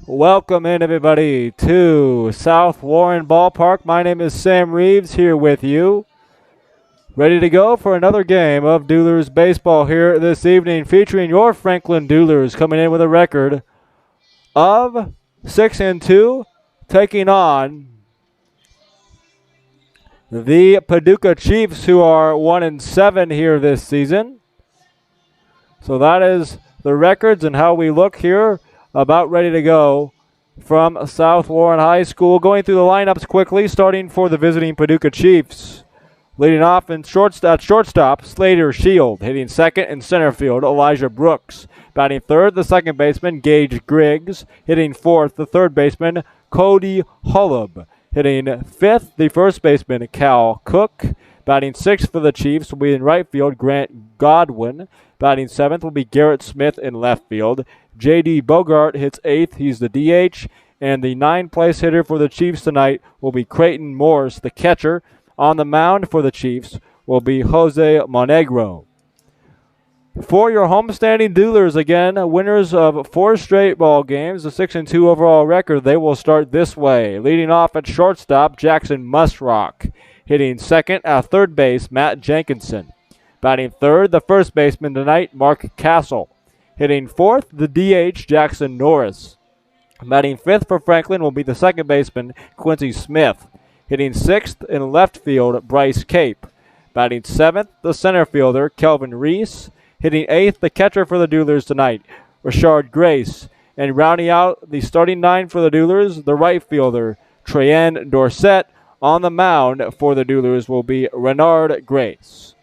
Welcome in, everybody, to South Warren Ballpark. My name is Sam Reeves here with you. Ready to go for another game of Duelers baseball here this evening, featuring your Franklin Duelers coming in with a record of 6-2, taking on the Paducah Chiefs, who are 1-7 here this season. So that is the records and how we look here. About ready to go from South Warren High School. Going through the lineups quickly, starting for the visiting Paducah Chiefs. Leading off at shortstop, Slater Shield. Hitting second in center field, Elijah Brooks. Batting third, the second baseman, Gage Griggs. Hitting fourth, the third baseman, Cody Hullab. Hitting fifth, the first baseman, Cal Cook. Batting sixth for the Chiefs will be in right field, Grant Godwin. Batting seventh will be Garrett Smith in left field. J.D. Bogart hits eighth. He's the DH. And the ninth-place hitter for the Chiefs tonight will be Creighton Morse, the catcher. On the mound for the Chiefs will be Jose Monegro. For your homestanding Duelers, again, winners of 4 straight ball games, a 6-2 overall record, they will start this way. Leading off at shortstop, Jackson Musrock. Hitting second at third base, Matt Jenkinson. Batting third, the first baseman tonight, Mark Castle. Hitting fourth, the DH, Jackson Norris. Batting fifth for Franklin will be the second baseman, Quincy Smith. Hitting sixth in left field, Bryce Cape. Batting seventh, the center fielder, Kelvin Reese. Hitting eighth, the catcher for the Duelers tonight, Rashard Grace. And rounding out the starting 9 for the Duelers, the right fielder, Treyanne Dorsett. On the mound for the Duelers will be Renard Grace.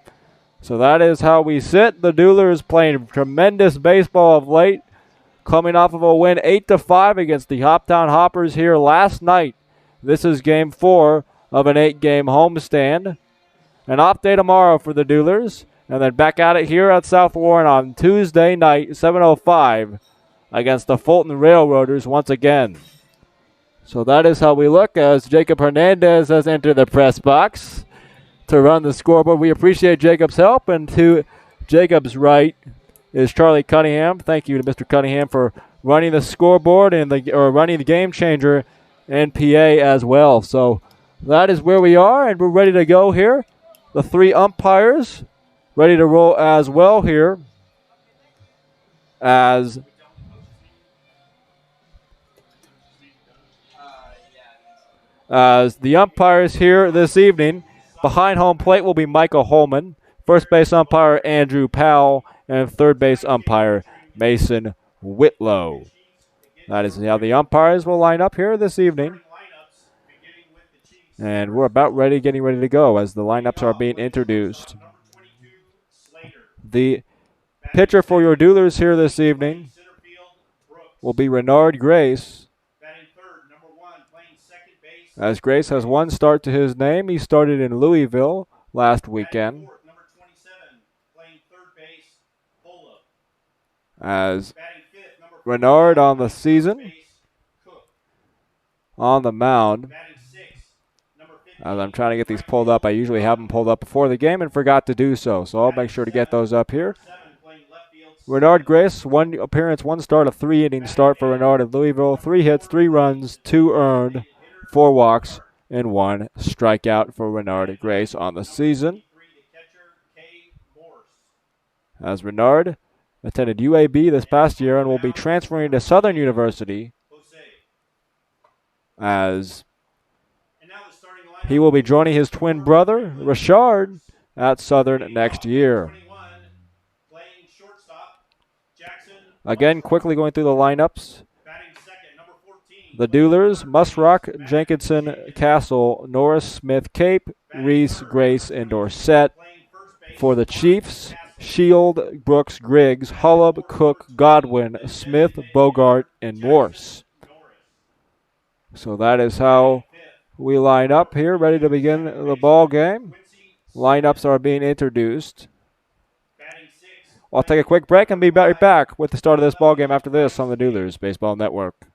So that is how we sit. The Duelers playing tremendous baseball of late, coming off of a win 8-5 against the Hoptown Hoppers here last night. This is game 4 of an 8-game homestand. An off day tomorrow for the Duelers, and then back at it here at South Warren on Tuesday night, 7:05, against the Fulton Railroaders once again. So that is how we look as Jacob Hernandez has entered the press box to run the scoreboard. We appreciate Jacob's help, and to Jacob's right is Charlie Cunningham. Thank you to Mr. Cunningham for running the scoreboard and running the game changer and PA as well. So that is where we are, and we're ready to go here. The 3 umpires ready to roll as well here as the umpires here this evening. Behind home plate will be Michael Holman. First base umpire Andrew Powell. And third base umpire Mason Whitlow. That is how the umpires will line up here this evening. And we're about getting ready to go as the lineups are being introduced. The pitcher for your Duelers here this evening will be Renard Grace. As Grace has 1 start to his name, he started in Louisville last weekend. As Renard on the season, on the mound. As I'm trying to get these pulled up, I usually have them pulled up before the game and forgot to do so. So I'll make sure to get those up here. Renard Grace, 1 appearance, 1 start, a 3-inning start for Renard at Louisville. 3 hits, 3 runs, 2 earned, 4 walks, and 1 strikeout for Renard Grace on the season. As Renard attended UAB this past year and will be transferring to Southern University, as he will be joining his twin brother, Rashard, at Southern next year. Again, quickly going through the lineups. The Duelers, Musrock, Jenkinson, Castle, Norris, Smith, Cape, Reese, Grace, and Dorsett. For the Chiefs, Shield, Brooks, Griggs, Hullab, Cook, Godwin, Smith, Bogart, and Morse. So that is how we line up here, ready to begin the ball game. Lineups are being introduced. I'll take a quick break and be right back with the start of this ball game after this on the Duelers Baseball Network.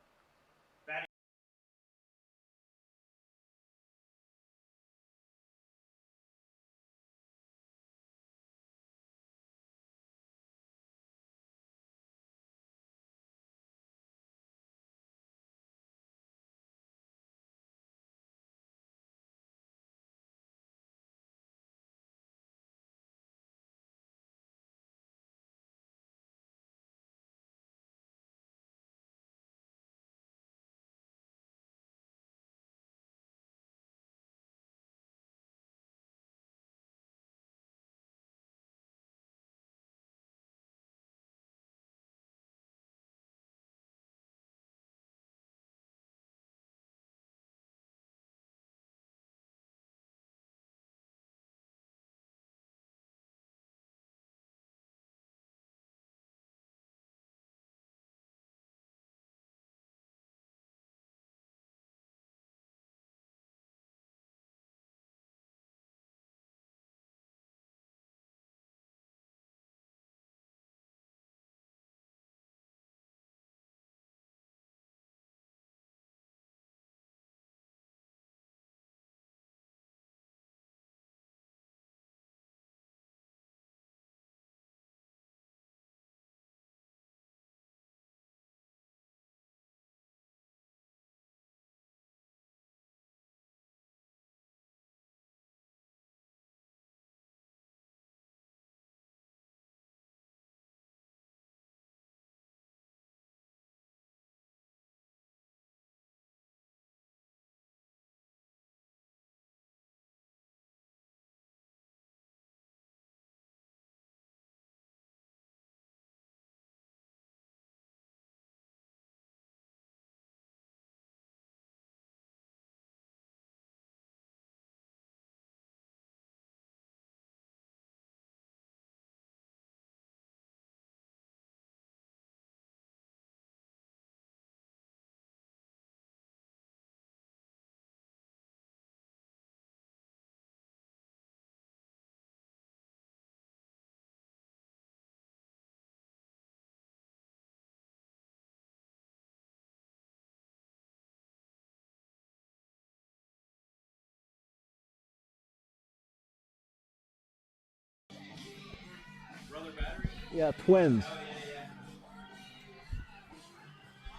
Yeah, Twins.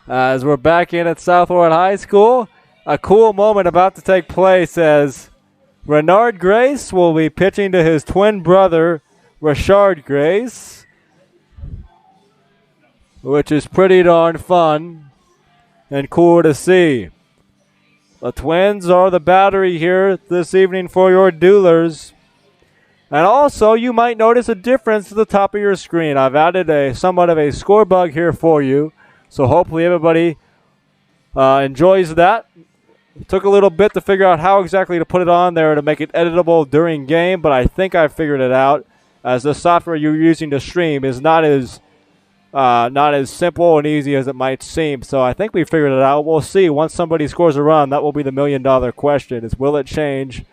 As we're back in at South Warren High School, a cool moment about to take place as Renard Grace will be pitching to his twin brother, Richard Grace, which is pretty darn fun and cool to see. The Twins are the battery here this evening for your Duelers. And also, you might notice a difference to the top of your screen. I've added somewhat of a score bug here for you, so hopefully everybody enjoys that. It took a little bit to figure out how exactly to put it on there to make it editable during game, but I think I figured it out, as the software you're using to stream is not as simple and easy as it might seem. So I think we figured it out. We'll see. Once somebody scores a run, that will be the million-dollar question, is will it change?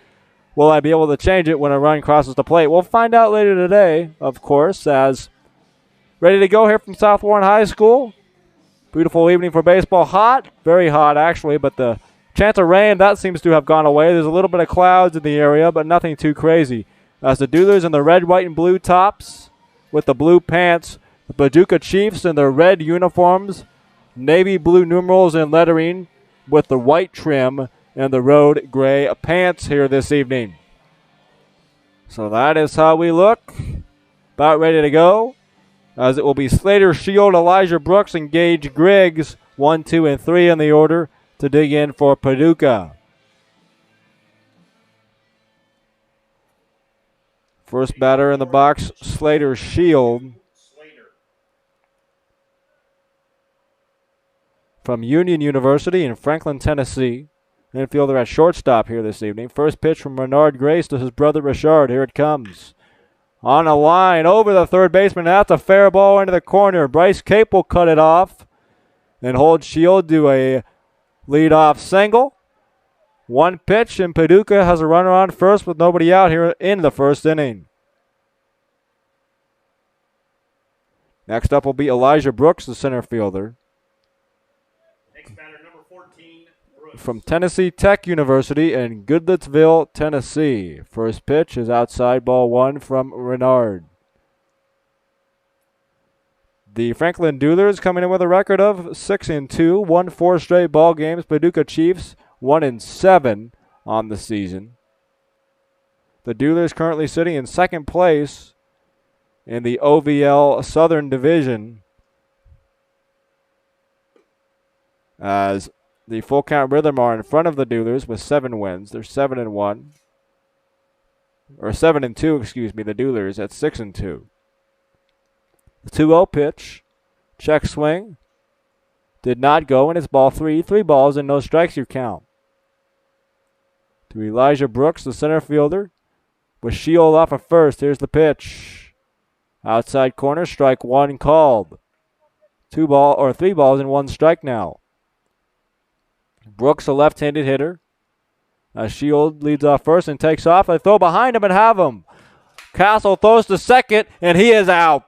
Will I be able to change it when a run crosses the plate? We'll find out later today, of course, as ready to go here from South Warren High School. Beautiful evening for baseball. Hot, very hot actually, but the chance of rain, that seems to have gone away. There's a little bit of clouds in the area, but nothing too crazy. As the Duelers in the red, white, and blue tops with the blue pants, the Paducah Chiefs in their red uniforms, navy blue numerals and lettering with the white trim and the road gray pants here this evening. So that is how we look. About ready to go, as it will be Slater, Shield, Elijah Brooks, and Gage Griggs, 1, 2, and 3 in the order to dig in for Paducah. First batter in the box, Slater Shield from Union University in Franklin, Tennessee. Infielder at shortstop here this evening. First pitch from Renard Grace to his brother Richard. Here it comes. On a line over the third baseman. That's a fair ball into the corner. Bryce Cape will cut it off and hold Shield to a leadoff single. One pitch, and Paducah has a runner on first with nobody out here in the first inning. Next up will be Elijah Brooks, the center fielder. Next batter, number 14, Brooks. From Tennessee Tech University in Goodlettsville, Tennessee. First pitch is outside, ball one from Renard. The Franklin Duelers coming in with a record of 6-2, won 4 straight ball games. Paducah Chiefs 1-7 on the season. The Duelers currently sitting in second place in the OVL Southern Division, as the Full Count Rhythm are in front of the Duelers with 7 wins. They're 7-1. Or 7-2, excuse me, the Duelers at 6-2. The 2-0 pitch. Check swing. Did not go, and it's ball 3. 3 balls and no strikes your count. To Elijah Brooks, the center fielder, with Shield off at first. Here's the pitch. Outside corner, strike 1 called. 3 balls and 1 strike now. Brooks, a left-handed hitter. Shield leads off first and takes off. They throw behind him and have him. Castle throws to second, and he is out.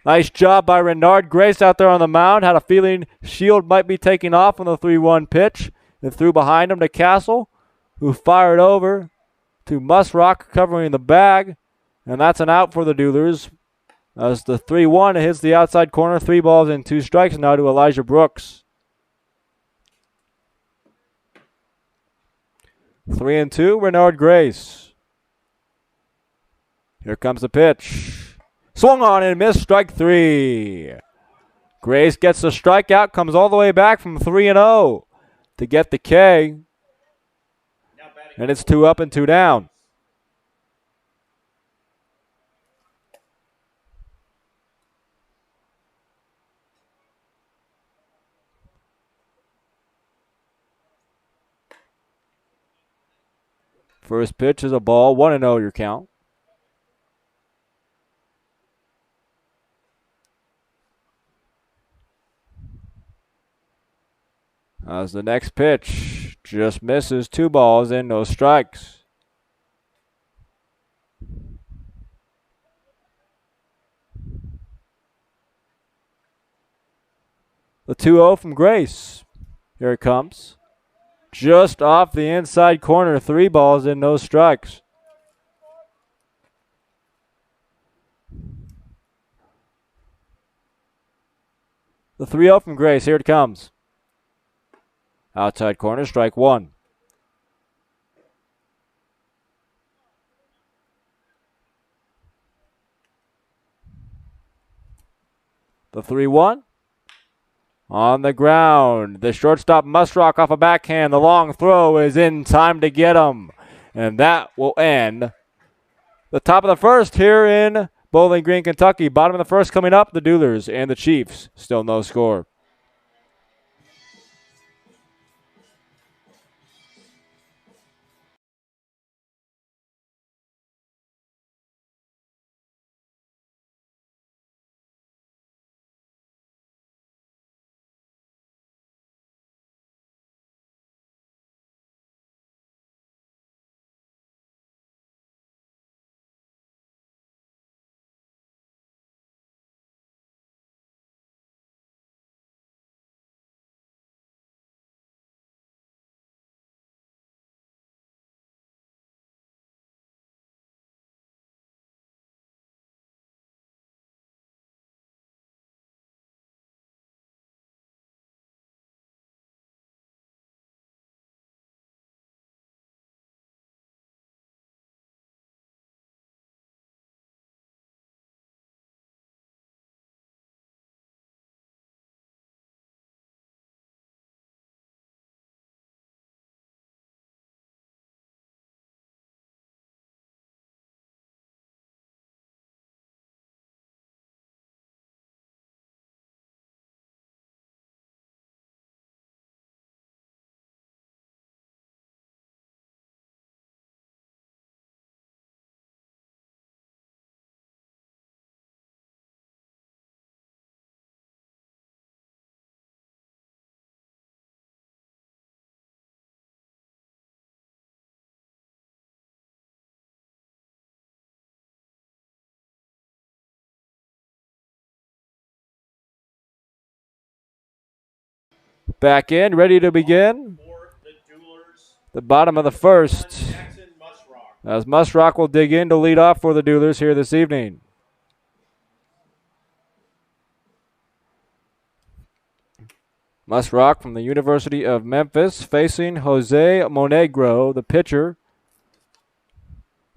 Nice job by Renard Grace out there on the mound. Had a feeling Shield might be taking off on the 3-1 pitch, and threw behind him to Castle, who fired over to Musrock covering the bag, and that's an out for the Duelers. As the 3-1 hits the outside corner, 3 balls and 2 strikes now to Elijah Brooks. 3-2, Renard Grace. Here comes the pitch. Swung on and missed, strike 3. Grace gets the strikeout, comes all the way back from 3-0 to get the K. And it's 2 up and 2 down. First pitch is a ball, 1-0 your count. As the next pitch just misses, 2 balls and no strikes. The 2-0 from Grace. Here it comes. Just off the inside corner, 3 balls and no strikes. The 3-0 from Grace. Here it comes. Outside corner, strike one. The 3-1. On the ground. The shortstop Musrock off a backhand. The long throw is in time to get him. And that will end the top of the first here in Bowling Green, Kentucky. Bottom of the first coming up, the Duelers and the Chiefs. Still no score. Back in, ready to begin. For the Duelers, The bottom of the first. Jackson Musrock. As Musrock will dig in to lead off for the Duelers here this evening. Musrock from the University of Memphis facing Jose Monegro, the pitcher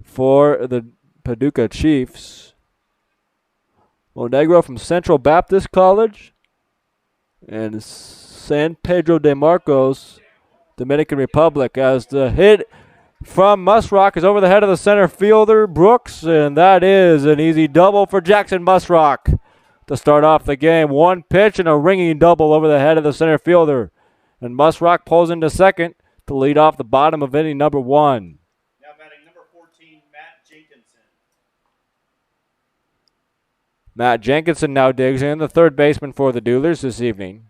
for the Paducah Chiefs. Monegro from Central Baptist College and San Pedro de Marcos, Dominican Republic, as the hit from Musrock is over the head of the center fielder, Brooks, and that is an easy double for Jackson Musrock to start off the game. One pitch and a ringing double over the head of the center fielder. And Musrock pulls into second to lead off the bottom of inning number one. Now batting number 14, Matt Jenkinson. Matt Jenkinson now digs in, the third baseman for the Duelers this evening.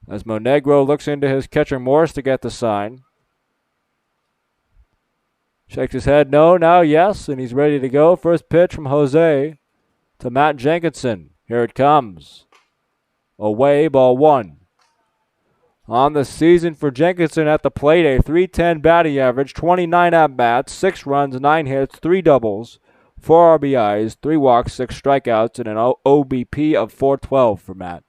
As Monegro looks into his catcher Morris to get the sign. Shakes his head no, now yes, and he's ready to go. First pitch from Jose to Matt Jenkinson. Here it comes. Away, ball one. On the season for Jenkinson at the plate, a .310 batting average, 29 at-bats, 6 runs, 9 hits, 3 doubles, 4 RBIs, 3 walks, 6 strikeouts, and an OBP of .412 for Matt.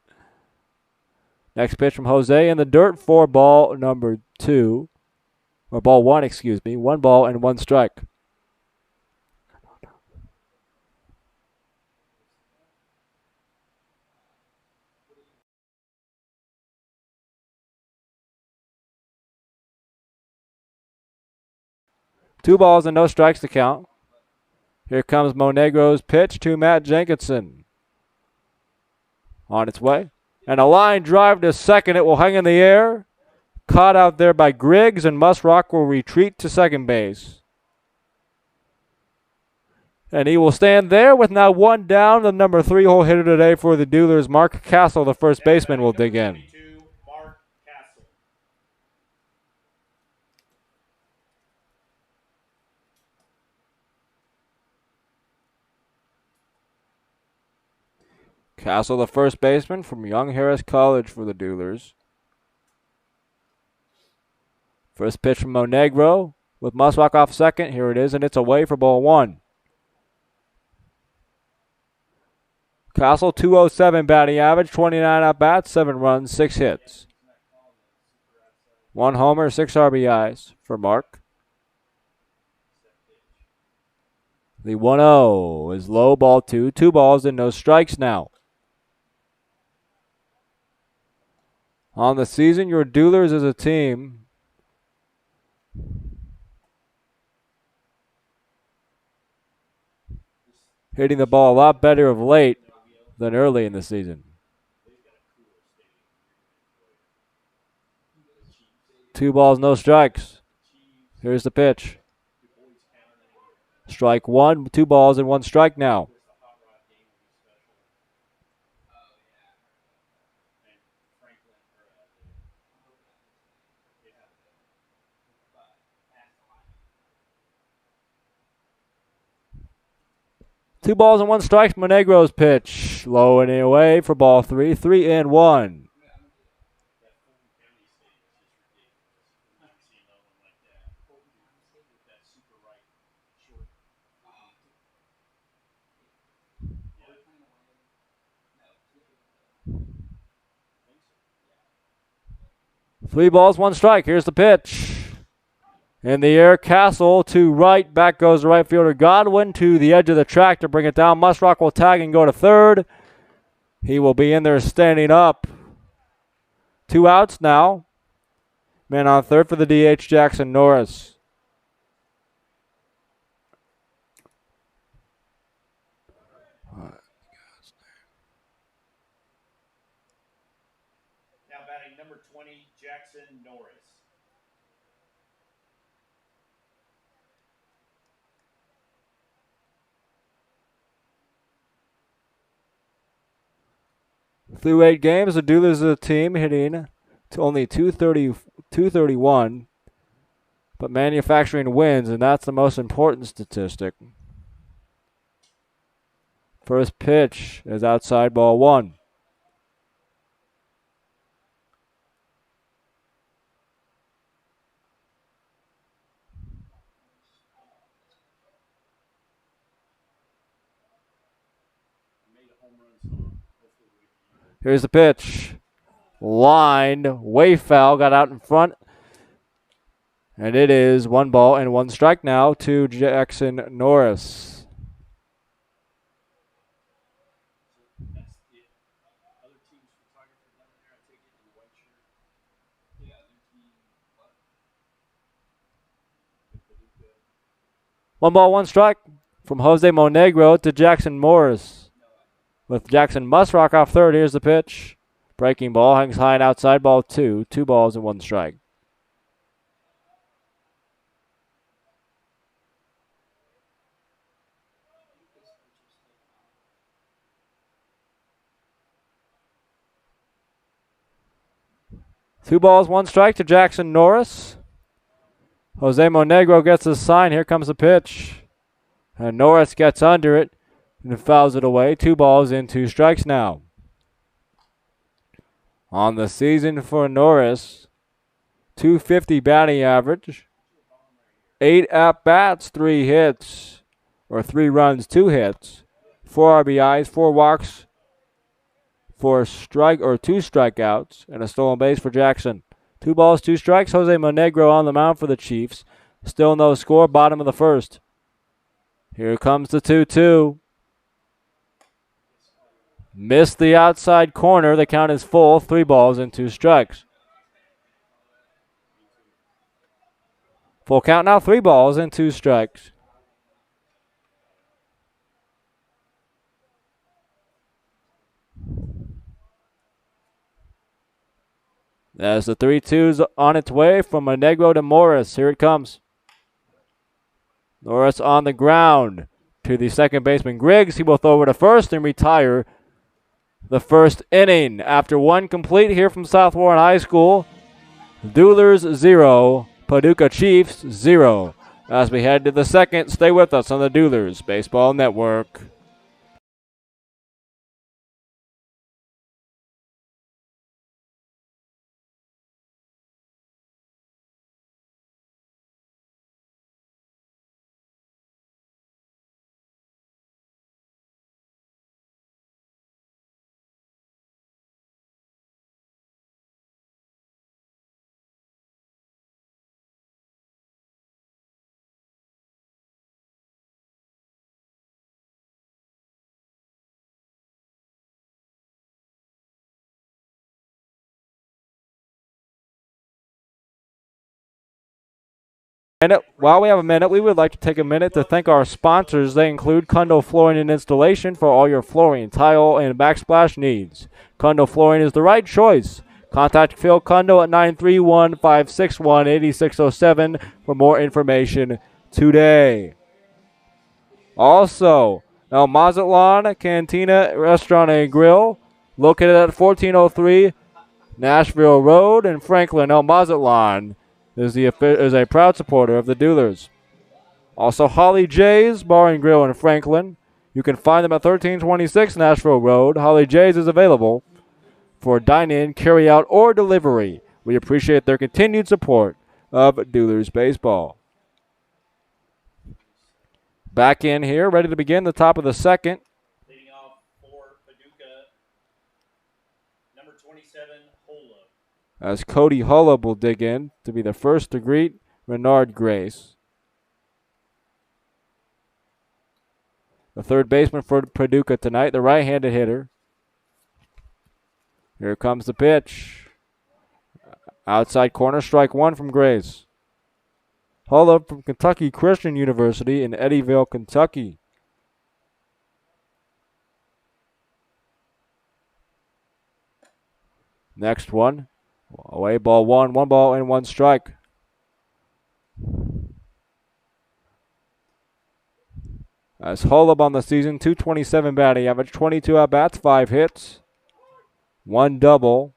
Next pitch from Jose in the dirt for ball number 2. Or ball 1, excuse me. 1 ball and 1 strike. Two balls and no strikes to count. Here comes Monegro's pitch to Matt Jenkinson. On its way. And a line drive to second. It will hang in the air. Caught out there by Griggs, and Musrock will retreat to second base. And he will stand there with now 1 down. The number 3 hole hitter today for the Duelers, Mark Castle, the first baseman, will dig in. Mark Castle. Castle, the first baseman from Young Harris College for the Duelers. First pitch from Monegro with Musrock off second. Here it is, and it's away for ball 1. Castle, 207 batting average, 29 at bats, 7 runs, 6 hits. 1 homer, 6 RBIs for Mark. The 1-0 is low, ball 2. 2 balls and no strikes now. On the season, your Duelers as a team hitting the ball a lot better of late than early in the season. 2 balls, no strikes. Here's the pitch. Strike 1, 2 balls and 1 strike now. Two balls and 1 strike. Monegro's pitch. Low and away for ball 3. 3-1. Three balls, 1 strike. Here's the pitch. In the air, Castle to right. Back goes the right fielder Godwin to the edge of the track to bring it down. Musrock will tag and go to third. He will be in there standing up. 2 outs now. Man on third for the DH, Jackson Norris. Now batting number 20, Jackson Norris. Through 8 games, the Duelers is a team hitting to only 231, but manufacturing wins, and that's the most important statistic. First pitch is outside ball 1. Here's the pitch. Lined, way foul, got out in front. And it is 1 ball and 1 strike now to Jackson Norris. One ball, 1 strike from Jose Monegro to Jackson Morris. With Jackson Musrock off third, here's the pitch. Breaking ball, hangs high and outside ball 2. 2 balls and 1 strike. Two balls, 1 strike to Jackson Norris. Jose Monegro gets his sign. Here comes the pitch. And Norris gets under it and fouls it away. 2 balls and 2 strikes now. On the season for Norris, 250 batting average, 8 at-bats, 3 hits, or 3 runs, 2 hits, 4 RBIs, 4 walks, 2 strikeouts, and a stolen base for Jackson. 2 balls, 2 strikes. Jose Monegro on the mound for the Chiefs. Still no score, bottom of the first. Here comes the 2-2. Missed the outside corner. The count is full. 3 balls and 2 strikes. Full count now. 3 balls and 2 strikes. As the 3-2's on its way from Monegro to Morris. Here it comes. Norris on the ground to the second baseman Griggs. He will throw over to first and retire the first inning. After 1 complete here from South Warren High School, Duelers 0, Paducah Chiefs 0. As we head to the second, stay with us on the Duelers Baseball Network. And while we have a minute, we would like to take a minute to thank our sponsors. They include Kundo Flooring and Installation for all your flooring, tile, and backsplash needs. Kundo Flooring is the right choice. Contact Phil Kundo at 931-561-8607 for more information today. Also, El Mazatlan Cantina Restaurant and Grill, located at 1403 Nashville Road in Franklin. El Mazatlan is a proud supporter of the Duelers. Also, Holly J's Bar and Grill in Franklin. You can find them at 1326 Nashville Road. Holly J's is available for dine-in, carry-out, or delivery. We appreciate their continued support of Duelers baseball. Back in here, ready to begin the top of the second. Leading off for Paducah, number 27, Holub. As Cody Hullub will dig in to be the first to greet Renard Grace. The third baseman for Paducah tonight, the right-handed hitter. Here comes the pitch. Outside corner, strike one from Grace. Hullub from Kentucky Christian University in Eddyville, Kentucky. Next one. Away ball one ball and one strike. As Hullub on the season, 227 batting average, 22 at-bats, 5 hits, 1 double,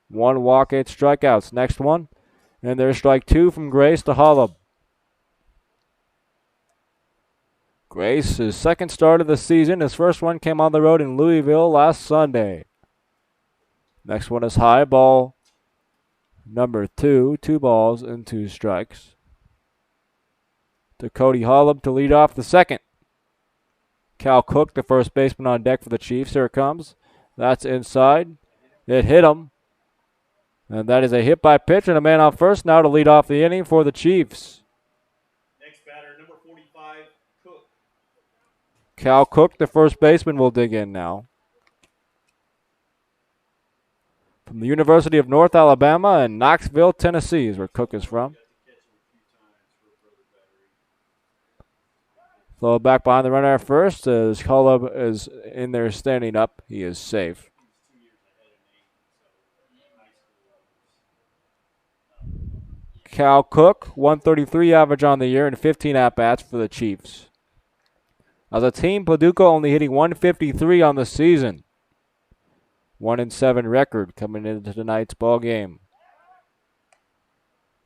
1 walk, 8 strikeouts. Next one, and there's strike 2 from Grace to Hullub. Grace, his second start of the season. His first one came on the road in Louisville last Sunday. Next one is high, ball number 2, 2 balls and 2 strikes. To Cody Hullub to lead off the second. Cal Cook, the first baseman on deck for the Chiefs. Here it comes. That's inside. It hit him. And that is a hit by pitch and a man on first now to lead off the inning for the Chiefs. Next batter, number 45, Cook. Cal Cook, the first baseman, will dig in now. From the University of North Alabama in Knoxville, Tennessee is where Cook is from. Throw back behind the runner at first as Hullub is in there standing up. He is safe. Cal Cook, 133 average on the year and 15 at-bats for the Chiefs. As a team, Paducah only hitting 153 on the season. 1-7 record coming into tonight's ball game.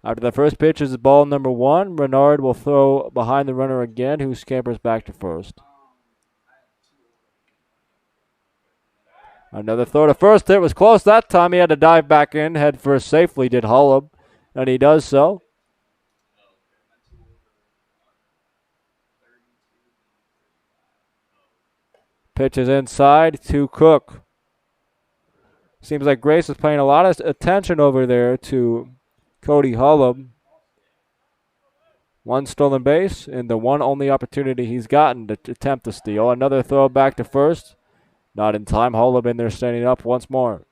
After the first pitch is ball number 1. Renard will throw behind the runner again, who scampers back to first. Another throw to first. It was close that time. He had to dive back in, head first safely, did Hullub, and he does so. Pitch is inside to Cook. Seems like Grace is paying a lot of attention over there to Cody Hullub. 1 stolen base and the one only opportunity he's gotten to attempt the steal. Another throw back to first. Not in time. Hullub in there standing up once more.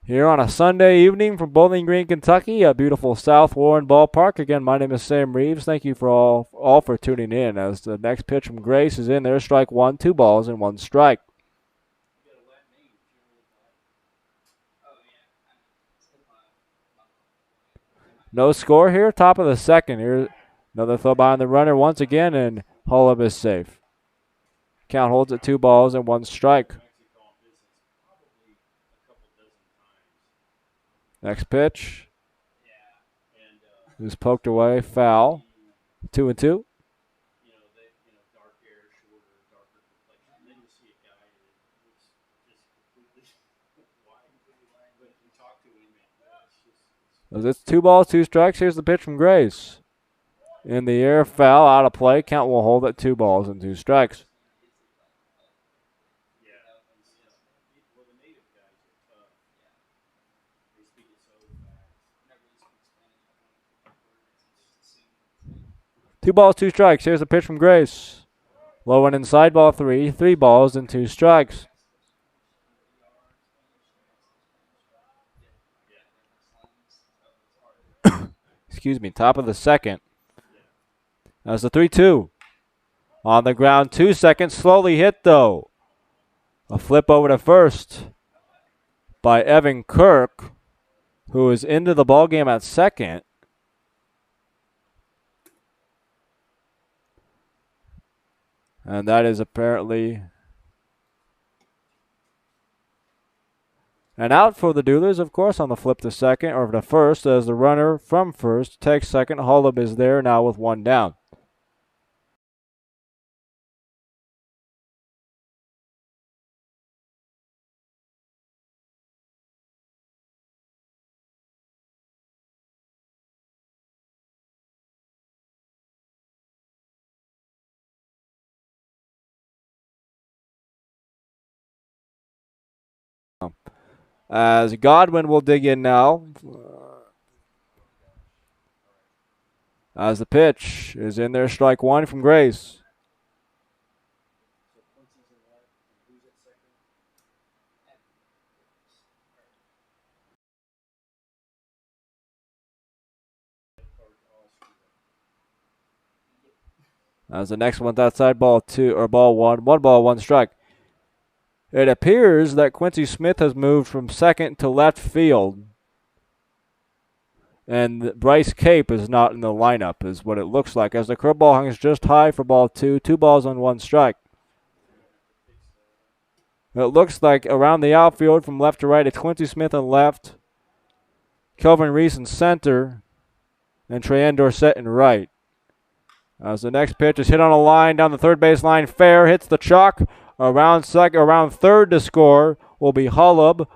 Here on a Sunday evening from Bowling Green, Kentucky, a beautiful South Warren Ballpark. Again, my name is Sam Reeves. Thank you for all for tuning in as the next pitch from Grace is in there. Strike 1, 2 balls and 1 strike. No score here, top of the second. Here, another throw behind the runner once again, and Hullub is safe. Count holds at 2 balls and 1 strike. Next pitch is poked away, foul. 2-2. As it's 2 balls, 2 strikes. Here's the pitch from Grace. In the air, foul, out of play. Count will hold at 2 balls and 2 strikes. Two balls, 2 strikes. Here's the pitch from Grace. Low and inside, ball 3. 3 balls and 2 strikes. top of the second. As the 3-2. On the ground, 2 seconds. Slowly hit, though. A flip over to first by Evan Kirk, who is into the ballgame at second. And that is apparently an out for the Duelers, of course, on the flip to second, or to first, as the runner from first takes second. Holub is there now with 1 down. As Godwin will dig in now. As the pitch is in there, strike 1 from Grace. As the next one's outside, ball 2 or ball 1. 1 ball, 1 strike. It appears that Quincy Smith has moved from second to left field. And Bryce Cape is not in the lineup, is what it looks like, as the curveball hangs just high for ball 2. 2 balls on 1 strike. It looks like around the outfield from left to right, it's Quincy Smith in left, Kelvin Reese in center, and Treyan Dorsett in right. As the next pitch is hit on a line down the third base line, fair, hits the chalk. Around third to score will be Holub,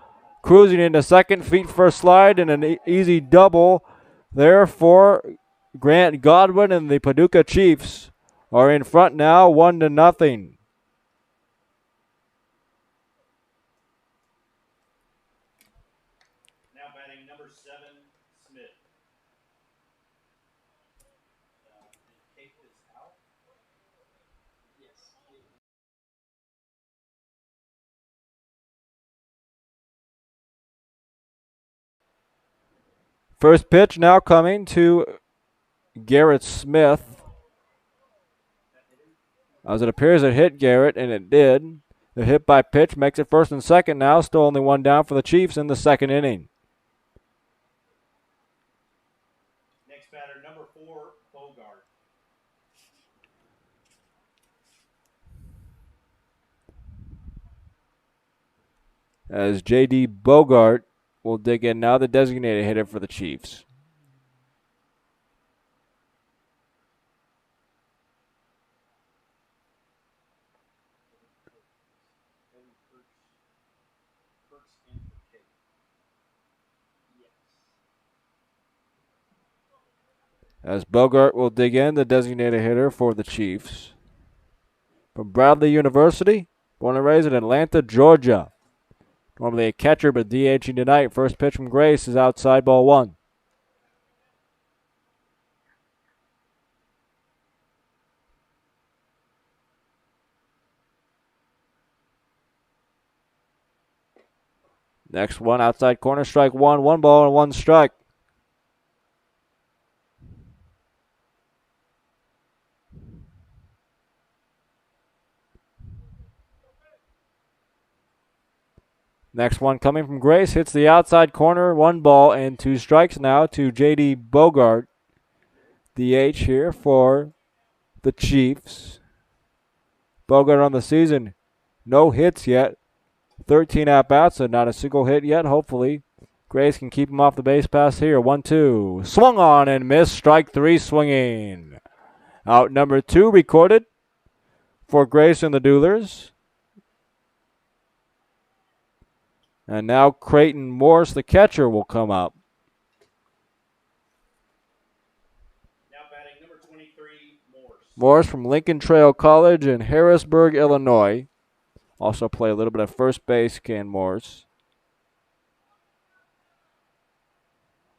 cruising into second, feet first slide, and an easy double there for Grant Godwin, and the Paducah Chiefs are in front now, 1-0. Now batting number 7, Smith. Cape is out. Yes. First pitch now coming to Garrett Smith. As it appears it hit Garrett, and it did. The hit by pitch makes it first and second now. Still only 1 down for the Chiefs in the second inning. Next batter, number 4, Bogart. As J.D. Bogart will dig in now, the designated hitter for the Chiefs. As Bogart will dig in, the designated hitter for the Chiefs. From Bradley University, born and raised in Atlanta, Georgia. Normally a catcher, but DHing tonight. First pitch from Grace is outside, ball 1. Next one, outside corner, strike 1. 1 ball and 1 strike. Next one coming from Grace, hits the outside corner, 1 ball and 2 strikes now to J.D. Bogart. DH here for the Chiefs. Bogart on the season, no hits yet. 13 at-bats, so not a single hit yet. Hopefully, Grace can keep him off the base pass here. 1-2. Swung on and missed. Strike 3 swinging. Out number 2 recorded for Grace and the Duelers. And now Creighton Morse, the catcher, will come up. Now batting number 23, Morse. Morse from Lincoln Trail College in Harrisburg, Illinois. Also play a little bit of first base, Ken Morse.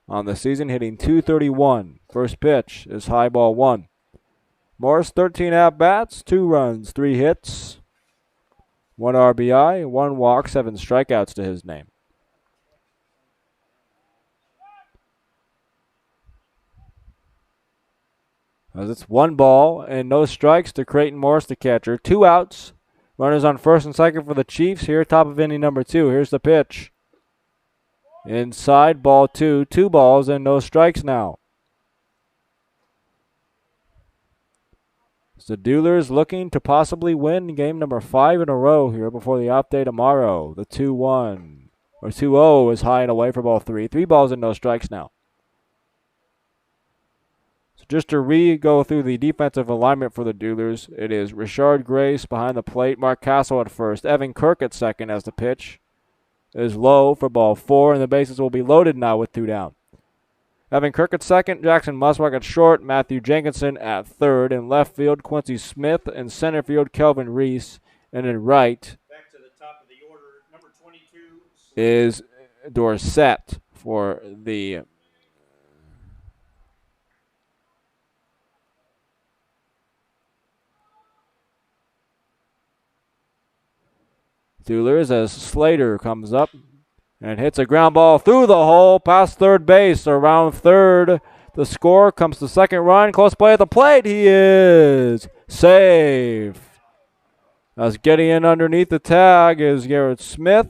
On the season, hitting .231. First pitch is high, ball 1. Morse, 13 at-bats, 2 runs, 3 hits, 1 RBI, 1 walk, 7 strikeouts to his name. As it's 1 ball and no strikes to Creighton Morris, the catcher. 2 outs. Runners on first and second for the Chiefs here, top of inning number 2. Here's the pitch. Inside, ball 2. 2 balls and no strikes now. So the Duelers looking to possibly win game number 5 in a row here before the off day tomorrow. The 2-1 or 2-0 is high and away for ball 3. 3 balls and no strikes now. So just to go through the defensive alignment for the Duelers, it is Richard Grace behind the plate, Mark Castle at first, Evan Kirk at second as the pitch is low for ball 4, and the bases will be loaded now with 2 down. Evan Kirk at second, Jackson Muswag at short, Matthew Jenkinson at third. In left field, Quincy Smith. In center field, Kelvin Reese. And in right Back to the top of the order, number 22 is Dorsett for the Duelers as Slater comes up and hits a ground ball through the hole past third base. Around third, the score comes to second run. Close play at the plate. He is safe. As getting in underneath the tag is Garrett Smith.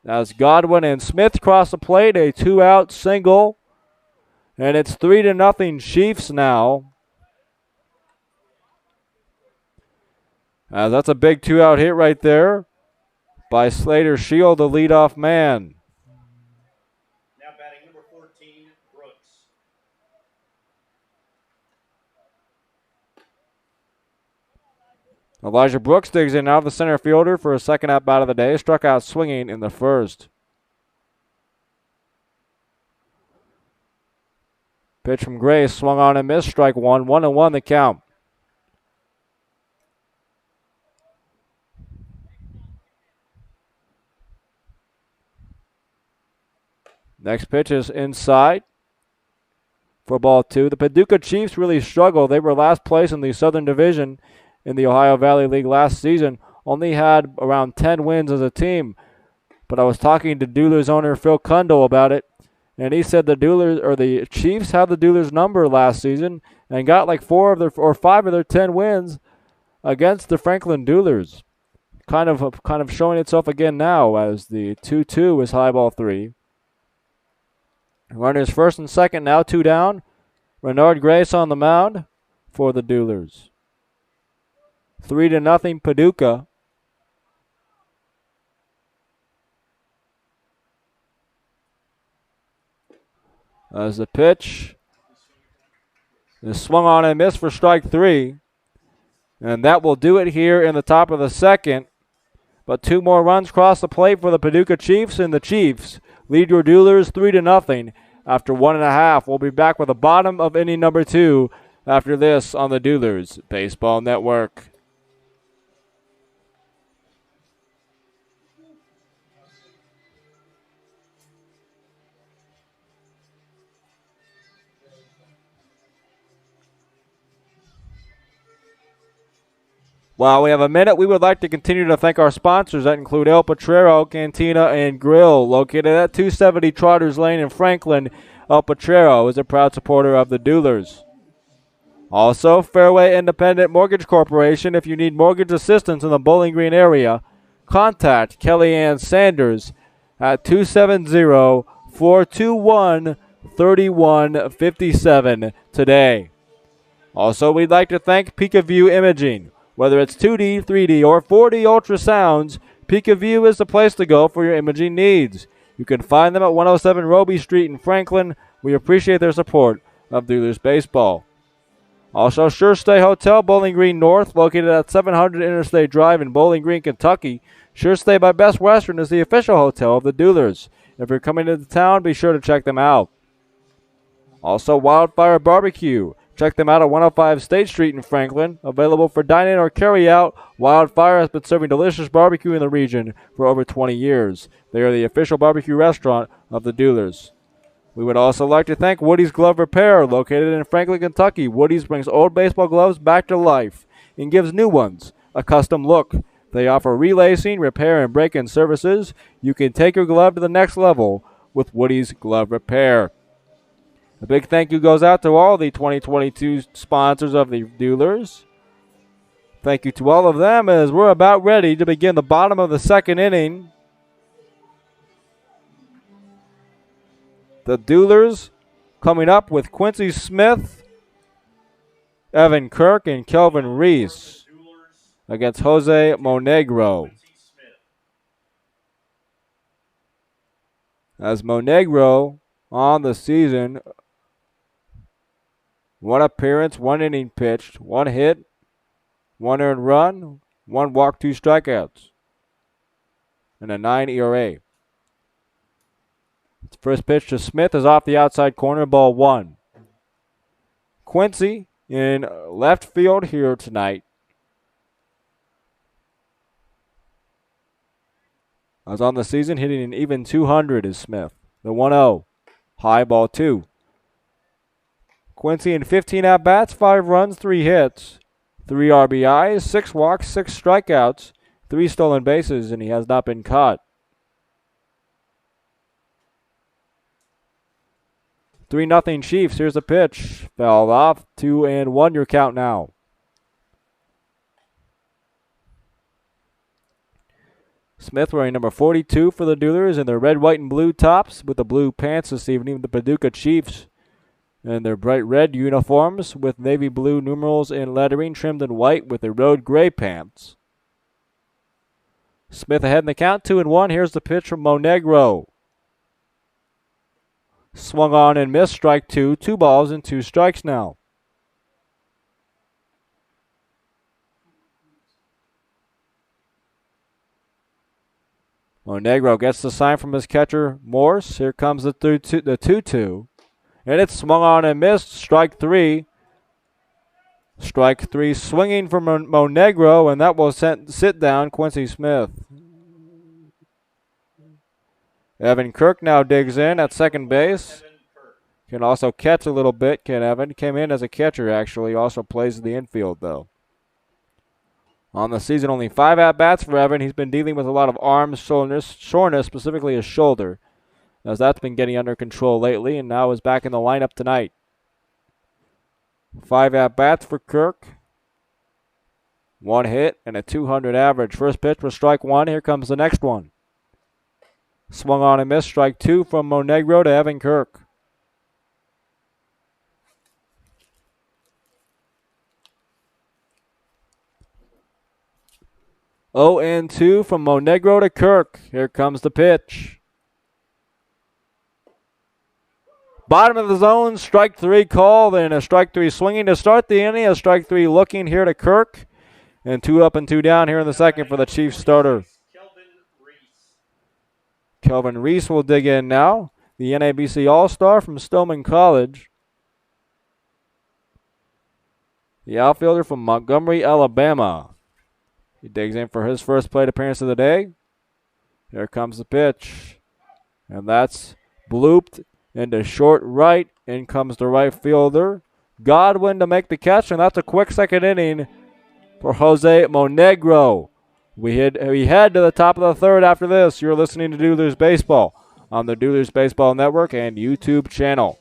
As Godwin and Smith cross the plate, a 2-out single. And it's 3-0 Chiefs now. That's a big 2-out hit right there by Slater Shield, the leadoff man. now batting number 14, Brooks. Elijah Brooks digs in out of the center fielder for a second at bat of the day. Struck out swinging in the first. Pitch from Grace, swung on and missed. Strike 1, 1-1 the count. Next pitch is inside for ball 2. The Paducah Chiefs really struggled. They were last place in the Southern Division in the Ohio Valley League last season. Only had around 10 wins as a team. But I was talking to Duelers owner Phil Kundle about it, and he said the Chiefs had the Duelers number last season and got like 5 of their 10 wins against the Franklin Duelers. Kind of showing itself again now as the 2-2 is high ball 3. Runners first and second, now 2 down. Renard Grace on the mound for the Duelers. 3-0 Paducah. As the pitch is swung on and missed for strike 3. And that will do it here in the top of the second. But 2 more runs cross the plate for the Paducah Chiefs, and the Chiefs lead your Duelers 3-0 after 1.5. We'll be back with the bottom of inning number 2 after this on the Duelers Baseball Network. While we have a minute, we would like to continue to thank our sponsors that include El Potrero Cantina and Grill, located at 270 Trotters Lane in Franklin. El Potrero is a proud supporter of the Duelers. Also, Fairway Independent Mortgage Corporation. If you need mortgage assistance in the Bowling Green area, contact Kellyanne Sanders at 270-421-3157 today. Also, we'd like to thank Peekaview Imaging. Whether it's 2D, 3D, or 4D ultrasounds, Peekaview is the place to go for your imaging needs. You can find them at 107 Roby Street in Franklin. We appreciate their support of Duelers Baseball. Also, Sure Stay Hotel, Bowling Green North, located at 700 Interstate Drive in Bowling Green, Kentucky. Sure Stay by Best Western is the official hotel of the Duelers. If you're coming into town, be sure to check them out. Also, Wildfire Barbecue. Check them out at 105 State Street in Franklin. Available for dine-in or carry-out, Wildfire has been serving delicious barbecue in the region for over 20 years. They are the official barbecue restaurant of the Duelers. We would also like to thank Woody's Glove Repair, located in Franklin, Kentucky. Woody's brings old baseball gloves back to life and gives new ones a custom look. They offer relacing, repair, and break-in services. You can take your glove to the next level with Woody's Glove Repair. A big thank you goes out to all the 2022 sponsors of the Duelers. Thank you to all of them as we're about ready to begin the bottom of the second inning. The Duelers coming up with Quincy Smith, Evan Kirk, and Kelvin Reese against Jose Monegro. As Monegro on the season, 1 appearance, 1 inning pitched, 1 hit, 1 earned run, 1 walk, 2 strikeouts, and a 9 ERA. First pitch to Smith is off the outside corner, ball 1. Quincy in left field here tonight. As on the season, hitting an even 200 is Smith. The 1-0. High, ball 2. Quincy in 15 at-bats, 5 runs, 3 hits, 3 RBIs, 6 walks, 6 strikeouts, 3 stolen bases, and he has not been caught. 3-0 Chiefs. Here's the pitch. Fouled off. 2-1 your count now. Smith wearing number 42 for the Duelers in their red, white, and blue tops with the blue pants this evening. The Paducah Chiefs in their bright red uniforms with navy blue numerals and lettering trimmed in white with their road gray pants. Smith ahead in the count, 2-1. Here's the pitch from Monegro. Swung on and missed, strike 2. 2 balls and 2 strikes now. Monegro gets the sign from his catcher, Morse. Here comes the 2-2. And it's swung on and missed, strike 3. Strike 3 swinging from Monegro, and that will sit down Quincy Smith. Evan Kirk now digs in at second base. Can also catch a little bit, Ken Evan. Came in as a catcher, actually. Also plays in the infield, though. On the season, only 5 at-bats for Evan. He's been dealing with a lot of arm soreness, specifically his shoulder, as that's been getting under control lately, and now is back in the lineup tonight. 5 at-bats for Kirk. 1 hit and a 200 average. First pitch was strike 1. Here comes the next one. Swung on and missed, strike 2 from Monegro to Evan Kirk. Oh and 2 from Monegro to Kirk. Here comes the pitch. Bottom of the zone, strike 3 called, and a strike 3 swinging to start the inning. A strike 3 looking here to Kirk. And 2 up and 2 down here in the second for the Chiefs starter. Kelvin Reese will dig in now. The NABC All-Star from Stoneman College. The outfielder from Montgomery, Alabama. He digs in for his first plate appearance of the day. Here comes the pitch. And that's blooped into short right. In comes the right fielder, Godwin, to make the catch. And that's a quick second inning for Jose Monegro. We head to the top of the third after this. You're listening to Duelers Baseball on the Duelers Baseball Network and YouTube channel.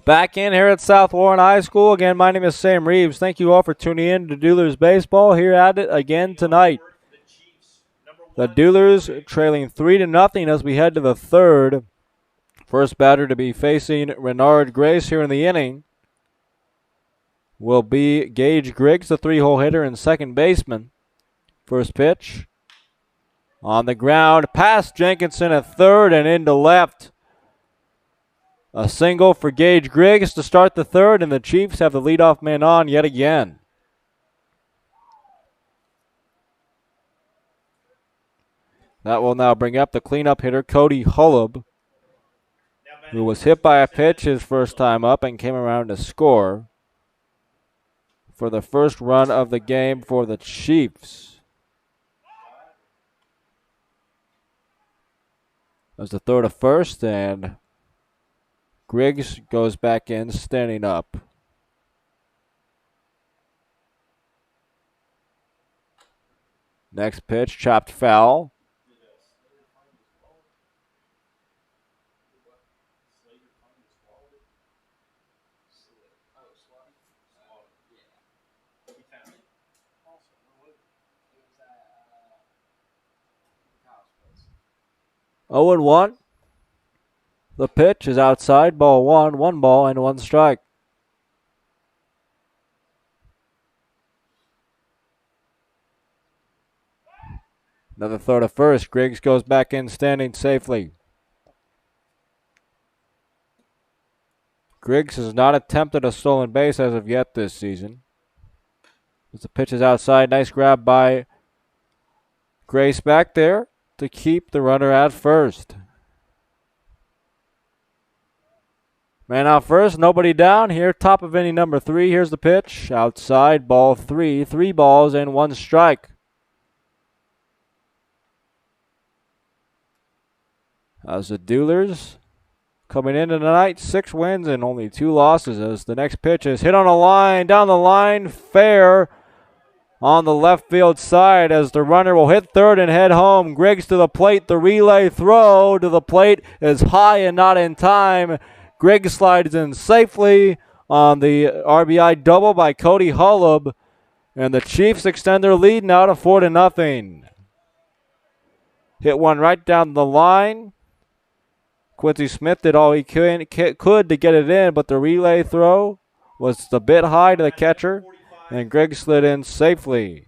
Back in here at South Warren High School. Again, my name is Sam Reeves. Thank you all for tuning in to Duelers Baseball here at it again tonight. The Duelers trailing 3-0 as we head to the third. First batter to be facing Renard Grace here in the inning will be Gage Griggs, the 3-hole hitter and second baseman. First pitch on the ground, past Jenkinson at third and into left. A single for Gage Griggs to start the third, and the Chiefs have the leadoff man on yet again. That will now bring up the cleanup hitter, Cody Hullab, who was hit by a pitch his first time up and came around to score for the first run of the game for the Chiefs. As the throw to first, and Griggs goes back in, standing up. Next pitch, chopped foul. Oh and 1. The pitch is outside, ball 1, 1 ball and 1 strike. Another throw to first. Griggs goes back in, standing safely. Griggs has not attempted a stolen base as of yet this season. As the pitch is outside, nice grab by Grace back there to keep the runner at first. Man out first, nobody down here. Top of inning number 3. Here's the pitch. Outside, ball 3. 3 balls and 1 strike. As the Duelers coming into tonight, 6 wins and only 2 losses, as the next pitch is hit on a line, down the line, fair on the left field side as the runner will hit third and head home. Griggs to the plate. The relay throw to the plate is high and not in time. Griggs slides in safely on the RBI double by Cody Hullab, and the Chiefs extend their lead now to 4-0. Hit one right down the line. Quincy Smith did all he could to get it in, but the relay throw was a bit high to the catcher, and Griggs slid in safely.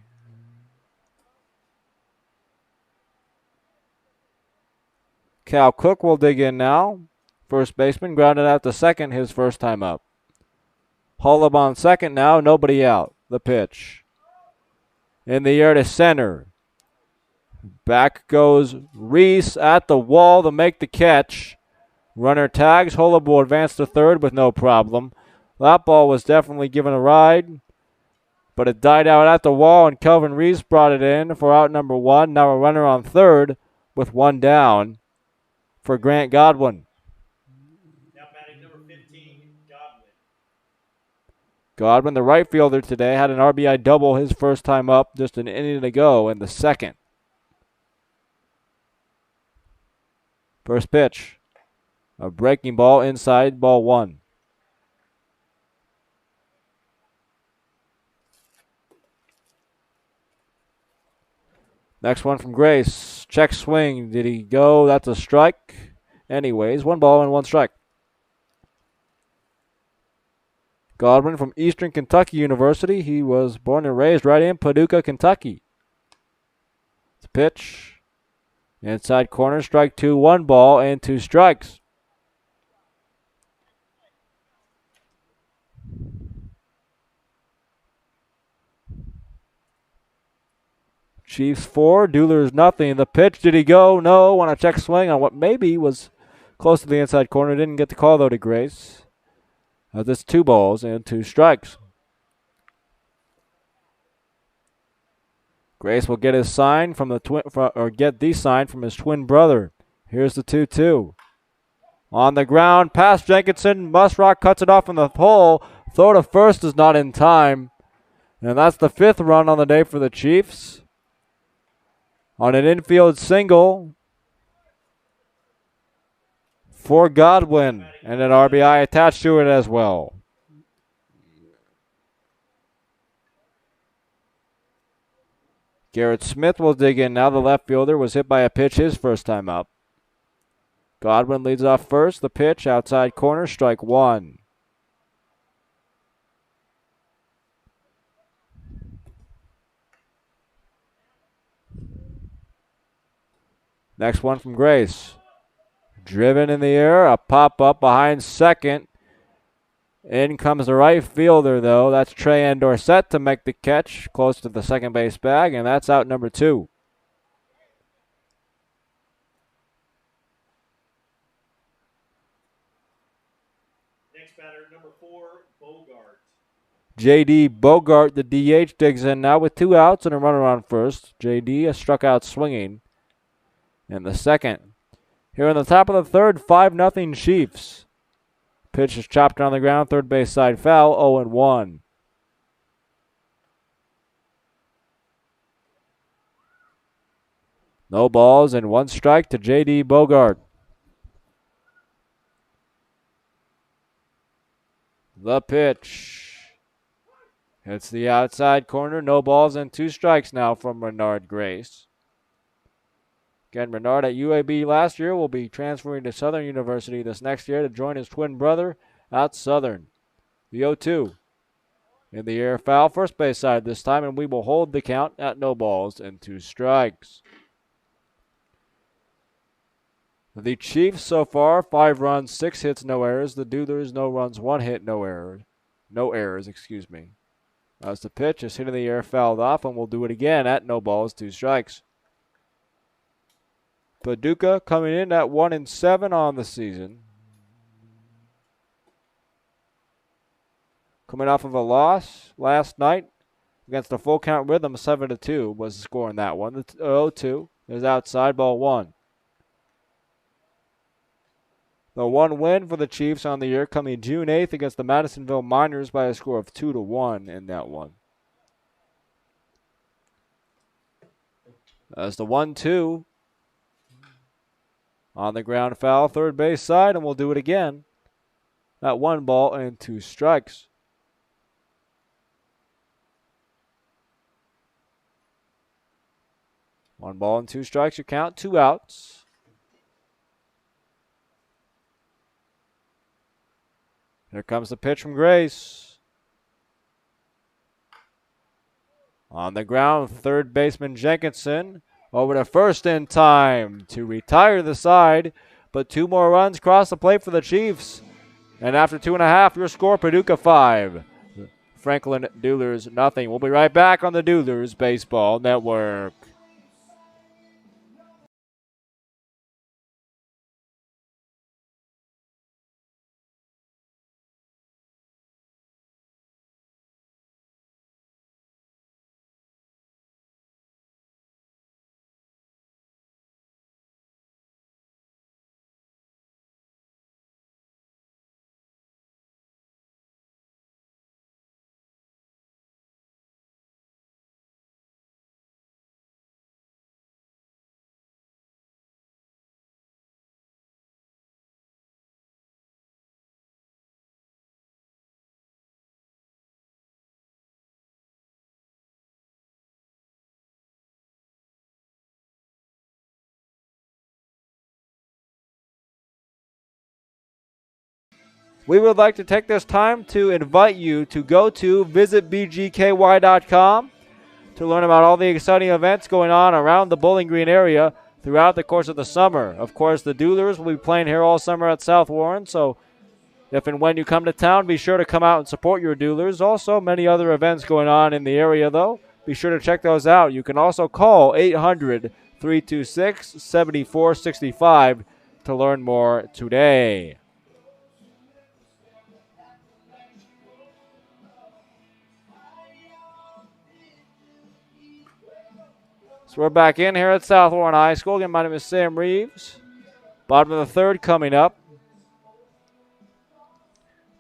Cal Cook will dig in now. First baseman grounded out to second his first time up. Hullab on second now, nobody out. The pitch. In the air to center. Back goes Reese at the wall to make the catch. Runner tags. Hullab will advance to third with no problem. That ball was definitely given a ride, but it died out at the wall, and Kelvin Reese brought it in for out number 1. Now a runner on third with 1 down for Grant Godwin. Godwin, the right fielder today, had an RBI double his first time up, just an inning to go in the second. First pitch, a breaking ball inside, ball 1. Next one from Grace. Check swing. Did he go? That's a strike. Anyways, 1 ball and 1 strike. Godwin from Eastern Kentucky University. He was born and raised right in Paducah, Kentucky. The pitch. Inside corner, strike 2, 1 ball and 2 strikes. Chiefs 4, Duelers nothing. The pitch, did he go? No, on a check swing on what maybe was close to the inside corner. Didn't get the call though to Grace. That's 2 balls and 2 strikes. Grace will get his sign from the get the sign from his twin brother. Here's the 2-2. On the ground, past Jenkinson. Musrock cuts it off in the hole. Throw to first is not in time. And that's the 5th run on the day for the Chiefs. On an infield single for Godwin, and an RBI attached to it as well. Garrett Smith will dig in now. The left fielder was hit by a pitch his first time up. Godwin leads off first. The pitch outside corner, strike one. Next one from Grace. Driven in the air, a pop up behind second. In comes the right fielder, though. That's Trey Dorset to make the catch close to the second base bag, and that's out number 2. Next batter, number 4, Bogart. J.D. Bogart, the DH, digs in now with 2 outs and a runner on first. J.D. has struck out swinging in the second. Here in the top of the third, 5-0 Chiefs. Pitch is chopped on the ground, third base side foul, 0-1. No balls and 1 strike to J.D. Bogart. The pitch. Hits the outside corner, no balls and 2 strikes now from Renard Grace. Again, Renard at UAB last year will be transferring to Southern University this next year to join his twin brother at Southern. The 0-2. In the air, foul, first base side this time, and we will hold the count at no balls and 2 strikes. The Chiefs so far, 5 runs, 6 hits, no errors. The Duelers, no runs, 1 hit, no errors. No errors, excuse me. As the pitch is hit in the air, fouled off, and we'll do it again at no balls, 2 strikes. Paducah coming in at 1-7 on the season. Coming off of a loss last night against the full count Rhythm, 7-2 was the score in that one. The 0-2 is outside, ball 1. The 1 win for the Chiefs on the year coming June 8th against the Madisonville Miners by a score of 2-1 in that one. As the 1-2 on the ground, foul, third base side, and we'll do it again at 1 ball and 2 strikes. One ball and 2 strikes, you count, 2 outs. Here comes the pitch from Grace. On the ground, third baseman Jenkinson over to first in time to retire the side, but 2 more runs cross the plate for the Chiefs. And after 2.5, your score, Paducah 5, Franklin Duelers nothing. We'll be right back on the Duelers Baseball Network. We would like to take this time to invite you to go to visitbgky.com to learn about all the exciting events going on around the Bowling Green area throughout the course of the summer. Of course, the Duelers will be playing here all summer at South Warren, so if and when you come to town, be sure to come out and support your Duelers. Also, many other events going on in the area, though. Be sure to check those out. You can also call 800-326-7465 to learn more today. So we're back in here at South Warren High School. Again, my name is Sam Reeves. Bottom of the third coming up.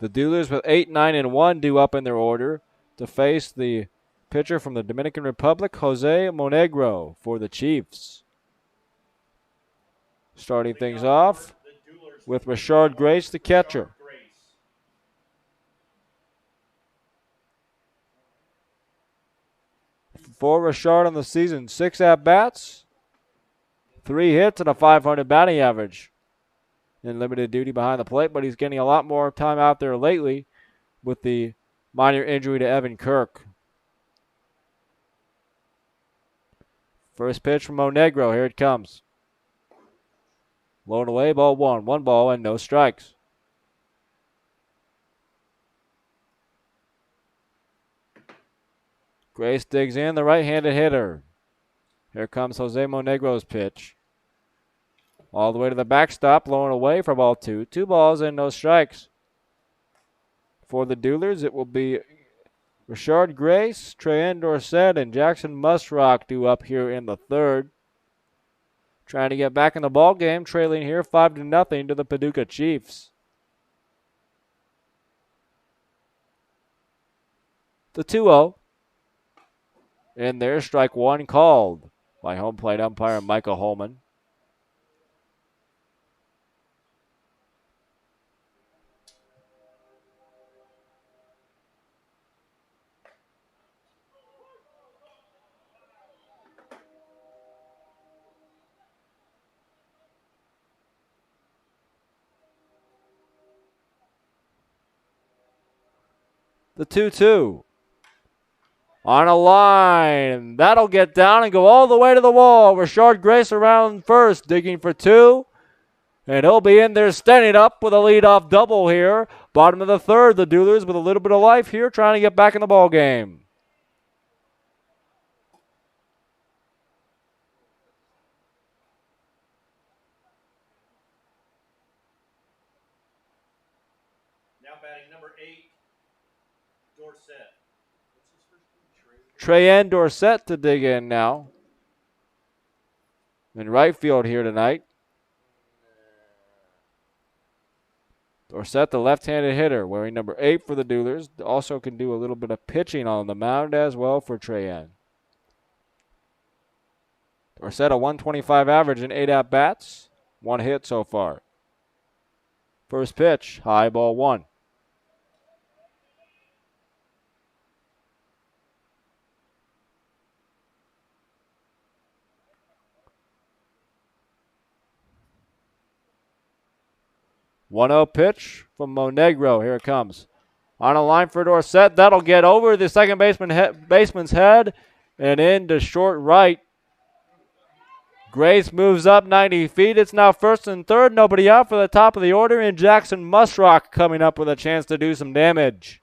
The Duelers with 8, 9, and 1 due up in their order to face the pitcher from the Dominican Republic, Jose Monegro, for the Chiefs. Starting things off, The Duelers with Richard Grace, the catcher. For Richard on the season, 6 at-bats, 3 hits, and a .500 batting average in limited duty behind the plate, but he's getting a lot more time out there lately with the minor injury to Evan Kirk. First pitch from Monegro. Here it comes. Low and away, ball 1. 1 ball and no strikes. Grace digs in, the right-handed hitter. Here comes Jose Monegro's pitch. All the way to the backstop, low and away for ball 2. 2 balls and no strikes. For the Duelers, it will be Richard Grace, Treyen Dorsett, and Jackson Musrock due up here in the third. Trying to get back in the ball game, trailing here 5-0 to the Paducah Chiefs. The 2-0. In there, strike 1 called by home plate umpire Michael Holman. The 2-2. On a line. That'll get down and go all the way to the wall. Richard Grace around first, digging for 2. And he'll be in there standing up with a leadoff double here. Bottom of the third, the Duelers with a little bit of life here, trying to get back in the ball game. Now batting number 8, Dorsett. Treyen Dorsett to dig in now. In right field here tonight. Dorsett, the left-handed hitter, wearing number 8 for the Duelers. Also can do a little bit of pitching on the mound as well for Treyen. Dorsett, a 125 average in 8 at-bats. 1 hit so far. First pitch, high, ball 1. One-0 pitch from Monegro. Here it comes. On a line for Dorsett. That'll get over the second baseman's head and into short right. Grace moves up 90 feet. It's now first and third. Nobody out for the top of the order. And Jackson Musrock coming up with a chance to do some damage.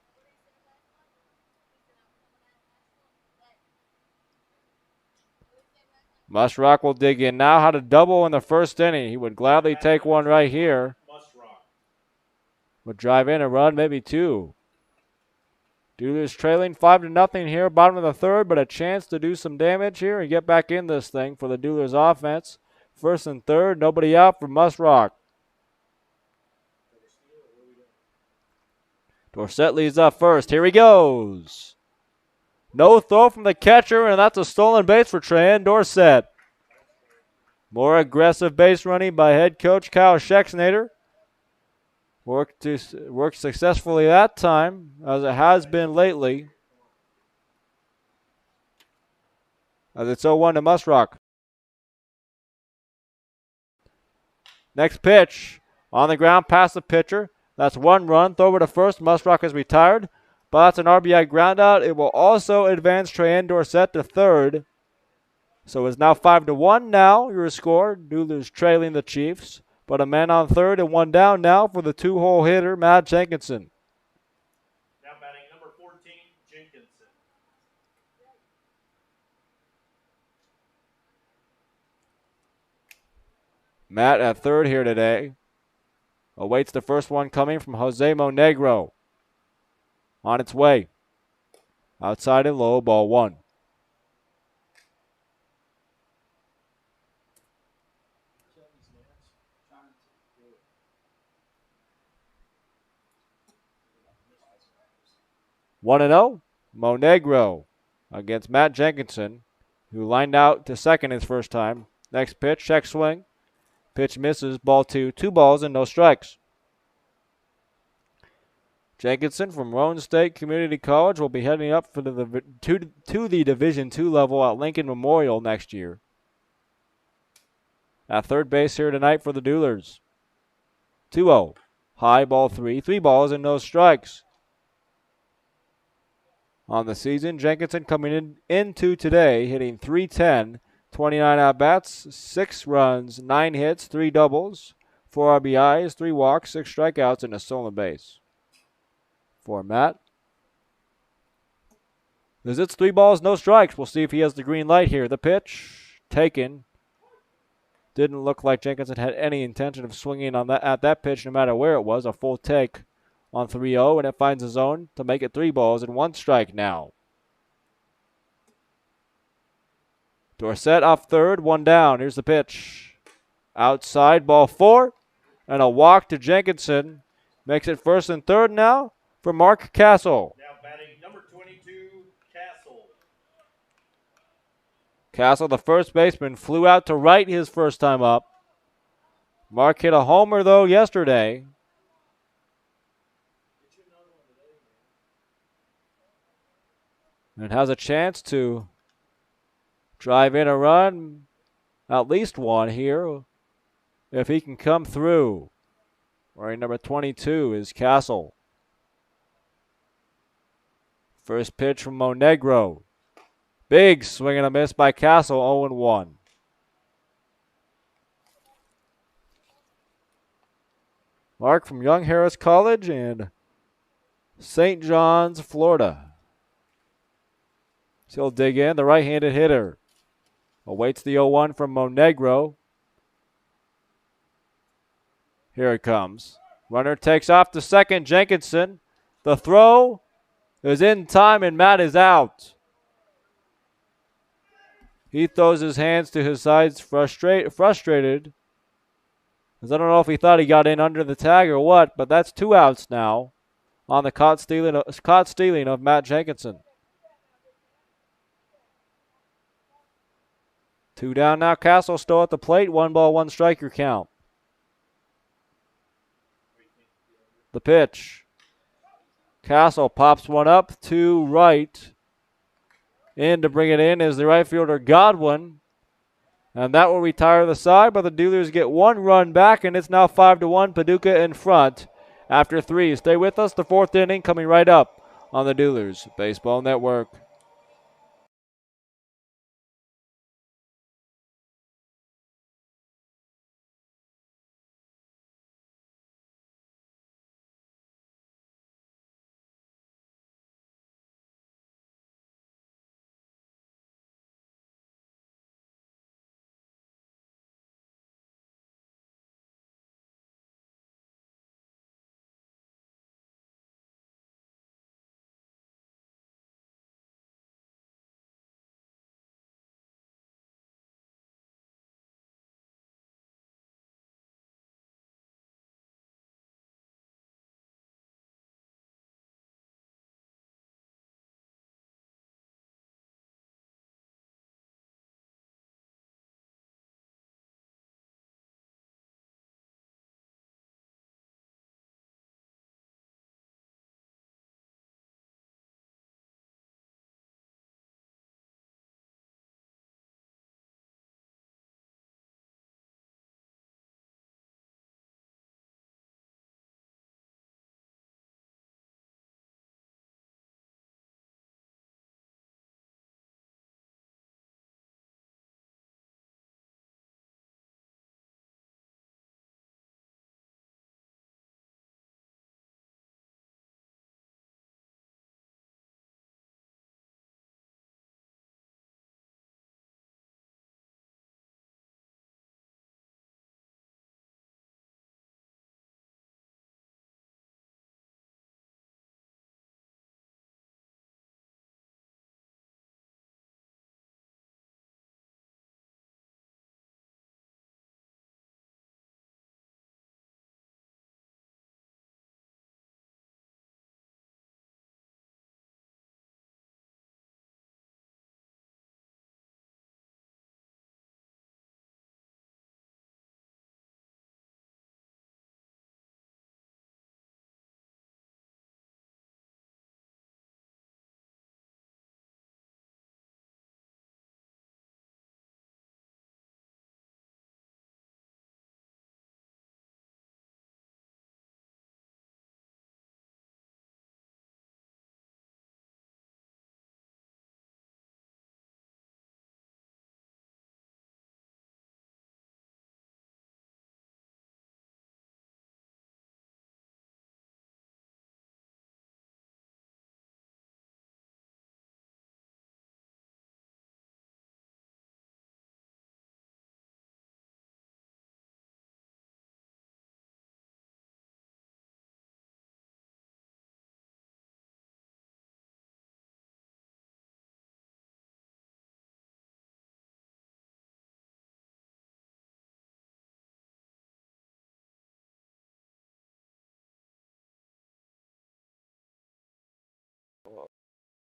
Musrock will dig in now. Had a double in the first inning. He would gladly take one right here. Would drive in a run, maybe 2. Duelers trailing 5-0 here, bottom of the third, but a chance to do some damage here and get back in this thing for the Duelers offense. First and third, nobody out for Musrock. Dorsett leads up first. Here he goes. No throw from the catcher, and that's a stolen base for Treyen Dorsett. More aggressive base running by head coach Kyle Schexnader. Worked successfully that time, as it has been lately. As it's 0-1 to Musrock. Next pitch, on the ground past the pitcher. That's 1 run. Throw over to first. Musrock is retired, but that's an RBI groundout. It will also advance Treyen Dorsett to third. So it's now 5-1 now, your score. Duelers trailing the Chiefs. But a man on third and 1 down now for the 2-hole hitter, Matt Jenkinson. Now batting number 14, Jenkinson. Matt at third here today. Awaits the first one coming from Jose Monegro. On its way. Outside and low, ball 1. One and 0, Monegro against Matt Jenkinson, who lined out to second his first time. Next pitch, check swing. Pitch misses. Ball two. 2 balls and no strikes. Jenkinson from Roane State Community College will be heading up for to the Division II level at Lincoln Memorial next year. At third base here tonight for the Duelers. 2-0. High, ball 3. 3 balls and no strikes. On the season, Jenkinson coming into today hitting .310, 29 at-bats, 6 runs, 9 hits, 3 doubles, 4 RBIs, 3 walks, 6 strikeouts, and a stolen base. For Matt. It's 3 balls, no strikes. We'll see if he has the green light here. The pitch, taken. Didn't look like Jenkinson had any intention of swinging on at that pitch no matter where it was. A full take on 3-0, and it finds a zone to make it 3 balls and 1 strike now. Dorsett off third, 1 down. Here's the pitch. Outside, ball 4, and a walk to Jenkinson. Makes it first and third now for Mark Castle. Now batting number 22, Castle. Castle, the first baseman, flew out to right his first time up. Mark hit a homer, though, yesterday. And has a chance to drive in a run, at least one here, if he can come through. Wearing number 22 is Castle. First pitch from Monegro. Big swing and a miss by Castle, 0-1. Mark from Young Harris College and St. John's, Florida. So he'll dig in, the right-handed hitter. Awaits the 0-1 from Monegro. Here it comes. Runner takes off to second, Jenkinson. The throw is in time, and Matt is out. He throws his hands to his sides, frustrated. Because I don't know if he thought he got in under the tag or what, but that's 2 outs now on the caught stealing of Matt Jenkinson. 2 down now. Castle still at the plate. 1 ball, 1 strike your count. The pitch. Castle pops one up to right. In to bring it in is the right fielder Godwin. And that will retire the side, but the Duelers get 1 run back, and it's now 5-1. Paducah in front after 3. Stay with us. The 4th inning coming right up on the Duelers Baseball Network.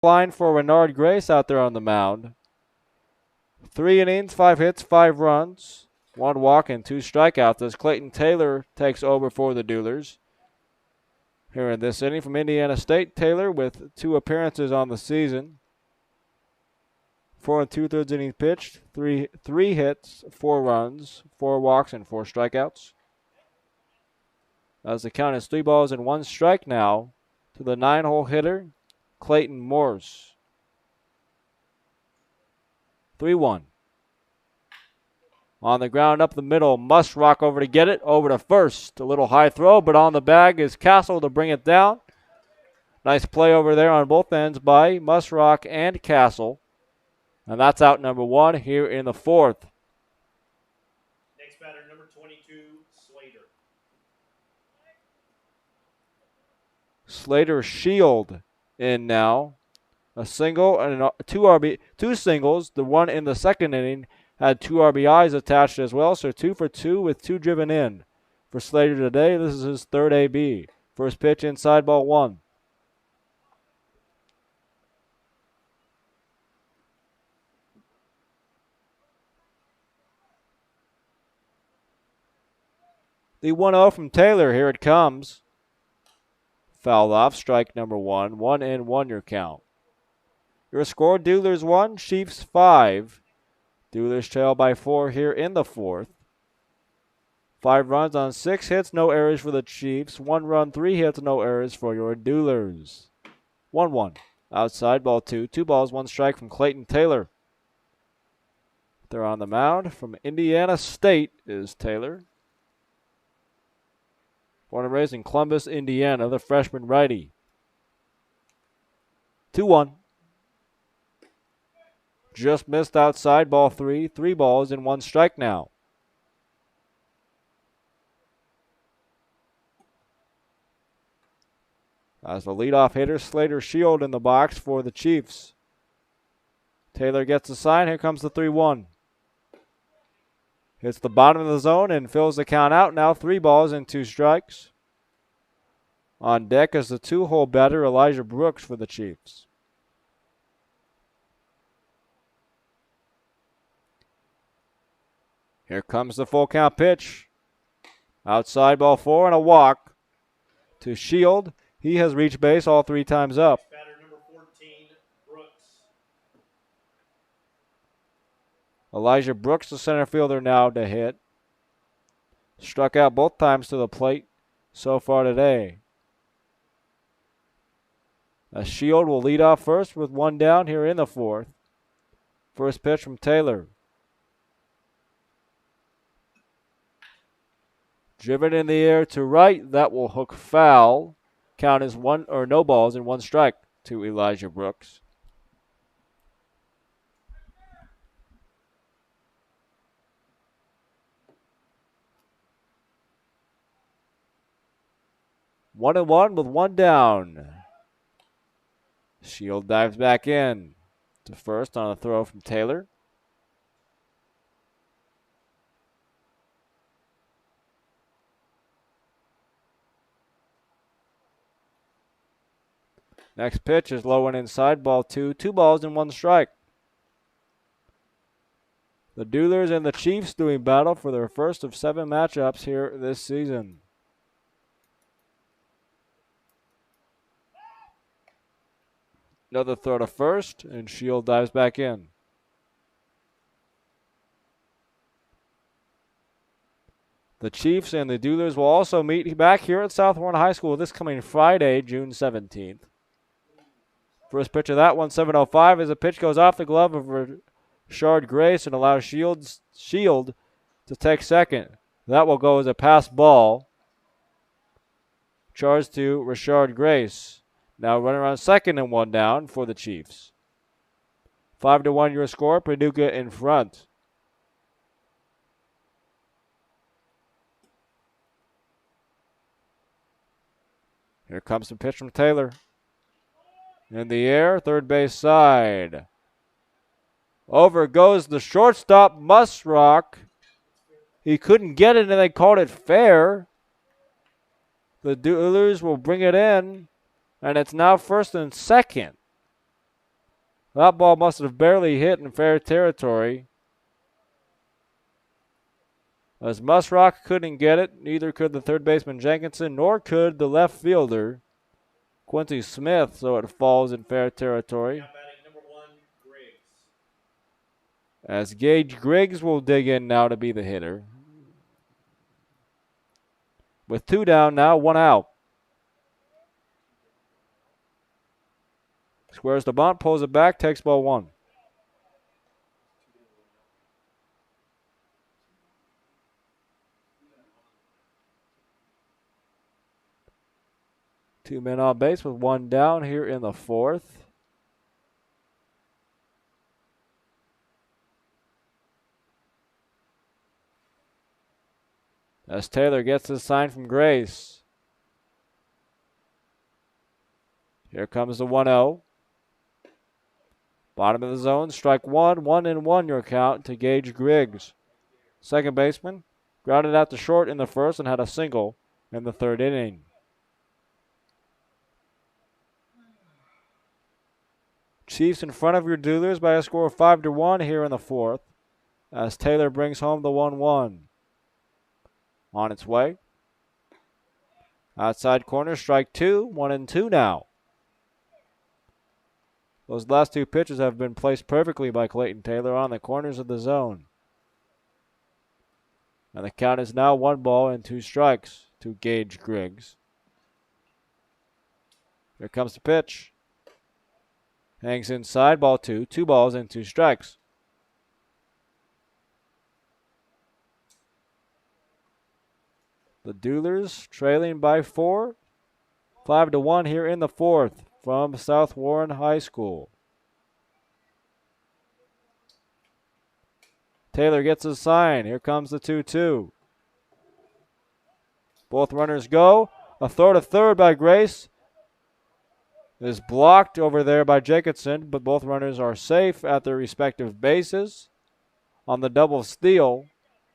line for Renard Grace out there on the mound. 3 innings, 5 hits, 5 runs, 1 walk, and 2 strikeouts as Clayton Taylor takes over for the Duelers. Here in this inning from Indiana State, Taylor with 2 appearances on the season. 4 2/3 innings pitched, three hits, 4 runs, 4 walks, and 4 strikeouts. As the count is 3 balls and 1 strike now to the 9-hole hitter, Clayton Morse. 3-1. On the ground up the middle, must rock over to get it, over to first. A little high throw, but on the bag is Castle to bring it down. Nice play over there on both ends by Musrock and Castle. And that's out number 1 here in the 4th. Next batter, number 22, Slater. Slater Shield in now. A single and 2 singles. The one in the second inning had 2 RBIs attached as well, so 2 for 2 with 2 driven in. For Slater today, this is his 3rd AB. First pitch inside, ball 1. The 1-0 from Taylor, here it comes. Fouled off, strike number 1. 1-1 your count. Your score, Duelers 1, Chiefs 5. Duelers trail by 4 here in the 4th. 5 runs on 6 hits, no errors for the Chiefs. 1 run, 3 hits, no errors for your Duelers. 1-1. Outside, ball 2. 2 balls, 1 strike from Clayton Taylor. They're on the mound from Indiana State is Taylor. Born and raised in Columbus, Indiana, the freshman righty. 2-1. Just missed outside, ball 3. 3 balls and 1 strike now. As the leadoff hitter, Slater Shield in the box for the Chiefs. Taylor gets the sign. Here comes the 3-1. Hits the bottom of the zone and fills the count out. Now 3 balls and 2 strikes. On deck is the 2-hole batter, Elijah Brooks for the Chiefs. Here comes the full count pitch. Outside, ball 4 and a walk to Shield. He has reached base all 3 times up. Batter number 14, Brooks. Elijah Brooks, the center fielder, now to hit. Struck out both times to the plate so far today. A Shield will lead off first with 1 down here in the 4th. First pitch from Taylor. Driven in the air to right. That will hook foul. Count is 1 or no balls and 1 strike to Elijah Brooks. One and 1 with 1 down. Shield dives back in to first on a throw from Taylor. Next pitch is low and inside, ball 2. 2 balls and 1 strike. The Duelers and the Chiefs doing battle for their first of 7 matchups here this season. Another throw to first, and Shield dives back in. The Chiefs and the Duelers will also meet back here at Southbourne High School this coming Friday, June 17th. First pitch of that one, 7:05, as the pitch goes off the glove of Richard Grace and allows Shield to take second. That will go as a pass ball. Charge to Richard Grace. Now running around second and 1 down for the Chiefs. 5-1 your score, Paducah in front. Here comes the pitch from Taylor. In the air, third base side. Over goes the shortstop, Musrock. He couldn't get it, and they called it fair. The Duelers will bring it in, and it's now first and second. That ball must have barely hit in fair territory, as Musrock couldn't get it. Neither could the third baseman Jenkinson, nor could the left fielder Quincy Smith, so it falls in fair territory. Now batting number 1, Griggs. As Gage Griggs will dig in now to be the hitter. With 2 down now, 1 out. Squares the bunt, pulls it back, takes ball 1. Two men on base with 1 down here in the 4th. As Taylor gets his sign from Grace. Here comes the 1-0. Bottom of the zone, strike 1, 1-1 your count to Gage Griggs. Second baseman grounded out to short in the first and had a single in the 3rd inning. Chiefs in front of your Duelers by a score of 5-1 here in the 4th, as Taylor brings home the 1-1. On its way. Outside corner, strike 2, 1-2 now. Those last 2 pitches have been placed perfectly by Clayton Taylor on the corners of the zone. And the count is now 1 ball and 2 strikes to Gage Griggs. Here comes the pitch. Hangs inside, ball 2. 2 balls and 2 strikes. The Duelers trailing by 4. 5-1 here in the 4th from South Warren High School. Taylor gets his sign. Here comes the 2-2. Both runners go. A throw to third by Grace is blocked over there by Jacobson, but both runners are safe at their respective bases. On the double steal,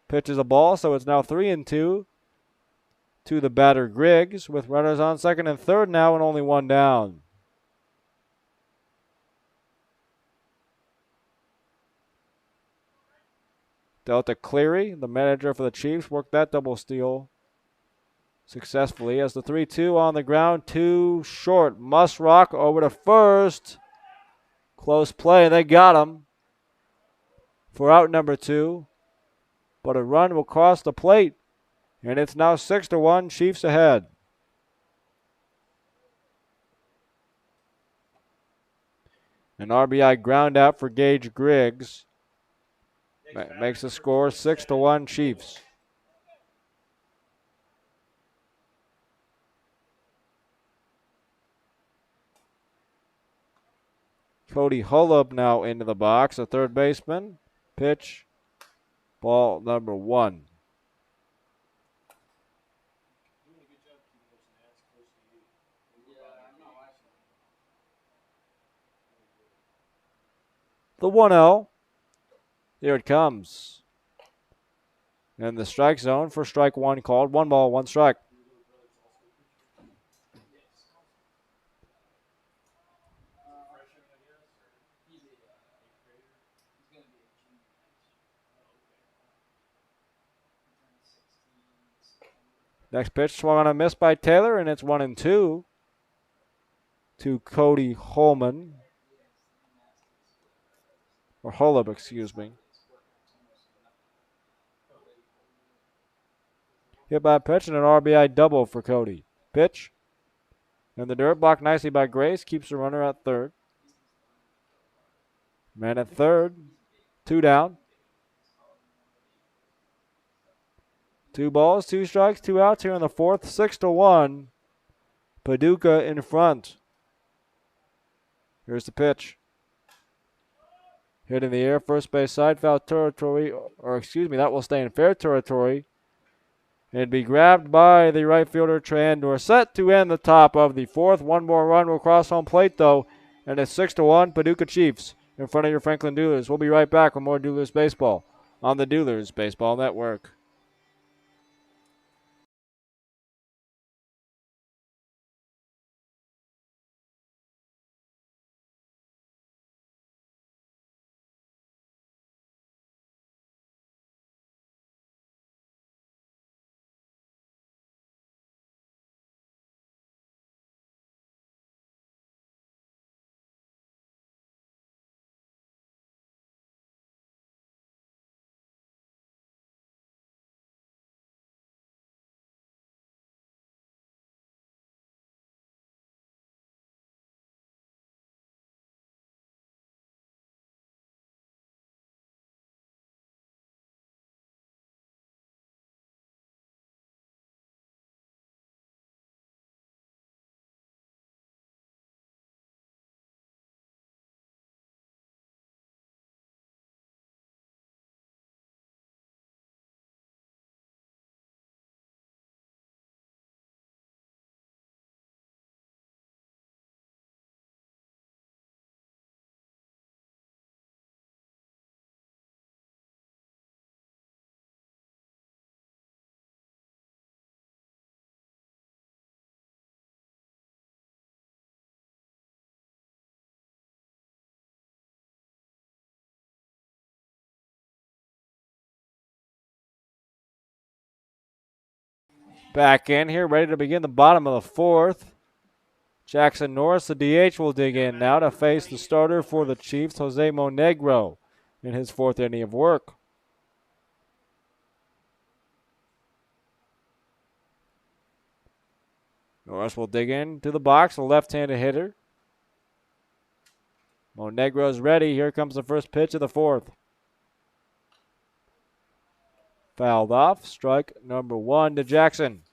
pitches a ball, so it's now 3-2 to the batter Griggs, with runners on second and third now and only 1 down. Delta Cleary, the manager for the Chiefs, worked that double steal successfully as the 3-2 on the ground, 2 short. Musrock over to first. Close play, and they got him for out number 2. But a run will cross the plate, and it's now 6-1, Chiefs ahead. An RBI ground out for Gage Griggs makes the score 6-1 Chiefs. Cody Holub now into the box, a third baseman. Pitch, ball number 1. The 1-0. Here it comes. In the strike zone for strike 1 called. 1 ball, 1 strike. Next pitch swung on a miss by Taylor, and it's 1-2 to Cody Holman. Or Holub, excuse me. Hit by a pitch and an RBI double for Cody. Pitch. In the dirt, blocked nicely by Grace. Keeps the runner at third. Man at third. 2 down. 2 balls, 2 strikes, 2 outs here in the 4th. 6-1. Paducah in front. Here's the pitch. Hit in the air, first base side, foul territory, that will stay in fair territory. It'd be grabbed by the right fielder, Trandor. Set to end the top of the 4th. 1 more run will cross home plate, though, and it's 6-1, Paducah Chiefs in front of your Franklin Duelers. We'll be right back with more Duelers baseball on the Duelers Baseball Network. Back in here, ready to begin the bottom of the fourth. Jackson Norris, the DH, will dig in now to face the starter for the Chiefs, Jose Monegro, in his fourth inning of work. Norris will dig in to the box, a left-handed hitter. Monegro's ready. Here comes the first pitch of the fourth. Fouled off. Strike number one to Jackson.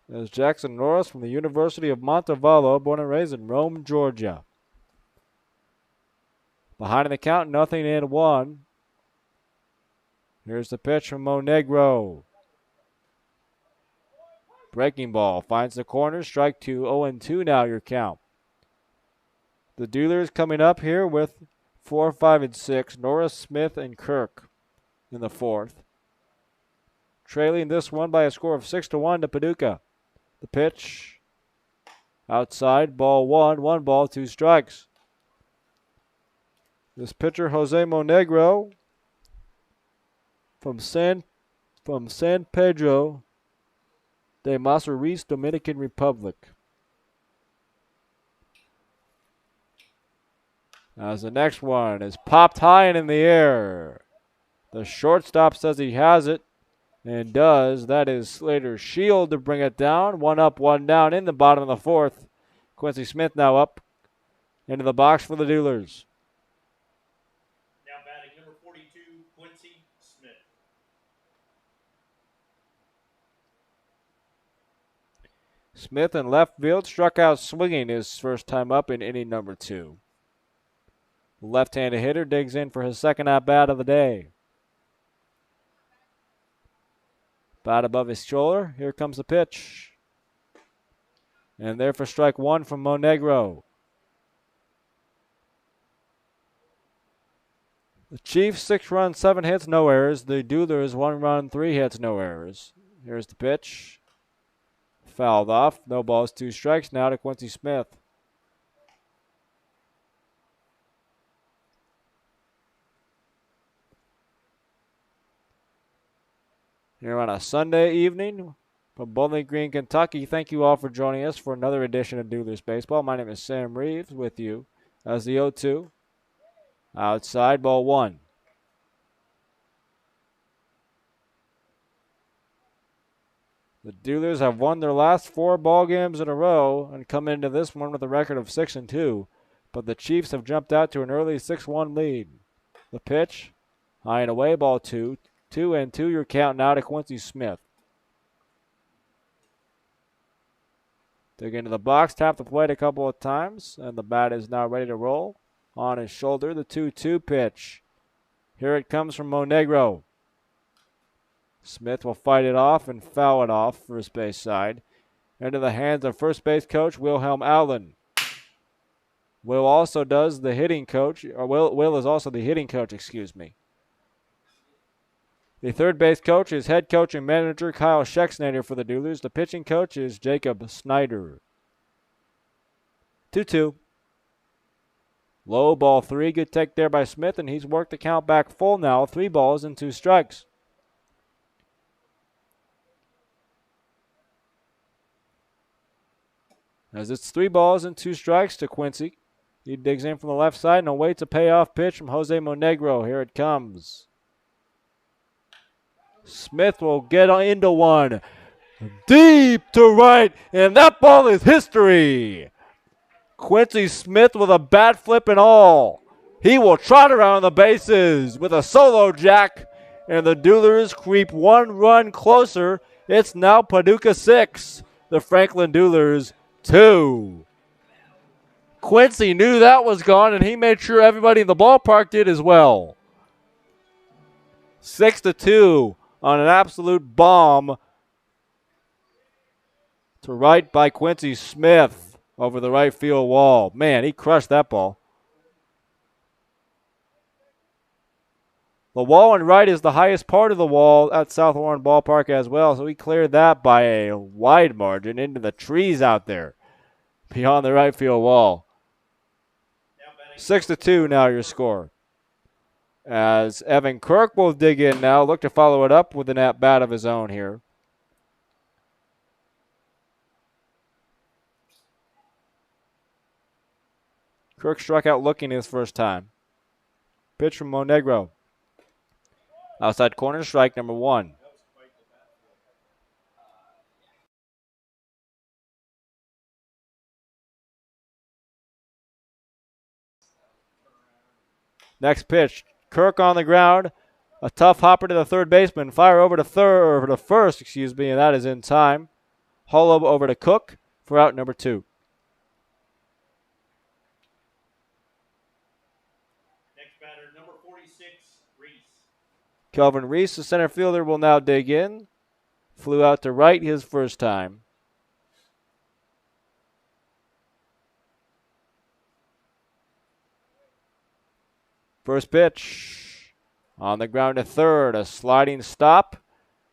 There's Jackson Norris from the University of Montevallo, born and raised in Rome, Georgia. Behind in the count, 0-1. Here's the pitch from Monegro. Breaking ball finds the corner. Strike two, 0-2 now your count. The Duelers coming up here with 4, 5, and 6. Norris, Smith, and Kirk in the fourth. Trailing this one by a score of 6-1 to Paducah. The pitch outside, ball one, 1 ball, 2 strikes. This pitcher, Jose Monegro, from San Pedro de Macorís, Dominican Republic. As the next one is popped high and in the air. The shortstop says he has it, and does. That is Slater Shield to bring it down. 1 up, 1 down in the bottom of the fourth. Quincy Smith now up into the box for the Duelers. Now batting number 42, Quincy Smith. Smith in left field struck out swinging his first time up in inning number 2. The left-handed hitter digs in for his second at-bat of the day. Bat above his shoulder. Here comes the pitch. And there for strike one from Monegro. The Chiefs, 6 runs, 7 hits, no errors. The Duelers, 1 run, 3 hits, no errors. Here's the pitch. Fouled off. No balls, 2 strikes. Now to Quincy Smith. Here on a Sunday evening from Bowling Green, Kentucky. Thank you all for joining us for another edition of Duelers Baseball. My name is Sam Reeves with you as the 0-2. Outside, ball 1. The Duelers have won their last 4 ball games in a row and come into this one with a record of 6-2. But the Chiefs have jumped out to an early 6-1 lead. The pitch, high and away, ball 2. 2-2, your count now to Quincy Smith. Dig into the box, tap the plate a couple of times, and the bat is now ready to roll. On his shoulder, the 2-2 pitch. Here it comes from Monegro. Smith will fight it off and foul it off first base side. Into the hands of first base coach Wilhelm Allen. Will also does the hitting coach, or Will is also the hitting coach, excuse me. The third base coach is head coach and manager Kyle Schexnader for the Duelers. The pitching coach is Jacob Snyder. 2-2. Low, ball 3. Good take there by Smith, and he's worked the count back full now. 3 balls and 2 strikes. As it's 3 balls and 2 strikes to Quincy. He digs in from the left side and awaits a payoff pitch from Jose Monegro. Here it comes. Smith will get into one. Deep to right, and that ball is history. Quincy Smith with a bat flip and all. He will trot around the bases with a solo jack, and the Duelers creep 1 run closer. It's now Paducah 6, the Franklin Duelers 2. Quincy knew that was gone, and he made sure everybody in the ballpark did as well. 6-2 on an absolute bomb to right by Quincy Smith over the right field wall. Man, he crushed that ball. The wall on right is the highest part of the wall at South Warren Ballpark as well, so he cleared that by a wide margin into the trees out there beyond the right field wall. 6-2 now your score. As Evan Kirk will dig in now, look to follow it up with an at-bat of his own here. Kirk struck out looking his first time. Pitch from Monegro. Outside corner, strike number 1. Next pitch, Kirk on the ground. A tough hopper to the third baseman. Fire over to first, and that is in time. Holub over to Cook for out number 2. Next batter, number 46, Reese. Kelvin Reese, the center fielder, will now dig in. Flew out to right his first time. First pitch. On the ground to third. A sliding stop.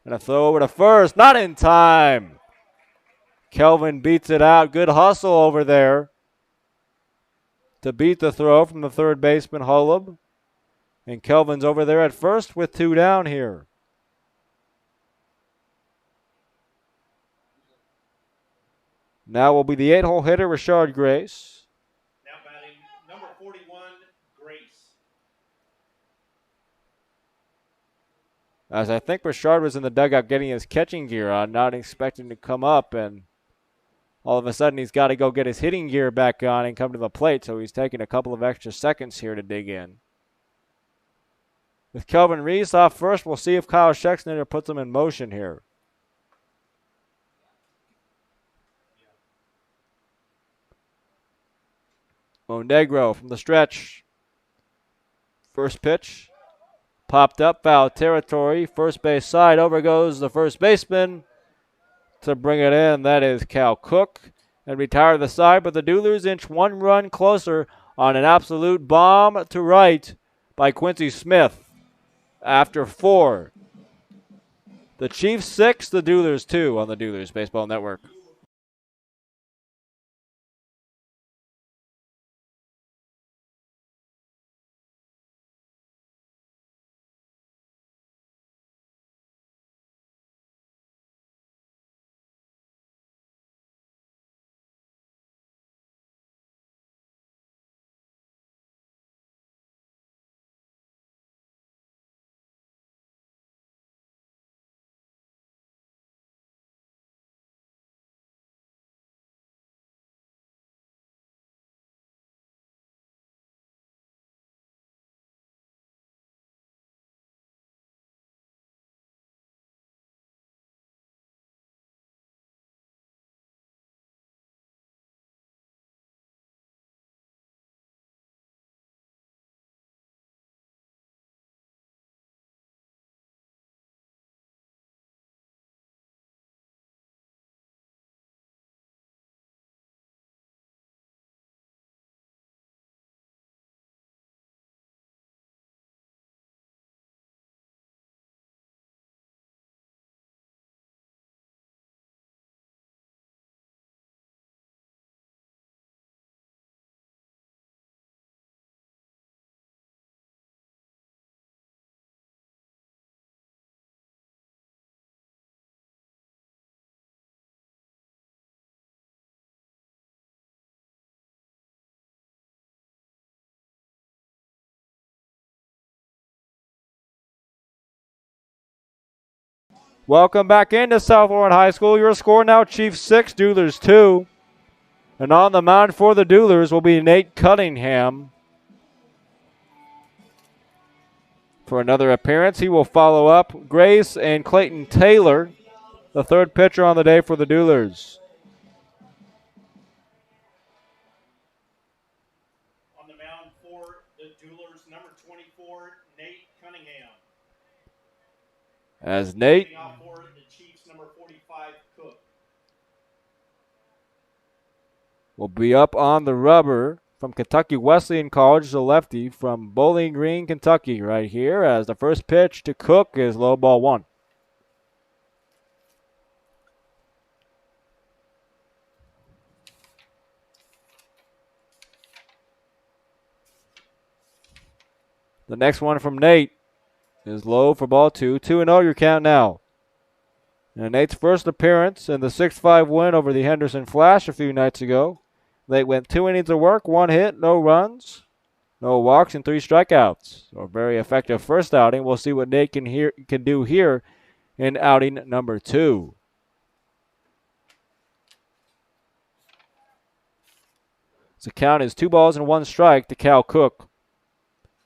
And a throw over to first. Not in time. Kelvin beats it out. Good hustle over there to beat the throw from the third baseman, Holub. And Kelvin's over there at first with 2 down here. Now will be the 8-hole hitter, Rashard Grace. Now batting, number 41, Grace. As I think Rashard was in the dugout getting his catching gear on, not expecting to come up, and all of a sudden he's got to go get his hitting gear back on and come to the plate, so he's taking a couple of extra seconds here to dig in. With Kelvin Reese off first, we'll see if Kyle Schexnayder puts him in motion here. Monegro from the stretch. First pitch. Popped up, foul territory. First base side, over goes the first baseman to bring it in. That is Cal Cook. And retire the side, but the Duelers inch 1 run closer on an absolute bomb to right by Quincy Smith. After 4. The Chiefs 6, the Duelers 2 on the Duelers Baseball Network. Welcome back into South Warren High School. Your score now, Chiefs 6, Duelers 2. And on the mound for the Duelers will be Nate Cunningham. For another appearance, he will follow up Grace and Clayton Taylor, the third pitcher on the day for the Duelers. On the mound for the Duelers, number 24, Nate Cunningham. As Nate Leading off for the Chiefs, number 45, Cook. will be up on the rubber from Kentucky Wesleyan College, the lefty from Bowling Green, Kentucky, right here, as the first pitch to Cook is low ball 1. The next one from Nate is low for ball two. 2-0 your count now. And Nate's first appearance in the 6-5 win over the Henderson Flash a few nights ago. They went 2 innings of work, 1 hit, no runs, no walks, and 3 strikeouts. So a very effective first outing. We'll see what Nate can do here in outing number 2. The count is 2 balls and 1 strike to Cal Cook.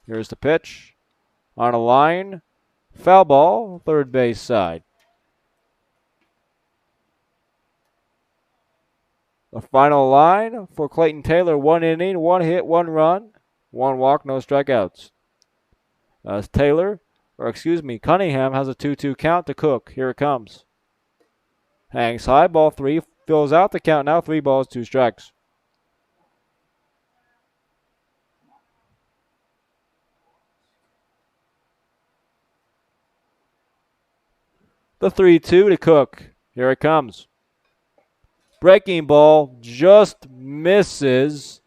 Here's the pitch. On a line, foul ball, third base side. The final line for Clayton Taylor, 1 inning, 1 hit, 1 run, 1 walk, no strikeouts. As Cunningham has a 2-2 count to Cook. Here it comes. Hangs high, ball 3, fills out the count now, 3 balls, 2 strikes. The 3-2 to Cook. Here it comes. Breaking ball just misses.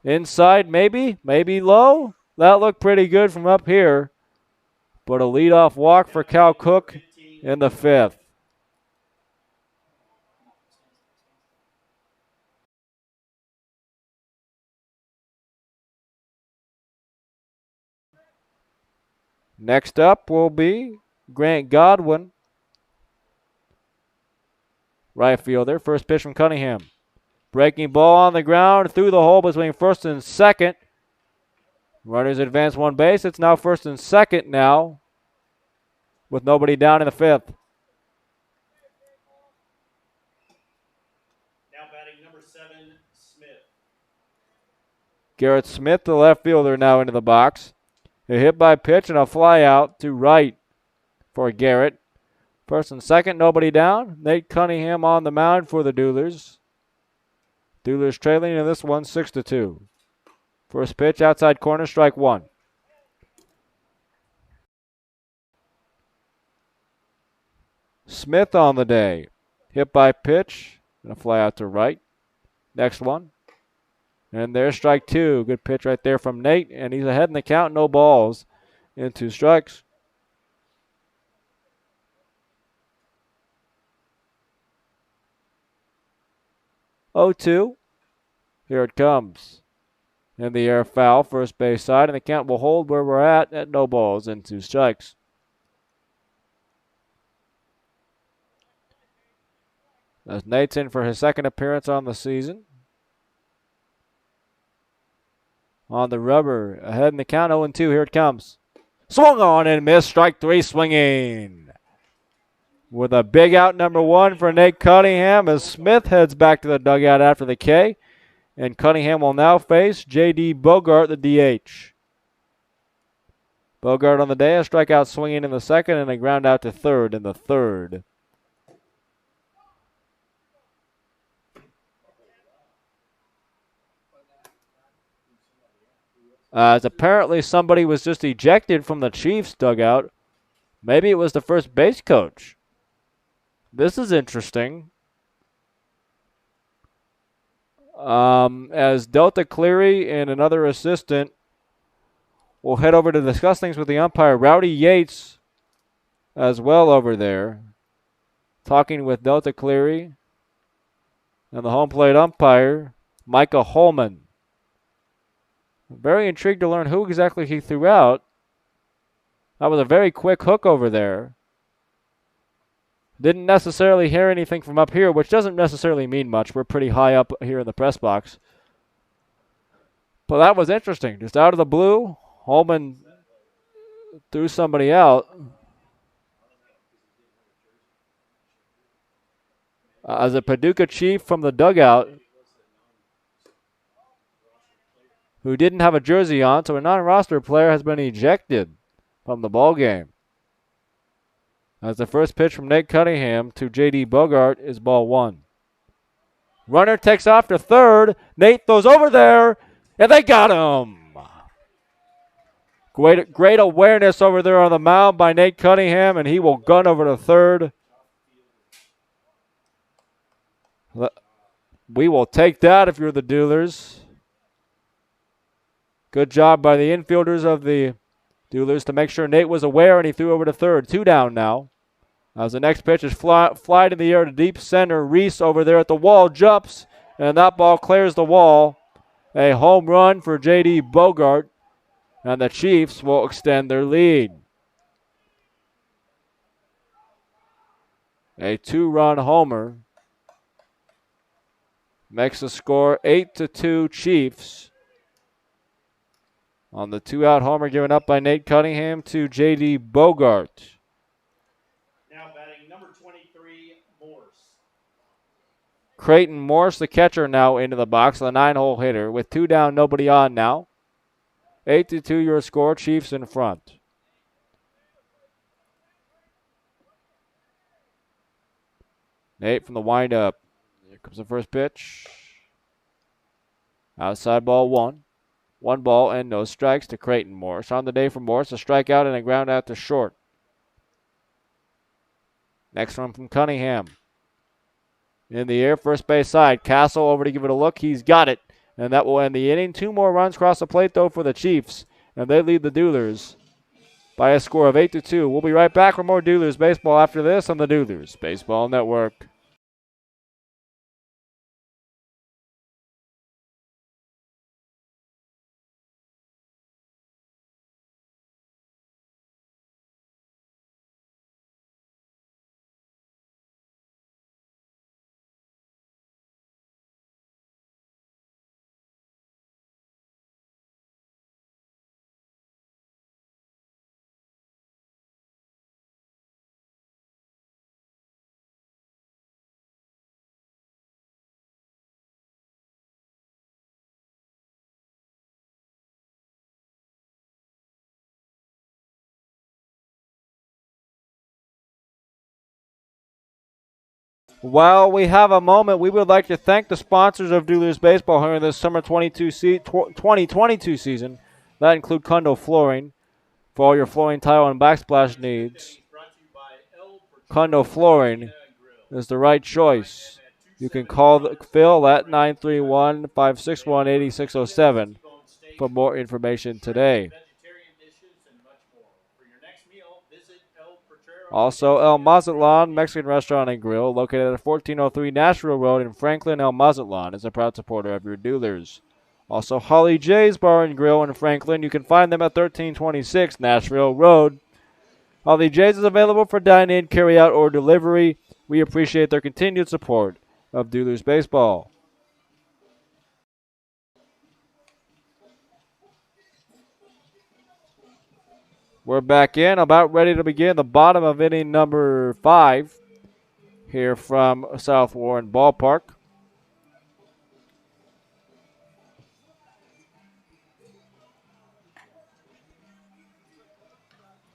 Inside, maybe low. That looked pretty good from up here. But a leadoff walk for Cal Cook in the 5th. Next up will be Grant Godwin, right fielder. First pitch from Cunningham. Breaking ball on the ground through the hole between first and second. Runners advance 1 base. It's now first and second now with nobody down in the 5th. Now batting number 7, Smith. Garrett Smith, the left fielder, now into the box. A hit by pitch and a fly out to right for Garrett. First and second, nobody down. Nate Cunningham on the mound for the Duelers. Duelers trailing in this one 6-2. First pitch outside corner, strike 1. Smith on the day. Hit by pitch and a fly out to right. Next one. And there's strike 2. Good pitch right there from Nate. And he's ahead in the count. No balls and 2 strikes. Oh, 2. Here it comes. In the air foul, first base side. And the count will hold where we're at no balls and 2 strikes. As Nate's in for his second appearance on the season. On the rubber, ahead in the count, 0-2. Here it comes. Swung on and missed. Strike 3, swinging. With a big out, number 1 for Nate Cunningham as Smith heads back to the dugout after the K. And Cunningham will now face J.D. Bogart, the DH. Bogart on the day, a strikeout swinging in the second and a ground out to third in the third. As apparently somebody was just ejected from the Chiefs dugout. Maybe it was the first base coach. This is interesting. As Delta Cleary and another assistant will head over to discuss things with the umpire. Rowdy Yates as well over there, talking with Delta Cleary and the home plate umpire, Micah Holman. Very intrigued to learn who exactly he threw out. That was a very quick hook over there. Didn't necessarily hear anything from up here, which doesn't necessarily mean much. We're pretty high up here in the press box. But that was interesting. Just out of the blue, Holman threw somebody out. As a Paducah Chief from the dugout, who didn't have a jersey on, so a non-roster player has been ejected from the ball game. As the first pitch from Nate Cunningham to J.D. Bogart is ball 1. Runner takes off to third. Nate throws over there, and they got him. Great awareness over there on the mound by Nate Cunningham, and he will gun over to third. We will take that if you're the Duelers. Good job by the infielders of the Duelers to make sure Nate was aware, and he threw over to third. 2 down now. As the next pitch is flied in the air to deep center. Reese over there at the wall jumps, and that ball clears the wall. A home run for J.D. Bogart, and the Chiefs will extend their lead. A 2-run homer makes the score 8-2 Chiefs. On the 2-out homer given up by Nate Cunningham to J.D. Bogart. Now batting number 23, Morse. Creighton Morse, the catcher, now into the box, the 9-hole hitter. With 2 down, nobody on now. 8-2 your score, Chiefs in front. Nate from the windup. Here comes the first pitch. Outside ball 1. 1 ball and no strikes to Creighton Morse. On the day for Morse, a strikeout and a ground out to short. Next one from Cunningham. In the air, first base side. Castle over to give it a look. He's got it. And that will end the inning. 2 more runs across the plate, though, for the Chiefs. And they lead the Duelers by a score of 8-2. We'll be right back with more Duelers baseball after this on the Duelers Baseball Network. While we have a moment, we would like to thank the sponsors of Duelers Baseball here in this summer 2022 season. That include Kundo Flooring for all your flooring, tile, and backsplash needs. Kundo Flooring is the right choice. You can call Phil at 931-561-8607 for more information today. Also, El Mazatlan Mexican Restaurant and Grill, located at 1403 Nashville Road in Franklin. El Mazatlan is a proud supporter of your Duelers. Also, Holly J's Bar and Grill in Franklin. You can find them at 1326 Nashville Road. Holly J's is available for dine-in, carry-out, or delivery. We appreciate their continued support of Duelers Baseball. We're back in, about ready to begin the bottom of inning number 5 here from South Warren Ballpark.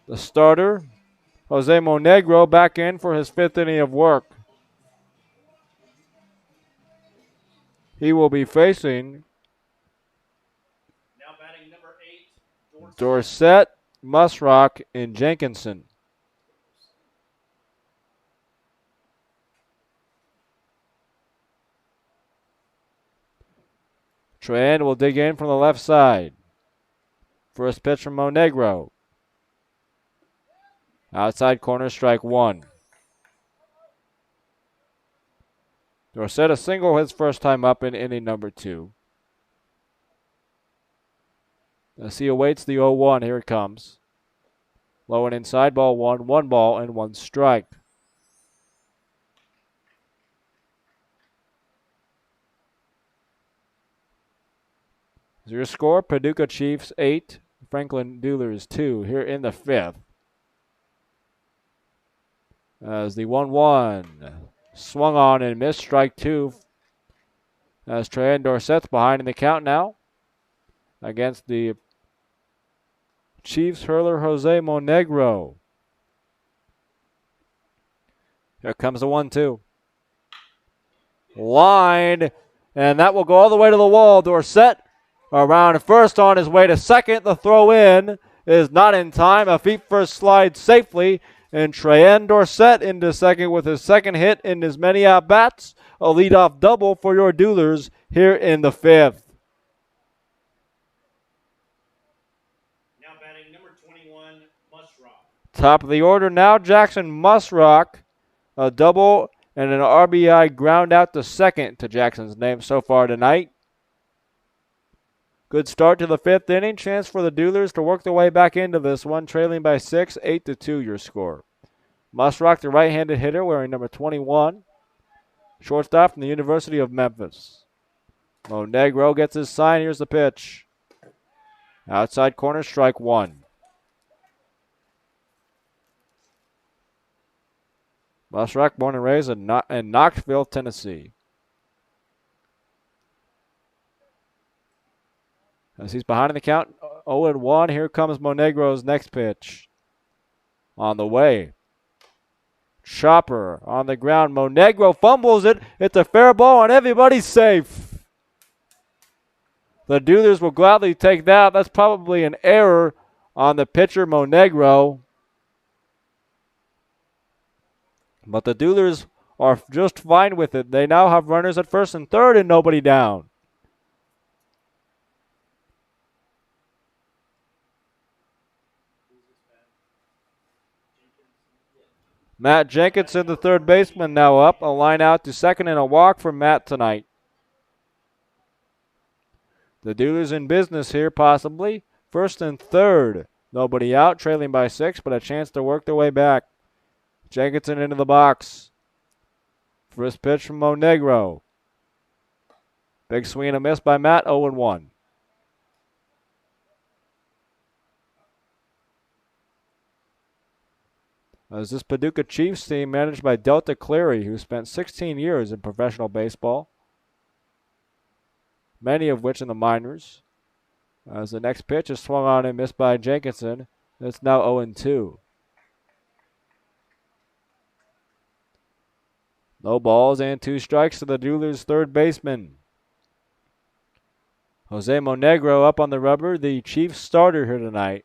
The starter, Jose Monegro, back in for his 5th inning of work. He will be facing Now batting number 8, Dorsett, Musrock, and Jenkinson. Tran will dig in from the left side. First pitch from Monegro. Outside corner, strike 1. Dorsett a single his first time up in inning number 2. As he awaits the 0-1, here it comes. Low and inside, ball 1, 1 ball and 1 strike. Your score, Paducah Chiefs 8, Franklin Duelers 2 here in the 5th. As the 1-1 swung on and missed, strike 2. As Trey Dorsett's behind in the count now against the Chiefs hurler Jose Monegro. Here comes the 1-2. Line, and that will go all the way to the wall. Dorsett around first on his way to second. The throw in is not in time. A feet first slide safely. And Treyan Dorsett into second with his second hit in as many at-bats. A leadoff double for your Duelers here in the 5th. Top of the order now, Jackson Musrock. A double and an RBI ground out to second to Jackson's name so far tonight. Good start to the fifth inning. Chance for the Duelers to work their way back into this one, trailing by 6, 8-2 your score. Musrock, the right-handed hitter, wearing number 21. Shortstop from the University of Memphis. Monegro gets his sign. Here's the pitch. Outside corner, strike one. Musrock, born and raised in Knoxville, Tennessee. As he's behind in the count, 0-1. Here comes Monegro's next pitch. On the way. Chopper on the ground. Monegro fumbles it. It's a fair ball, and everybody's safe. The Duelers will gladly take that. That's probably an error on the pitcher, Monegro. But the Duelers are just fine with it. They now have runners at first and third and nobody down. Matt Jenkinson, the third baseman, now up. A line out to second and a walk for Matt tonight. The Duelers in business here, possibly. First and third. Nobody out, trailing by 6, but a chance to work their way back. Jenkinson into the box. First pitch from Monegro. Big swing and a miss by Matt, 0-1. As this Paducah Chiefs team managed by Delta Cleary, who spent 16 years in professional baseball, many of which in the minors. As the next pitch is swung on and missed by Jenkinson, it's now 0-2. No balls and 2 strikes to the Duelers' third baseman. Jose Monegro up on the rubber, the Chiefs starter here tonight.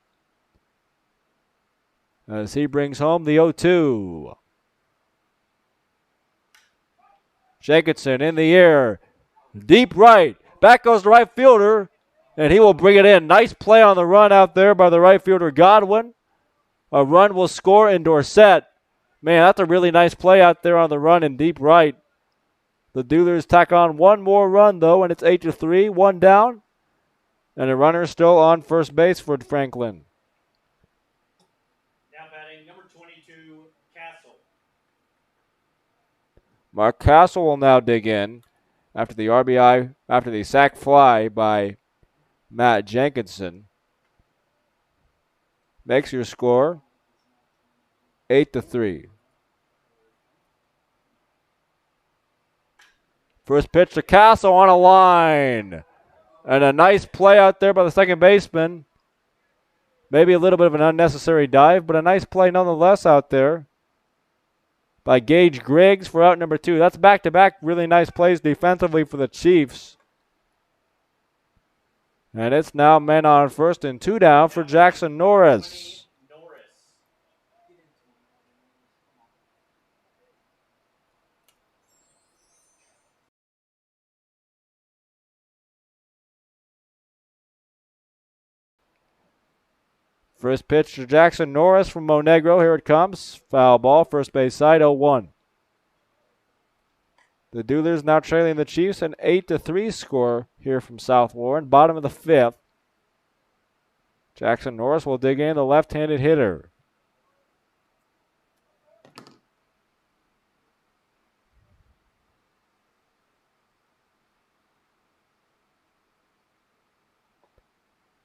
As he brings home the 0-2. Jenkinson in the air. Deep right. Back goes the right fielder. And he will bring it in. Nice play on the run out there by the right fielder, Godwin. A run will score in Dorset. Man, that's a really nice play out there on the run in deep right. The Duelers tack on one more run, though, and it's 8-3, 1 down. And a runner still on first base for Franklin. Now batting number 22, Castle. Mark Castle will now dig in after the RBI, after the sac fly by Matt Jenkinson. Makes your score 8-3. First pitch to Castle on a line. And a nice play out there by the second baseman. Maybe a little bit of an unnecessary dive, but a nice play nonetheless out there by Gage Griggs for out number 2. That's back-to-back really nice plays defensively for the Chiefs. And it's now men on first and 2 down for Jackson Norris. First pitch to Jackson Norris from Monegro. Here it comes. Foul ball, first base side, 0-1. The Duelers now trailing the Chiefs, an 8-3 score here from South Warren. Bottom of the 5th. Jackson Norris will dig in, the left-handed hitter.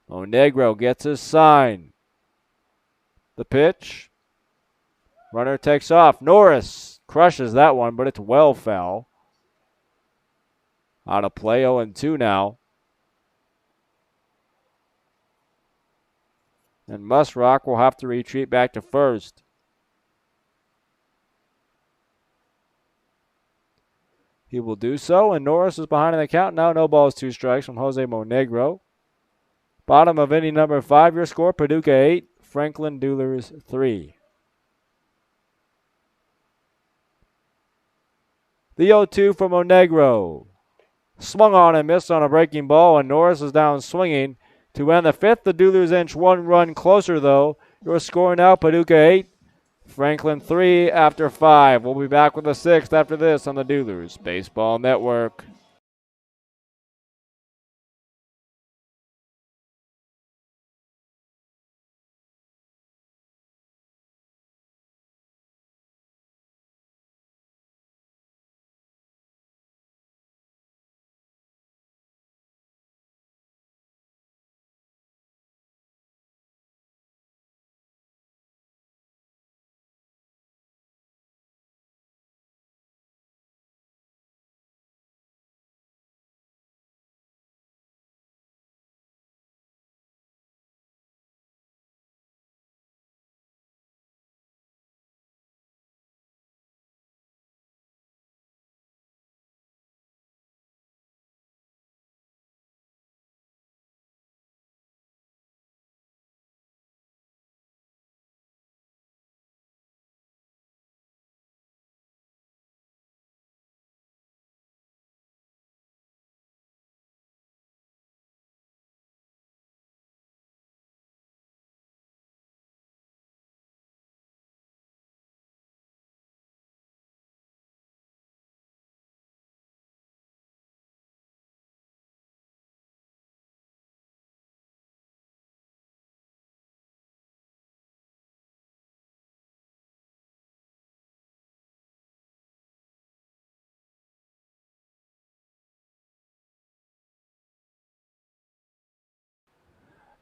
Monegro gets his sign. The pitch. Runner takes off. Norris crushes that one, but it's well foul. Out of play, 0-2 now. And Musrock will have to retreat back to first. He will do so, and Norris is behind in the count. Now no balls, 2 strikes from Jose Monegro. Bottom of inning number 5, your score, Paducah 8, Franklin Duelers 3. The 0-2 from Monegro. Swung on and missed on a breaking ball, and Norris is down swinging. To end the 5th, the Duelers inch 1 run closer, though, Your score now, Paducah 8, Franklin 3 after 5. We'll be back with the 6th after this on the Duelers Baseball Network.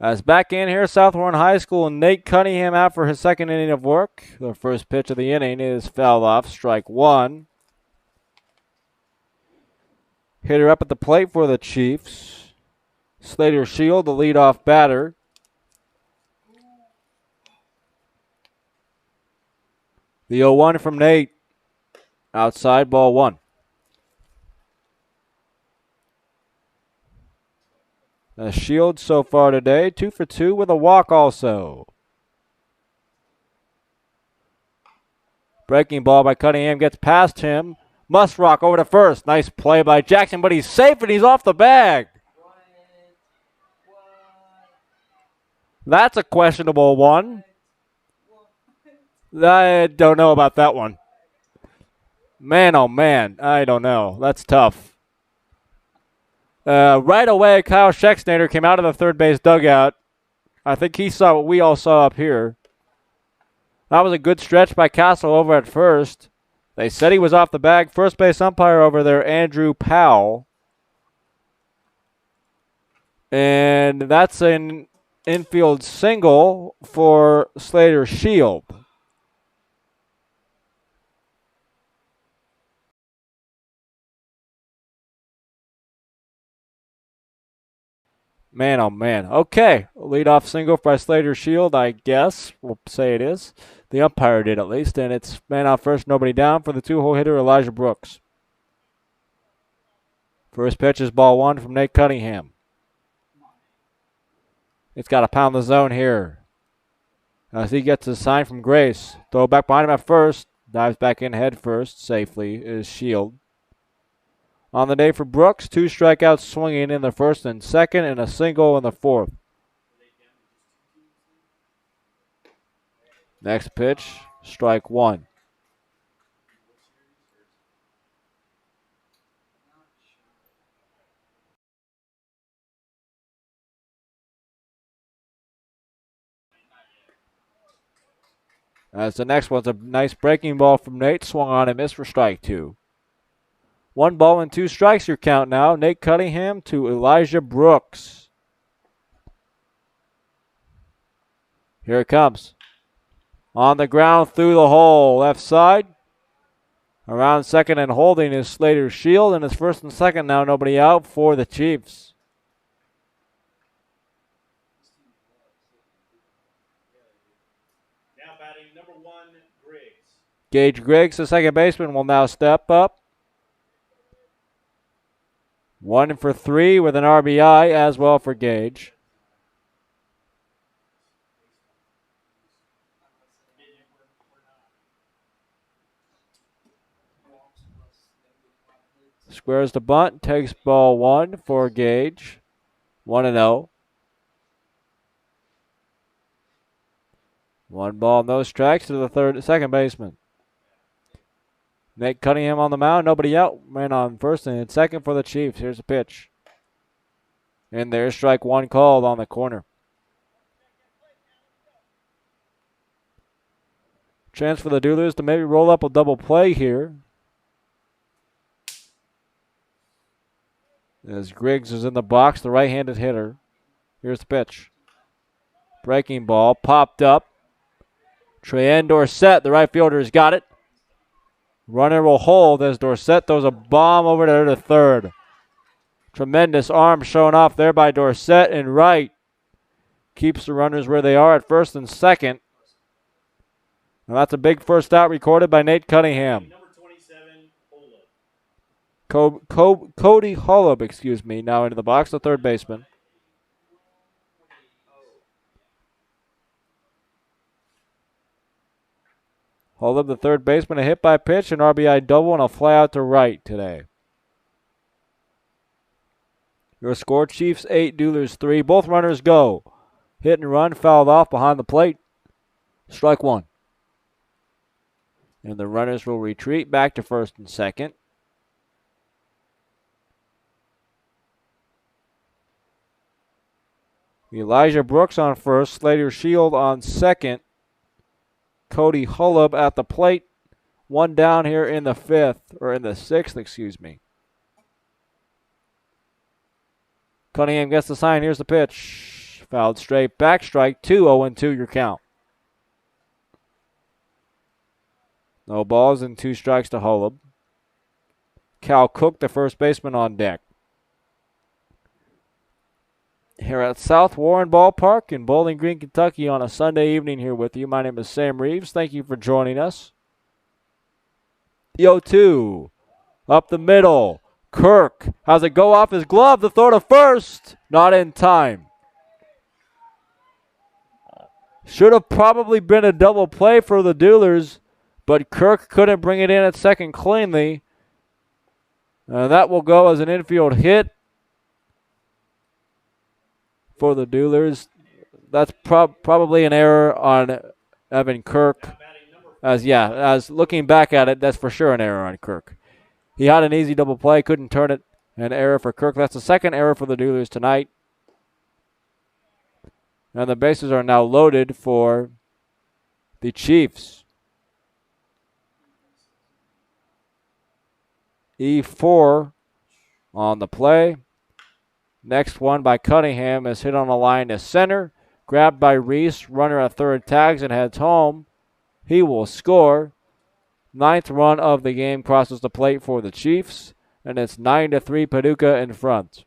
As back in here, South Warren High School, Nate Cunningham out for his second inning of work. The first pitch of the inning is fouled off, strike one. Hitter up at the plate for the Chiefs. Slater Shield, the leadoff batter. The 0-1 from Nate. Outside, ball one. The Shield so far today, 2 for 2 with a walk also. Breaking ball by Cunningham gets past him. Must rock over to first. Nice play by Jackson, but he's safe and he's off the bag. That's a questionable one. I don't know about that one. Man, oh man, I don't know. That's tough. Right away, Kyle Schexnader came out of the third base dugout. I think he saw what we all saw up here. That was a good stretch by Castle over at first. They said he was off the bag. First base umpire over there, Andrew Powell. And that's an infield single for Slater Shield. Man, oh man. Okay, leadoff single by Slater Shield, I guess. We'll say it is. The umpire did at least, and it's man out first, nobody down for the two-hole hitter, Elijah Brooks. First pitch is ball one from Nate Cunningham. It's got to pound the zone here. As he gets a sign from Grace. Throw back behind him at first. Dives back in head first safely is Shield. On the day for Brooks, 2 strikeouts swinging in the first and second, and a single in the fourth. Next pitch, strike one. As the next one's a nice breaking ball from Nate, swung on and missed for strike two. 1 ball and 2 strikes your count now. Nate Cunningham to Elijah Brooks. Here it comes. On the ground through the hole, left side. Around second and holding is Slater Shield, and it's first and second now, nobody out for the Chiefs. Now batting number 1, Griggs. Gage Griggs, the second baseman, will now step up. 1 for 3 with an RBI as well for Gage. Squares the bunt, takes ball 1 for Gage. 1-0. 1 ball, no strikes to the second baseman. Nate Cunningham on the mound, nobody out. Man on first and second for the Chiefs. Here's a pitch. And there's strike 1 called on the corner. Chance for the Duelers to maybe roll up a double play here. As Griggs is in the box, the right-handed hitter. Here's the pitch. Breaking ball, popped up. Treyen Dorsett, the right fielder, has got it. Runner will hold as Dorsett throws a bomb over there to third. Tremendous arm showing off there by Dorsett in right. Keeps the runners where they are at first and second. Now that's a big first out recorded by Nate Cunningham. Number 27, Holub. Cody Holub, now into the box, the third baseman. Holub, the third baseman, a hit by pitch, an RBI double, and a fly out to right today. Your score, Chiefs 8, Duelers 3. Both runners go. Hit and run, fouled off behind the plate. Strike 1. And the runners will retreat back to first and second. Elijah Brooks on first, Slater Shield on second. Cody Holub at the plate. 1 down here in the sixth. Cunningham gets the sign. Here's the pitch. Fouled straight back. Strike 2. 0-2 your count. No balls and 2 strikes to Holub. Cal Cook, the first baseman, on deck. Here at South Warren Ballpark in Bowling Green, Kentucky on a Sunday evening here with you. My name is Sam Reeves. Thank you for joining us. The 0-2. Up the middle. Kirk has it go off his glove. The throw to first. Not in time. Should have probably been a double play for the Duelers, but Kirk couldn't bring it in at second cleanly. That will go as an infield hit for the Duelers. That's probably an error on Evan Kirk. As looking back at it, that's for sure an error on Kirk. He had an easy double play, couldn't turn it. An error for Kirk. That's the second error for the Duelers tonight. And the bases are now loaded for the Chiefs. E4 on the play. Next one by Cunningham is hit on a line to center. Grabbed by Reese. Runner at third tags and heads home. He will score. 9th run of the game crosses the plate for the Chiefs. And it's 9-3 Paducah in front.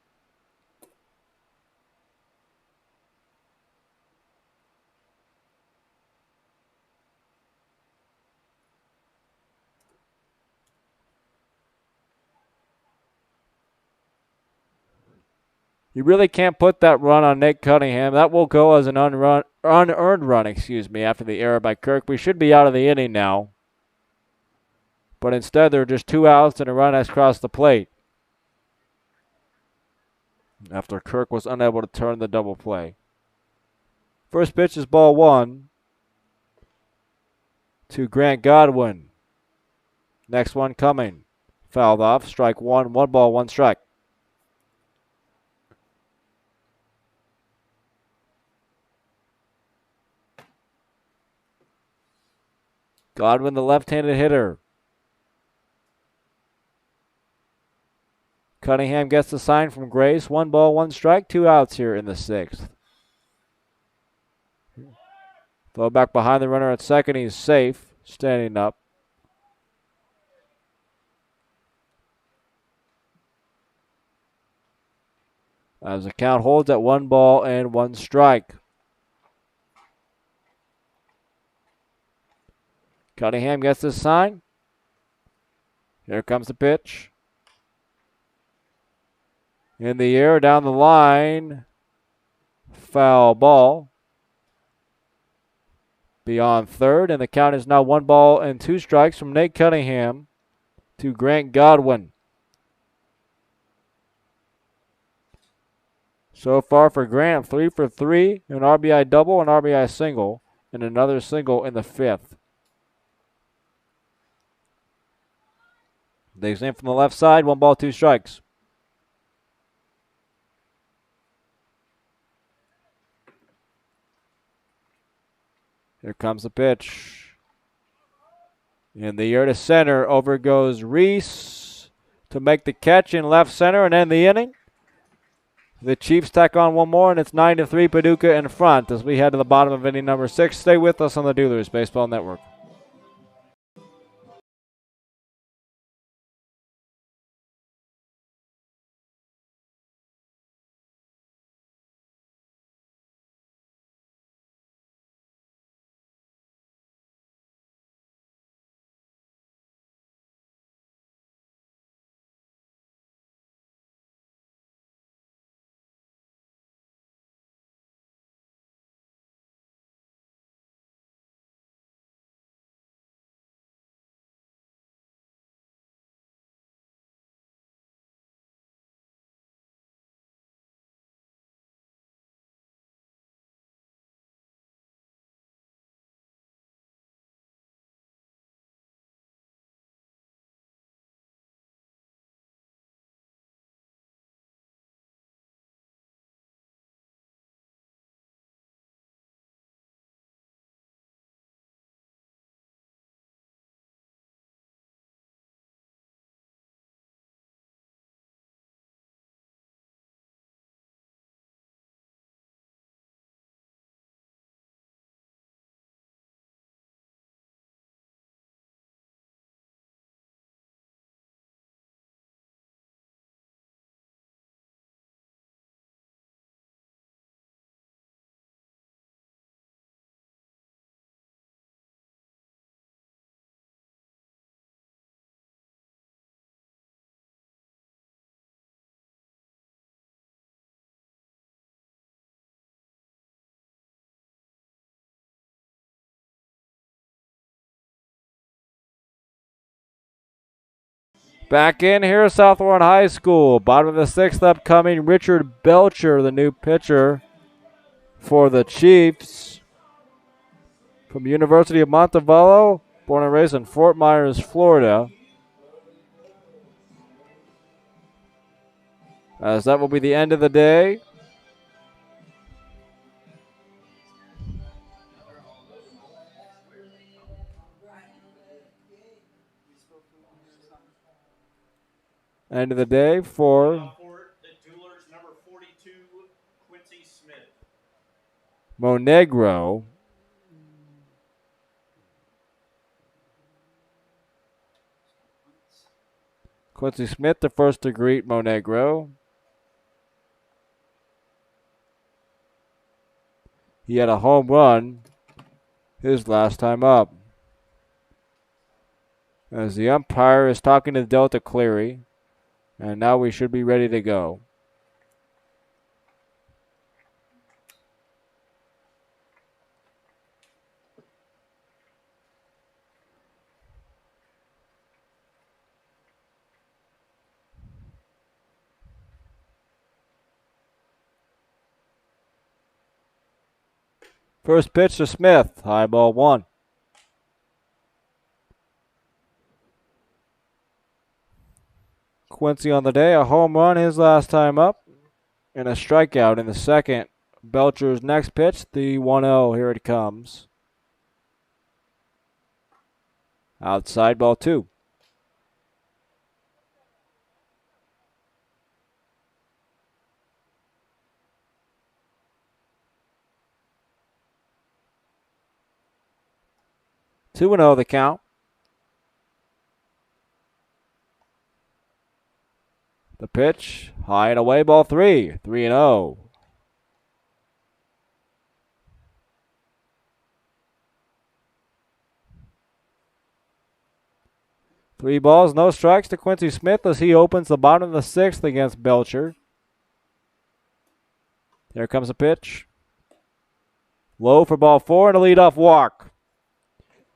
You really can't put that run on Nate Cunningham. That will go as an unearned run, after the error by Kirk. We should be out of the inning now. But instead, there are just 2 outs and a run has crossed the plate. After Kirk was unable to turn the double play. First pitch is ball 1 to Grant Godwin. Next one coming. Fouled off. Strike 1. 1 ball, 1 strike. Godwin, the left-handed hitter. Cunningham gets the sign from Grace. 1 ball, 1 strike. 2 outs here in the 6th. Throw back behind the runner at second. He's safe, standing up. As the count holds at 1 ball and 1 strike. Cunningham gets the sign. Here comes the pitch. In the air, down the line. Foul ball. Beyond third, and the count is now 1 ball and 2 strikes from Nate Cunningham to Grant Godwin. So far for Grant, 3 for 3, an RBI double, an RBI single, and another single in the 5th. Digs in from the left side, 1 ball, 2 strikes. Here comes the pitch. In the air to center, over goes Reese to make the catch in left center and end the inning. The Chiefs tack on one more, and it's 9-3 Paducah in front as we head to the bottom of inning number 6. Stay with us on the Duelers Baseball Network. Back in here, South Warren High School. Bottom of the 6th upcoming, Richard Belcher, the new pitcher for the Chiefs. From University of Montevallo, born and raised in Fort Myers, Florida. As that will be the end of the day. End of the day for the Duelers, number 42, Quincy Smith. Monegro. Quincy Smith, the first to greet Monegro. He had a home run his last time up. As the umpire is talking to Delta Cleary. And now we should be ready to go. First pitch to Smith, high ball 1. Quincy on the day, a home run his last time up, and a strikeout in the 2nd. Belcher's next pitch, the 1-0, here it comes. Outside ball 2. Two and 0 the count. The pitch, high and away, ball 3. 3-0. Three balls, no strikes to Quincy Smith as he opens the bottom of the 6th against Belcher. There comes a pitch. Low for ball 4 and a leadoff walk.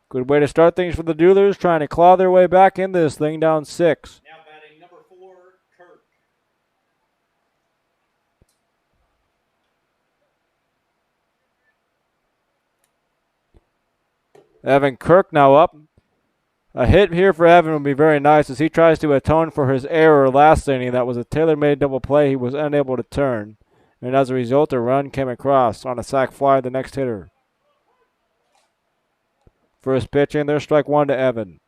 Good way to start things for the Duelers, trying to claw their way back into this thing, down 6. Now batting number 4, Kirk. Evan Kirk now up. A hit here for Evan would be very nice as he tries to atone for his error last inning. That was a tailor-made double play he was unable to turn. And as a result, a run came across on a sac fly the next hitter. First pitch in there, strike one to Evan.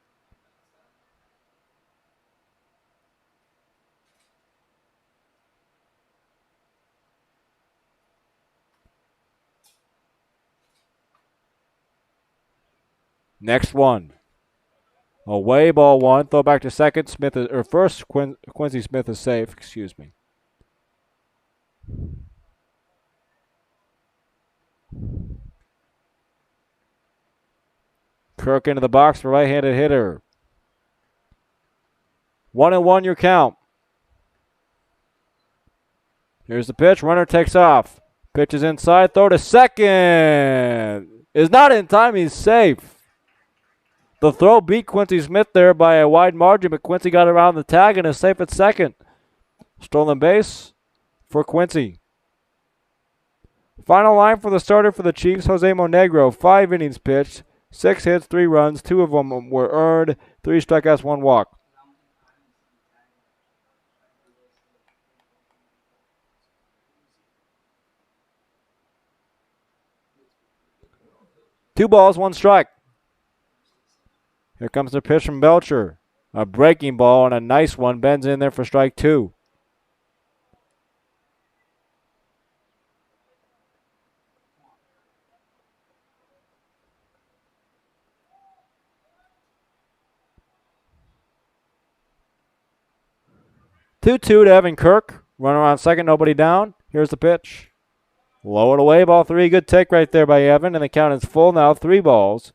Next one. Away, ball one. Throw back to second. Quincy Smith is safe. Excuse me. Kirk into the box for right-handed hitter. 1-1 your count. Here's the pitch. Runner takes off. Pitch is inside. Throw to second. Is not in time. He's safe. The throw beat Quincy Smith there by a wide margin, but Quincy got around the tag and is safe at second. Stolen base for Quincy. Final line for the starter for the Chiefs, Jose Monegro. 5 innings pitched, 6 hits, 3 runs. 2 of them were earned, 3 strikeouts, 1 walk. Two balls, 1 strike. Here comes the pitch from Belcher. A breaking ball and a nice one. Bends in there for strike 2. Two-two to Evan Kirk. Runner on second, nobody down. Here's the pitch. Low and away, ball 3. Good take right there by Evan, and the count is full now. 3 balls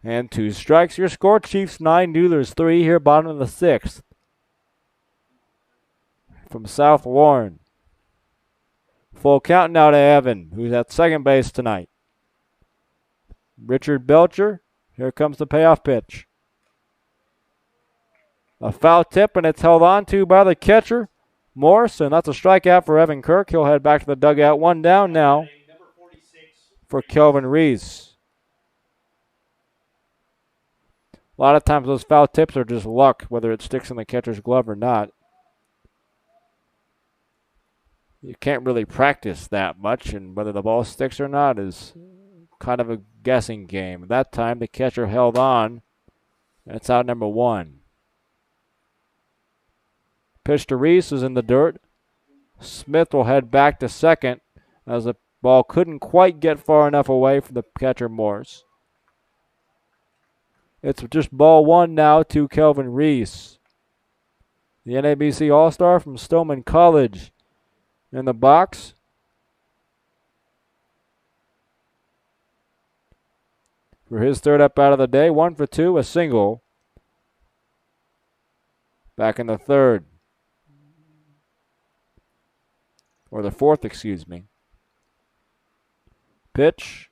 and 2 strikes. Your score, Chiefs 9, Duelers 3 here, bottom of the 6th. From South Warren. Full count now to Evan, who's at second base tonight. Richard Belcher. Here comes the payoff pitch. A foul tip, and it's held on to by the catcher, Morse, and that's a strikeout for Evan Kirk. He'll head back to the dugout. 1 down now for Kelvin Reese. A lot of times those foul tips are just luck, whether it sticks in the catcher's glove or not. You can't really practice that much, and whether the ball sticks or not is kind of a guessing game. That time the catcher held on. That's out number 1. Pitch to Reese is in the dirt. Smith will head back to second as the ball couldn't quite get far enough away from the catcher Morse. It's just ball 1 now to Kelvin Reese. The NABC All-Star from Stoneman College in the box. For his third up out of the day, 1 for 2, a single. Back in the third. Or the fourth, excuse me. Pitch.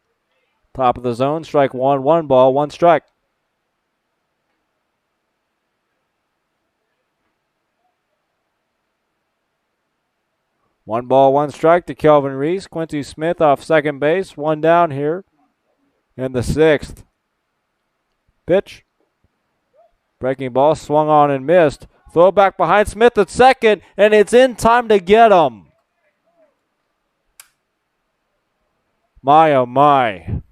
Top of the zone, strike 1, 1 ball, 1 strike. One ball, 1 strike to Kelvin Reese. Quincy Smith off second base. 1 down here in the 6th. Pitch. Breaking ball swung on and missed. Throw back behind Smith at second, and it's in time to get him. My, oh my.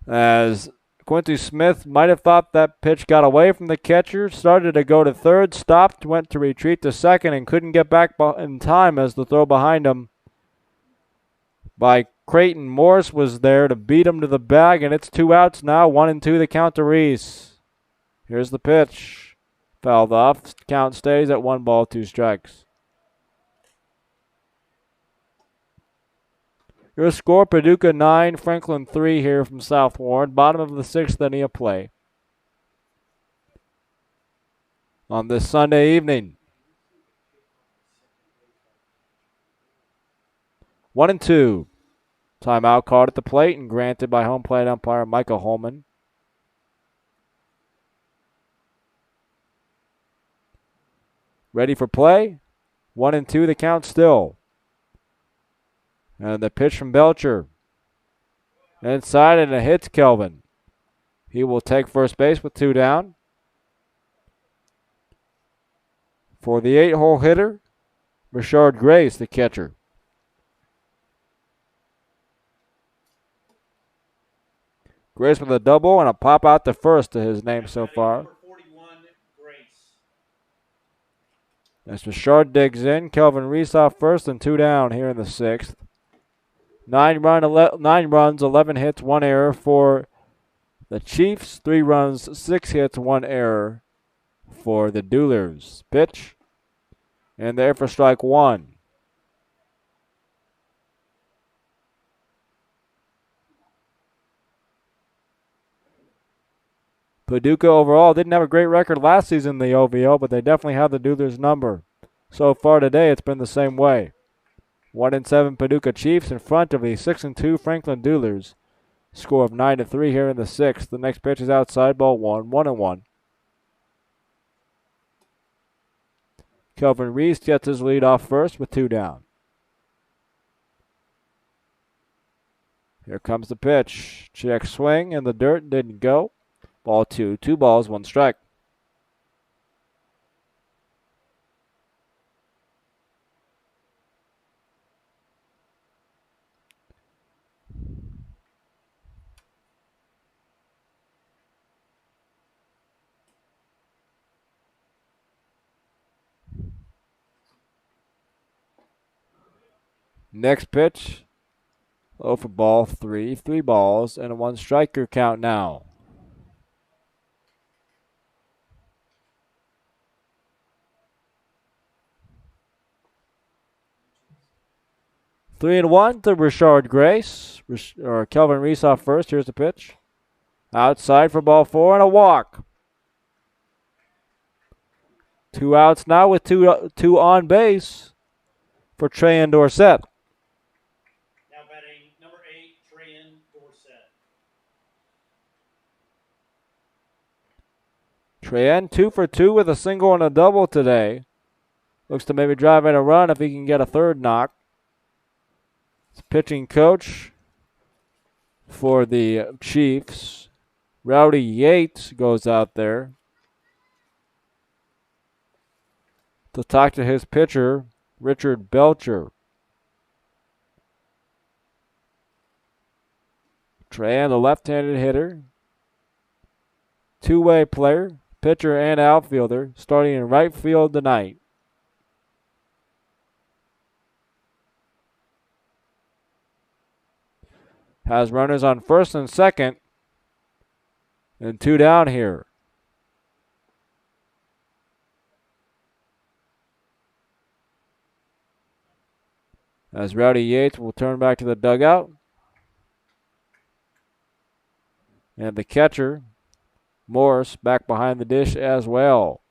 As Quincy Smith might have thought that pitch got away from the catcher, started to go to third, stopped, went to retreat to second, and couldn't get back in time as the throw behind him by Creighton Morse was there to beat him to the bag, and it's 2 outs now, 1-2 the count to Reese. Here's the pitch. Fouled off. Count stays at 1 ball, 2 strikes. Your score, Paducah 9, Franklin 3 here from South Warren. Bottom of the 6th inning of play. On this Sunday evening. 1-2. Timeout called at the plate and granted by home plate umpire Michael Holman. Ready for play. 1-2 the count still. And the pitch from Belcher. Inside, and it hits Kelvin. He will take first base with 2 down. For the 8-hole hitter, Richard Grace, the catcher. Grace with a double and a pop out to first to his name so far. Number 41, Grace. As Richard digs in, Kelvin Reese off first and 2 down here in the 6th. 9 runs, 11 hits, 1 error for the Chiefs. 3 runs, 6 hits, 1 error for the Duelers. Pitch. And there for strike 1. Paducah overall didn't have a great record last season in the OVO, but they definitely have the Duelers number. So far today, it's been the same way. 1-7 Paducah Chiefs in front of the 6-2 Franklin Duelers. Score of 9-3 here in the 6th. The next pitch is outside, ball 1, 1-1. Kelvin Reese gets his lead off first with 2 down. Here comes the pitch. Check swing in the dirt, didn't go. Ball 2, 2 balls, 1 strike. Next pitch. Low for ball 3, 3 balls, and a 1 striker count now. Three and 1 to Richard Grace. Kelvin Reese off first. Here's the pitch. Outside for ball 4 and a walk. 2 outs now with two on base for Trey and Dorsett. Now batting number 8, Treyan Dorsett. Treyan 2 for 2 with a single and a double today. Looks to maybe drive in a run if he can get a third knock. It's pitching coach for the Chiefs. Rowdy Yates goes out there to talk to his pitcher, Richard Belcher. Treyan, the left-handed hitter, two-way player, pitcher and outfielder, starting in right field tonight. Has runners on first and second, and 2 down here. As Rowdy Yates will turn back to the dugout. And the catcher, Morris, back behind the dish as well.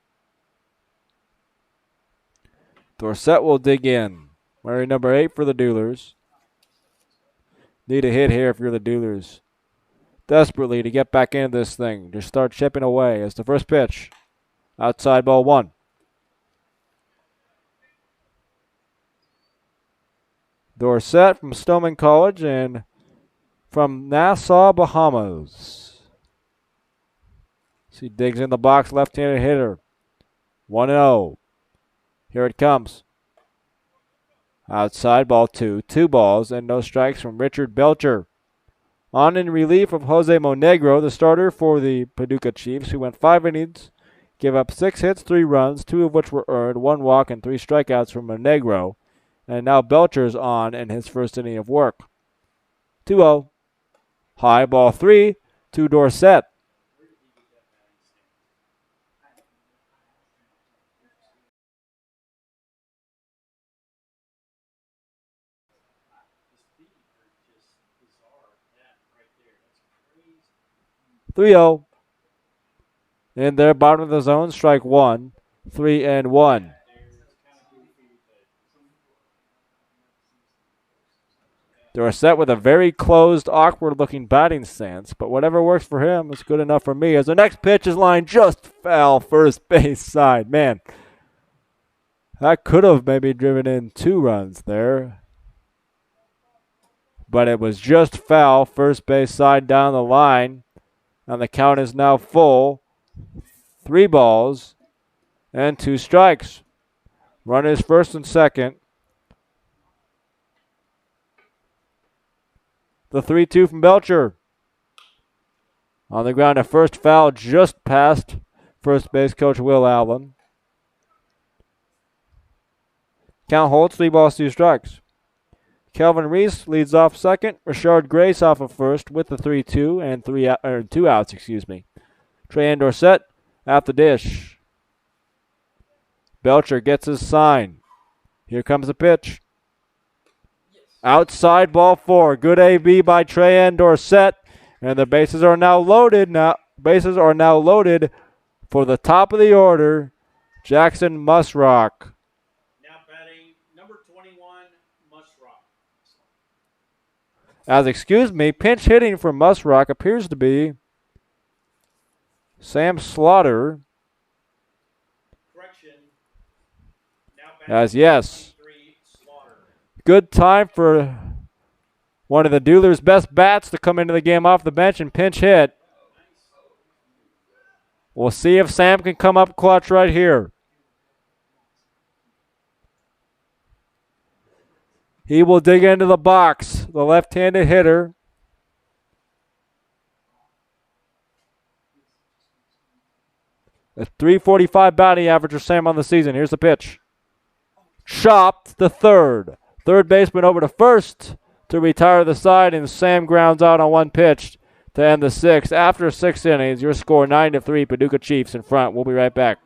Dorsett will dig in. Wearing number 8 for the Duelers. Need a hit here if you're the Duelers. Desperately to get back into this thing. Just start chipping away as the first pitch. Outside ball 1. Dorsett from Stoneman College and from Nassau, Bahamas. He digs in the box, left-handed hitter. 1-0. Here it comes. Outside ball 2. 2 balls and no strikes from Richard Belcher. On in relief of Jose Monegro, the starter for the Paducah Chiefs, who went 5 innings, gave up 6 hits, 3 runs, 2 of which were earned, 1 walk, and 3 strikeouts from Monegro. And now Belcher's on in his first inning of work. 2-0. High ball 3 to Dorsett. Just bizarre. That right there. That's crazy. 3-0. In there, bottom of the zone, strike 1. 3-1. Dorsett with a very closed, awkward-looking batting stance, but whatever works for him is good enough for me. As the next pitch is lined just foul first base side. Man, that could have maybe driven in 2 runs there. but it was just foul. First base side down the line, and the count is now full. 3 balls and 2 strikes. Runners first and second. The 3-2 from Belcher. On the ground, a first foul just past first base coach Will Allen. Count holds, 3 balls, 2 strikes. Kelvin Reese leads off second. Richard Grace off of first with the 3-2 and 2 outs. Trey Dorsett at the dish. Belcher gets his sign. Here comes the pitch. Outside, ball 4. Good AB by Trey Dorsett, and the bases are now loaded. For the top of the order, Jackson Musrock. Now batting number 21, Musrock. Pinch hitting for Musrock appears to be Sam Slaughter. Correction. Now As yes. 23, Slaughter. Good time for one of the Duelers' best bats to come into the game off the bench and pinch hit. We'll see if Sam can come up clutch right here. He will dig into the box, the left-handed hitter. A .345 batting average for Sam on the season. Here's the pitch. Chopped to third. Third baseman over to first to retire the side, and Sam grounds out on one pitch to end the 6th. After 6 innings, your score 9-3, Paducah Chiefs in front. We'll be right back.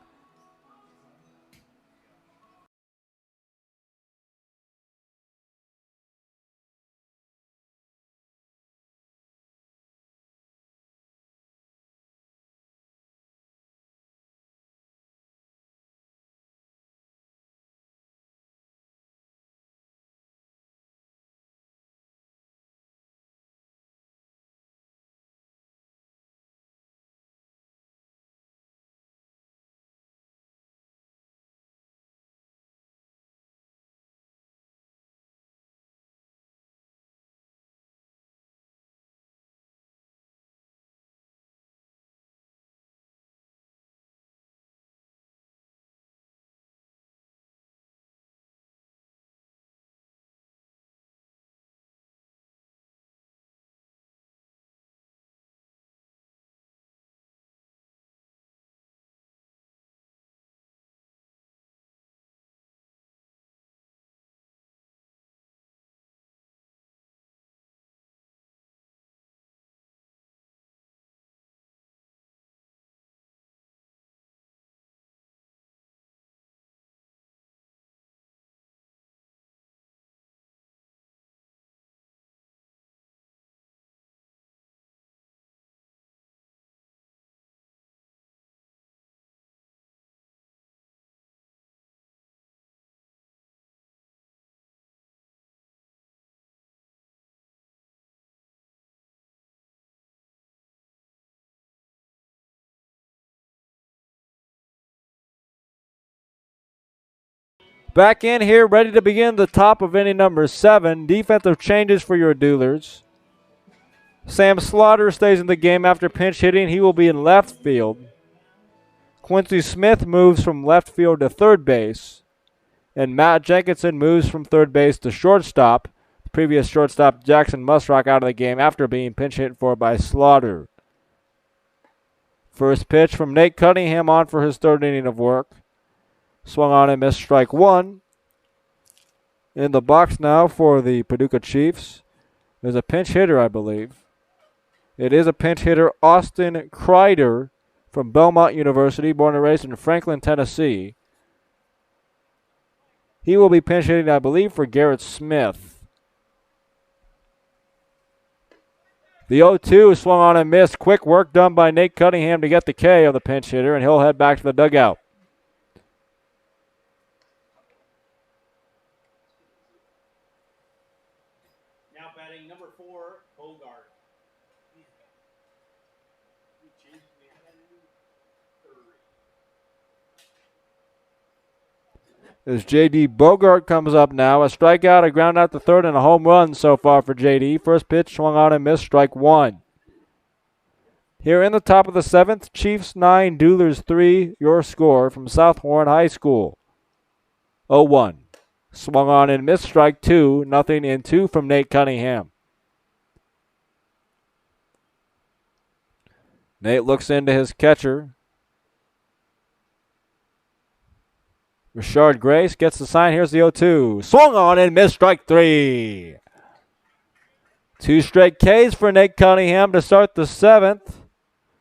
Back in here, ready to begin the top of inning number 7. Defensive changes for your Duelers. Sam Slaughter stays in the game after pinch hitting. He will be in left field. Quincy Smith moves from left field to third base. And Matt Jenkinson moves from third base to shortstop. The previous shortstop, Jackson Musrock, out of the game after being pinch hit for by Slaughter. First pitch from Nate Cunningham on for his 3rd inning of work. Swung on and missed, strike 1. In the box now for the Paducah Chiefs. There's a pinch hitter, I believe. It is a pinch hitter, Austin Kreider from Belmont University, born and raised in Franklin, Tennessee. He will be pinch hitting, I believe, for Garrett Smith. The 0-2 is swung on and missed. Quick work done by Nate Cunningham to get the K of the pinch hitter, and he'll head back to the dugout. Now batting number 4, Bogart. As J.D. Bogart comes up now. A strikeout, a ground out to third, and a home run so far for J.D. First pitch swung on and missed, strike one. Here in the top of the seventh, Chiefs 9, Duelers 3, your score from South Warren High School. 0-1. Swung on and missed, strike two, nothing in two from Nate Cunningham. Nate looks into his catcher. Richard Grace gets the sign. Here's the 0-2. Swung on and missed, strike three. Two straight Ks for Nate Cunningham to start the seventh.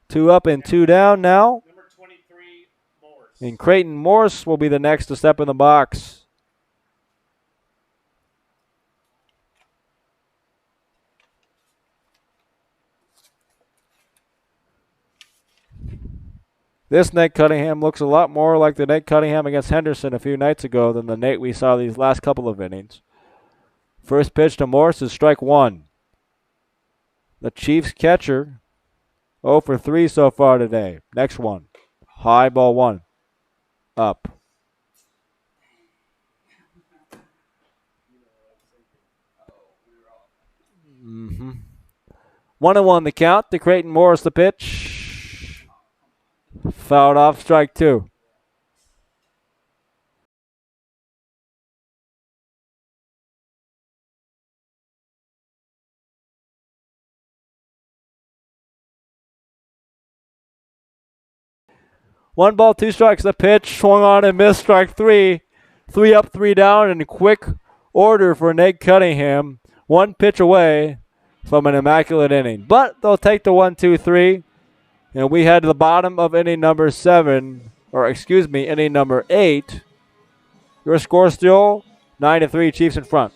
Two up and two down now. Number 23, Morse. And Creighton Morse will be the next to step in the box. This Nate Cunningham looks a lot more like the Nate Cunningham against Henderson a few nights ago than the Nate we saw these last couple of innings. First pitch to Morse is strike one. The Chiefs catcher 0 for 3 so far today. Next one. High ball one. Up. Mm-hmm. 1-1 the count to Creighton Morris the pitch. Fouled off, strike two. One ball, two strikes. The pitch swung on and missed, strike three. 3 up, 3 down in quick order for Nate Cunningham. One pitch away from an immaculate inning. But they'll take the 1-2-3. And we head to the bottom of inning number 7, or excuse me, inning number 8. Your score still 9-3, Chiefs in front.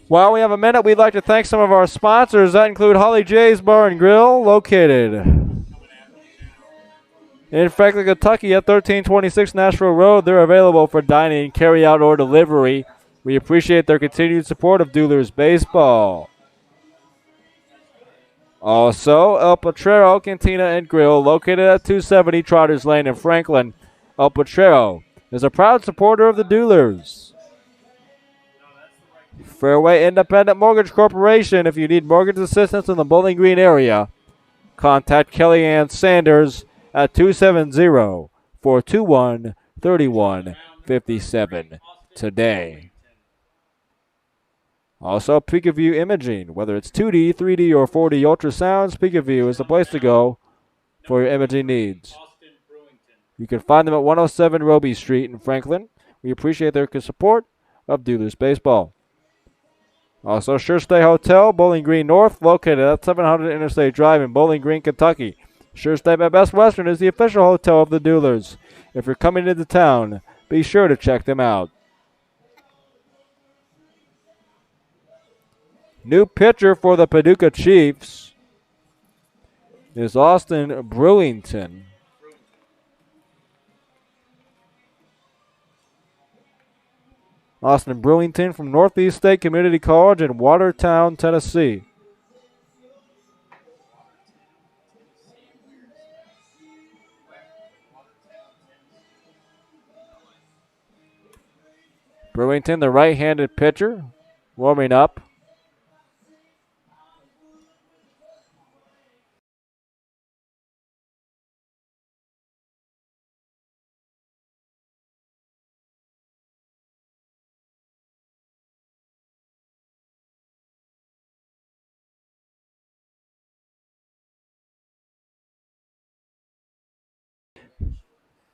While we have a minute, we'd like to thank some of our sponsors. That include Holly J's Bar and Grill, located in Franklin, Kentucky at 1326 Nashville Road. They're available for dining, carry out, or delivery. We appreciate their continued support of Duelers Baseball. Also, El Potrero Cantina and Grill, located at 270 Trotters Lane in Franklin. El Potrero is a proud supporter of the Duelers. Fairway Independent Mortgage Corporation. If you need mortgage assistance in the Bowling Green area, contact Kellyanne Sanders at 270-421-3157 today. Also, Peekaview Imaging. Whether it's 2D, 3D, or 4D ultrasounds, Peekaview is the place to go for your imaging needs. You can find them at 107 Roby Street in Franklin. We appreciate their support of Duelers Baseball. Also, Sure Stay Hotel, Bowling Green North, located at 700 Interstate Drive in Bowling Green, Kentucky. Sure Stay by Best Western is the official hotel of the Duelers. If you're coming into town, be sure to check them out. New pitcher for the Paducah Chiefs is Austin Brewington. Austin Brewington from Northeast State Community College in Watertown, Tennessee. Brewington, the right-handed pitcher, warming up.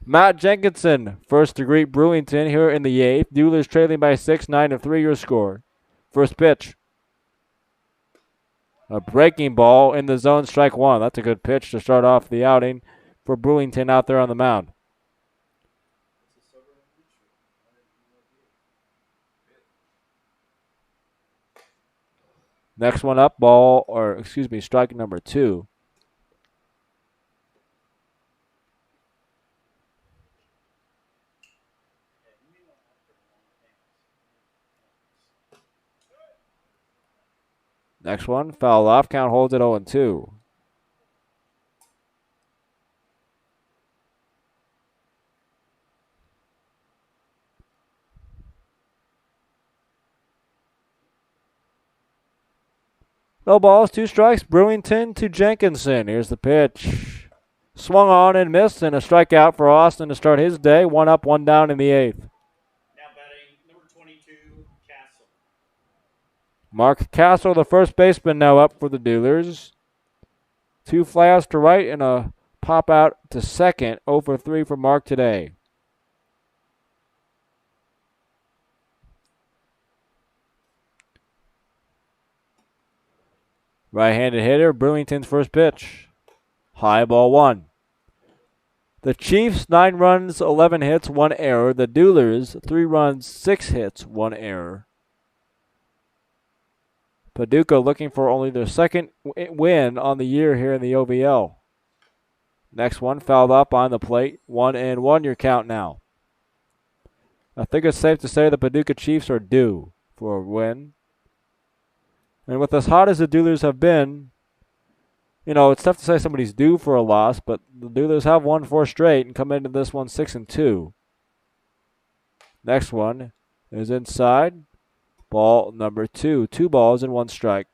Matt Jenkinson, first to greet Brewington here in the 8th. Duelers trailing by 6, 9-3 your score. First pitch. A breaking ball in the zone, strike one. That's a good pitch to start off the outing for Brewington out there on the mound. Next one up, strike number 2. Next one, foul off. Count holds at 0-2. No balls, 2 strikes. Brewington to Jenkinson. Here's the pitch. Swung on and missed, and a strikeout for Austin to start his day. 1 up, 1 down in the 8th. Now batting number 22, Castle. Mark Castle, the first baseman, now up for the Duelers. 2 flyouts to right and a pop out to second. 0 for 3 for Mark today. Right-handed hitter, Brewington's first pitch. High ball 1. The Chiefs, 9 runs, 11 hits, 1 error. The Duelers, 3 runs, 6 hits, 1 error. Paducah looking for only their second win on the year here in the OVL. Next one, fouled up on the plate. 1-1 your count now. I think it's safe to say the Paducah Chiefs are due for a win. And with as hot as the Duelers have been, you know, it's tough to say somebody's due for a loss, but the Duelers have won 4 straight and come into this one 6-2. Next one is inside. Ball number 2. 2 balls and 1 strike.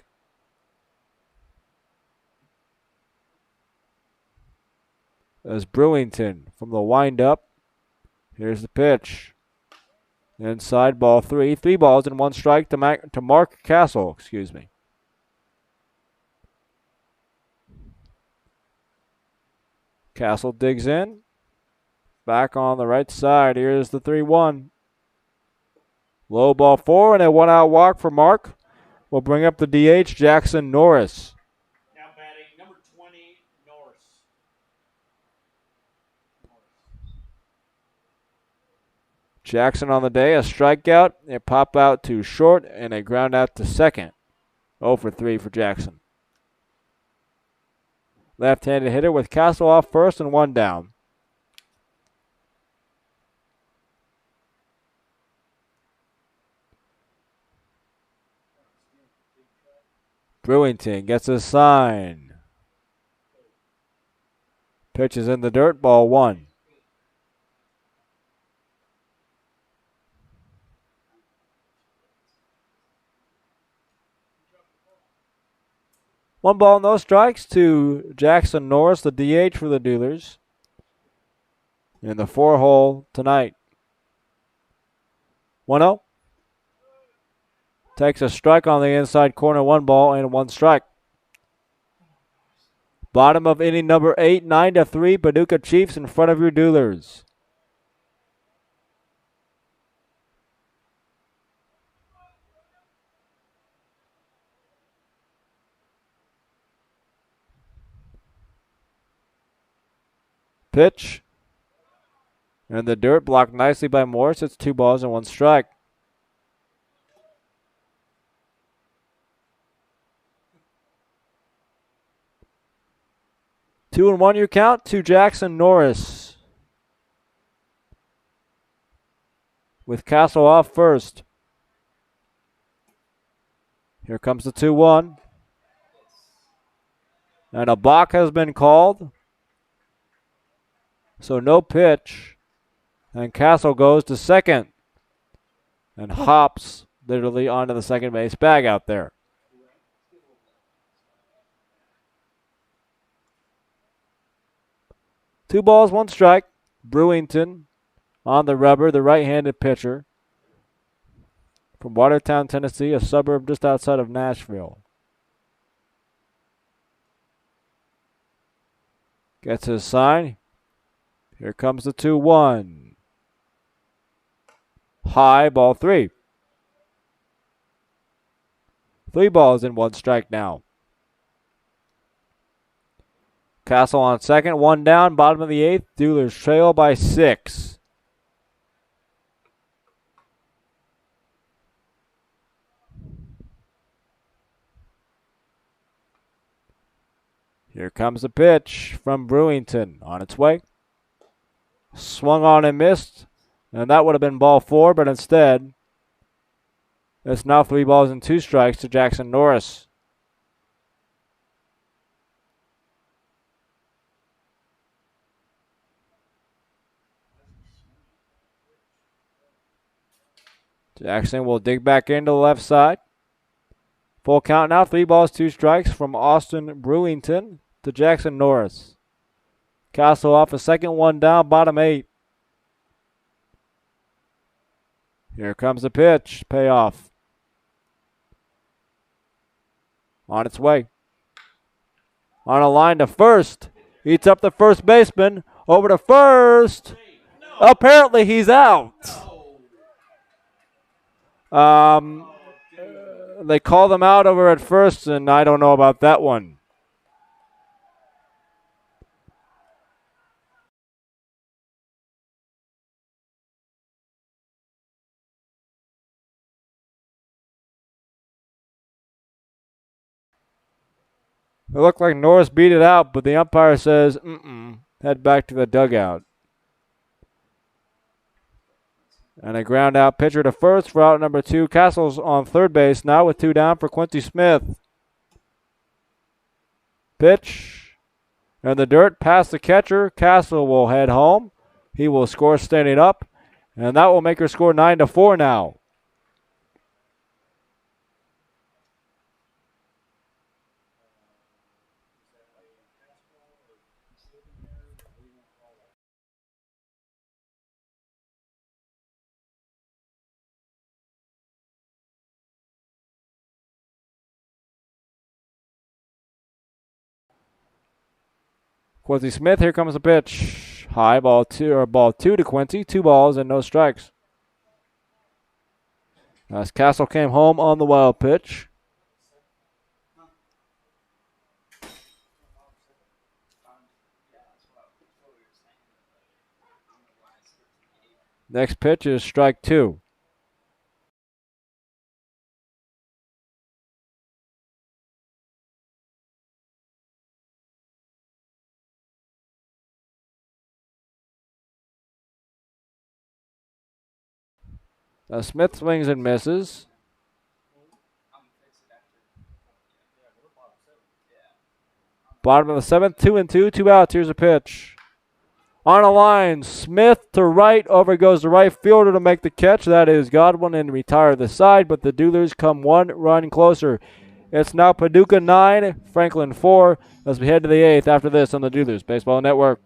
As Brewington from the windup. Here's the pitch. Inside, ball 3. 3 balls and 1 strike to Mark Castle. Castle digs in. Back on the right side. Here's the 3-1. Low ball 4 and a 1-out walk for Mark. Will bring up the DH, Jackson Norris. Now batting number 20, Norris. Jackson on the day, a strikeout, a pop out to short, and a ground out to second. 0 for 3 for Jackson. Left-handed hitter with Castle off first and 1 down. Brewington gets a sign. Pitch is in the dirt, ball 1. One ball, no strikes to Jackson Norris, the DH for the Duelers. In the 4-hole tonight. 1-0. Takes a strike on the inside corner, 1 ball and 1 strike. Bottom of inning number 8, 9-3, Paducah Chiefs in front of your Duelers. Pitch. And the dirt blocked nicely by Morris. It's 2 balls and 1 strike. Two and 1 your count to Jackson Norris. With Castle off first. Here comes the 2-1. And a balk has been called. So no pitch. And Castle goes to second. And hops literally onto the second base bag out there. Two balls, 1 strike. Brewington on the rubber, the right-handed pitcher from Watertown, Tennessee, a suburb just outside of Nashville. Gets his sign. Here comes the 2-1. High, ball 3. 3 balls and 1 strike now. Castle on second, 1 down, bottom of the 8th. Duelers trail by 6. Here comes the pitch from Brewington on its way. Swung on and missed, and that would have been ball 4, but instead, it's now 3 balls and 2 strikes to Jackson Norris. Jackson will dig back into the left side. Full count now. 3 balls, 2 strikes from Austin Brewington to Jackson Norris. Castle off a second one down, bottom 8. Here comes the pitch. Payoff. On its way. On a line to first. Eats up the first baseman. Over to first. No. Apparently he's out. No. They call them out over at first, and I don't know about that one. It looked like Norris beat it out, but the umpire says, head back to the dugout. And a ground out pitcher to first for out number 2. Castle's on third base now with 2 down for Quincy Smith. Pitch. And the dirt past the catcher. Castle will head home. He will score standing up. And that will make her score 9-4 now. Quincy Smith, here comes the pitch. High ball 2 to Quincy. 2 balls and no strikes. As Castle came home on the wild pitch. Next pitch is strike 2. Smith swings and misses. Bottom of the 7th, 2-2, 2 outs. Here's a pitch. On a line, Smith to right. Over goes the right fielder to make the catch. That is Godwin, and retire the side, but the Duelers come 1 run closer. It's now Paducah 9, Franklin 4 as we head to the 8th after this on the Duelers Baseball Network.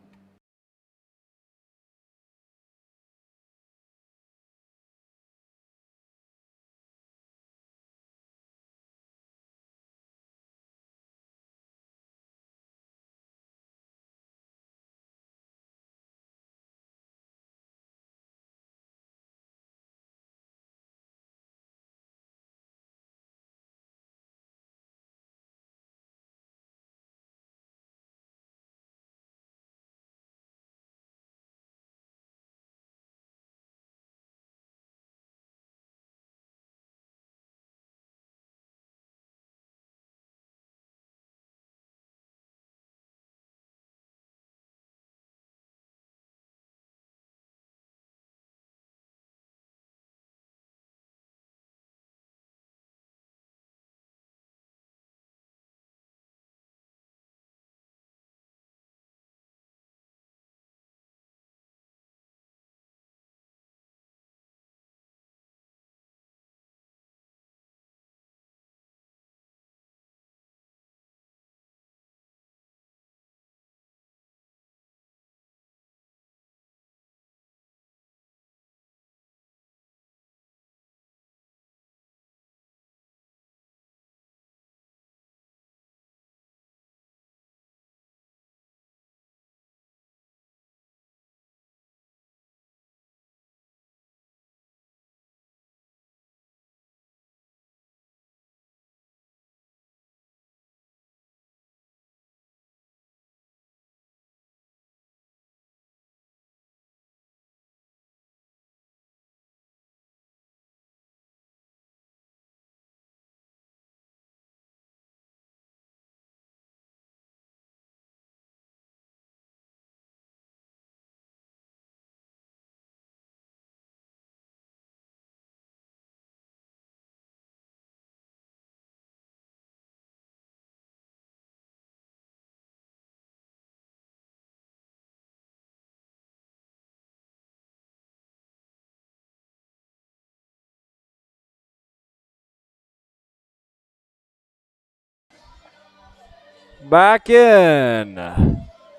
back in.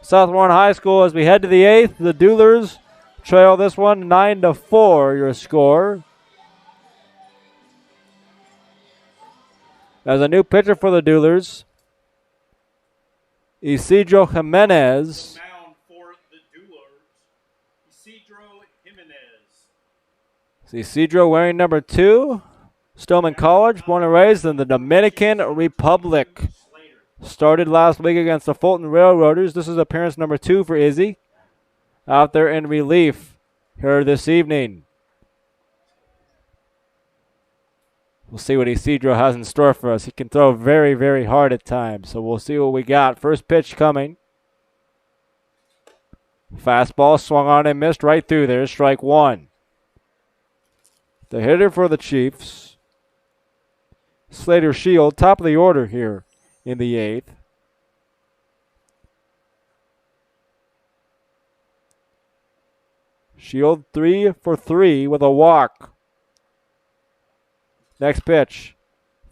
South Warren High School as we head to the 8th. The Duelers trail this one 9-4, your score. As a new pitcher for the Duelers, Isidro Jimenez. Mound for the Duelers, Isidro Jimenez. Isidro wearing number 2. Stillman College, born and raised in the Dominican Republic. Started last week against the Fulton Railroaders. This is appearance number 2 for Izzy. Out there in relief here this evening. We'll see what Isidro has in store for us. He can throw very, very hard at times, so we'll see what we got. First pitch coming. Fastball swung on and missed right through there. Strike 1. The hitter for the Chiefs, Slater Shield, top of the order here in the 8th. Shield 3 for 3 with a walk. Next pitch.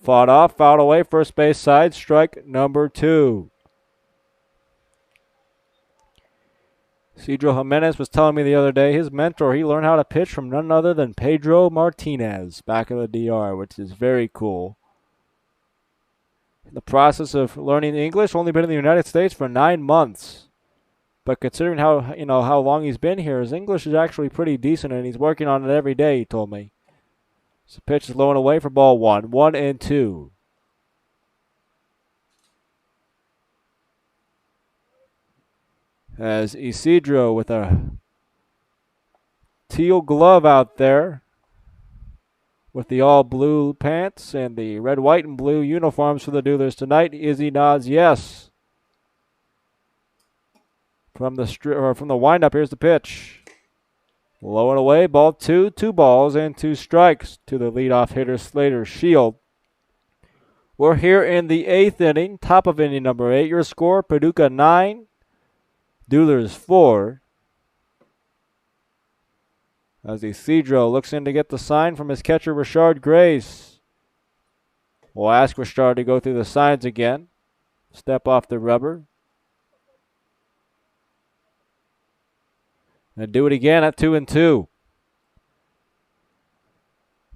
Fought off, fouled away, first base side, strike number 2. Isidro Jimenez was telling me the other day his mentor, he learned how to pitch from none other than Pedro Martinez back in the DR, which is very cool. In the process of learning English, only been in the United States for 9 months. But considering how long he's been here, his English is actually pretty decent, and he's working on it every day, he told me. So pitch is low and away for ball 1. 1-2. As Isidro with a teal glove out there with the all blue pants and the red, white, and blue uniforms for the Duelers tonight. Izzy nods yes. From the windup, here's the pitch. Low and away, ball 2, 2 balls and 2 strikes to the leadoff hitter Slater Shield. We're here in the 8th inning, top of inning number 8. Your score, Paducah 9, Duelers 4. As Isidro looks in to get the sign from his catcher, Rashard Grace. We'll ask Rashard to go through the signs again. Step off the rubber. And do it again at 2-2.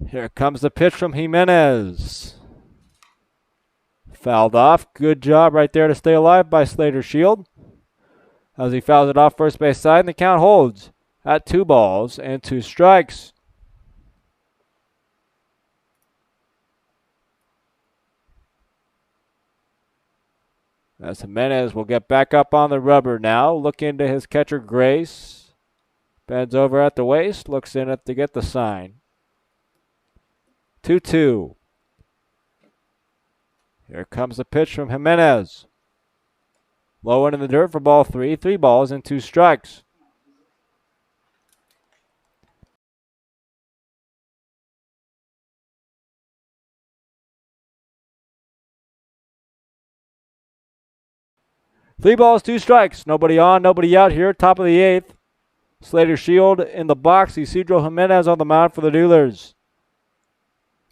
Here comes the pitch from Jimenez. Fouled off. Good job right there to stay alive by Slater Shield. As he fouls it off first base side, and the count holds at 2 balls and 2 strikes. As Jimenez will get back up on the rubber now. Look into his catcher, Grace. Bends over at the waist, looks in to get the sign. 2-2. Here comes the pitch from Jimenez. Low into the dirt for ball 3. 3 balls and 2 strikes. Three balls, 2 strikes. Nobody on, nobody out here. Top of the 8th. Slater Shield in the box. Isidro Jimenez on the mound for the Duelers.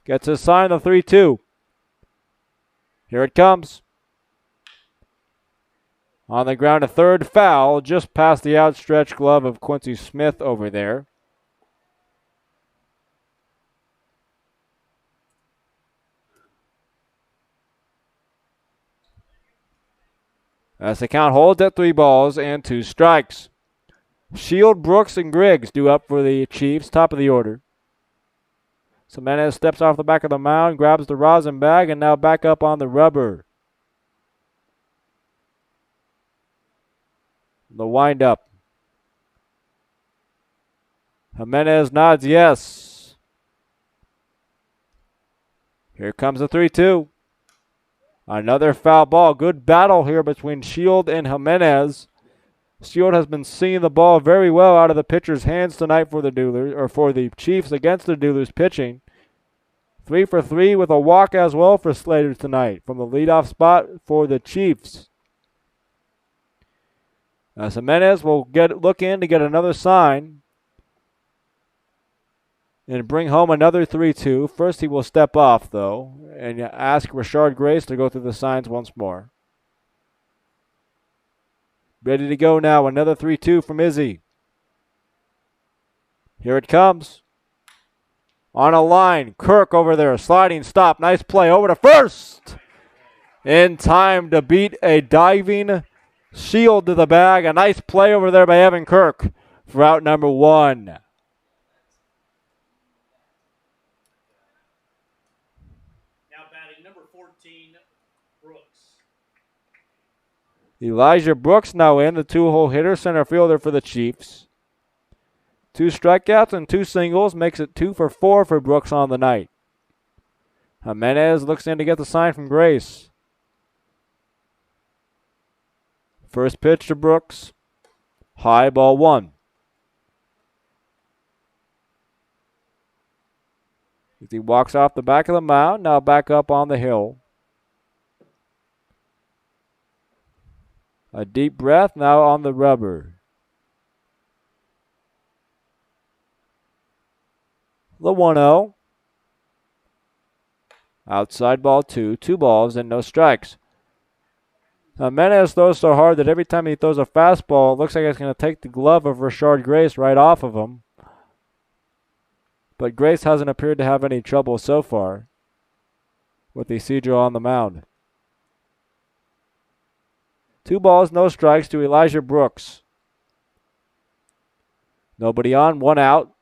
Gets his sign, the 3-2. Here it comes. On the ground, a third foul, just past the outstretched glove of Quincy Smith over there. As the count holds at 3 balls and 2 strikes. Shield, Brooks, and Griggs due up for the Chiefs, top of the order. Jimenez steps off the back of the mound, grabs the rosin bag, and now back up on the rubber. The windup. Jimenez nods yes. Here comes the 3-2. Another foul ball. Good battle here between Shield and Jimenez. Shield has been seeing the ball very well out of the pitcher's hands tonight for the Duelers, or for the Chiefs against the Duelers pitching. 3 for 3 with a walk as well for Slater tonight from the leadoff spot for the Chiefs. Jimenez will look in to get another sign and bring home another 3-2. First he will step off though and ask Rashard Grace to go through the signs once more. Ready to go now. Another 3-2 from Izzy. Here it comes. On a line. Kirk over there. Sliding stop. Nice play. Over to first. In time to beat a diving shield to the bag. A nice play over there by Evan Kirk for out number 1. Now batting number 14, Brooks. Elijah Brooks now in, the 2-hole hitter, center fielder for the Chiefs. 2 strikeouts and 2 singles makes it 2 for 4 for Brooks on the night. Jimenez looks in to get the sign from Grace. First pitch to Brooks. High, ball 1. As he walks off the back of the mound, now back up on the hill. A deep breath, now on the rubber. The 1-0. Outside ball 2. 2 balls and no strikes. Jimenez throws so hard that every time he throws a fastball, it looks like it's going to take the glove of Rashard Grace right off of him. But Grace hasn't appeared to have any trouble so far with Isidro on the mound. 2 balls, no strikes to Elijah Brooks. Nobody on, 1 out.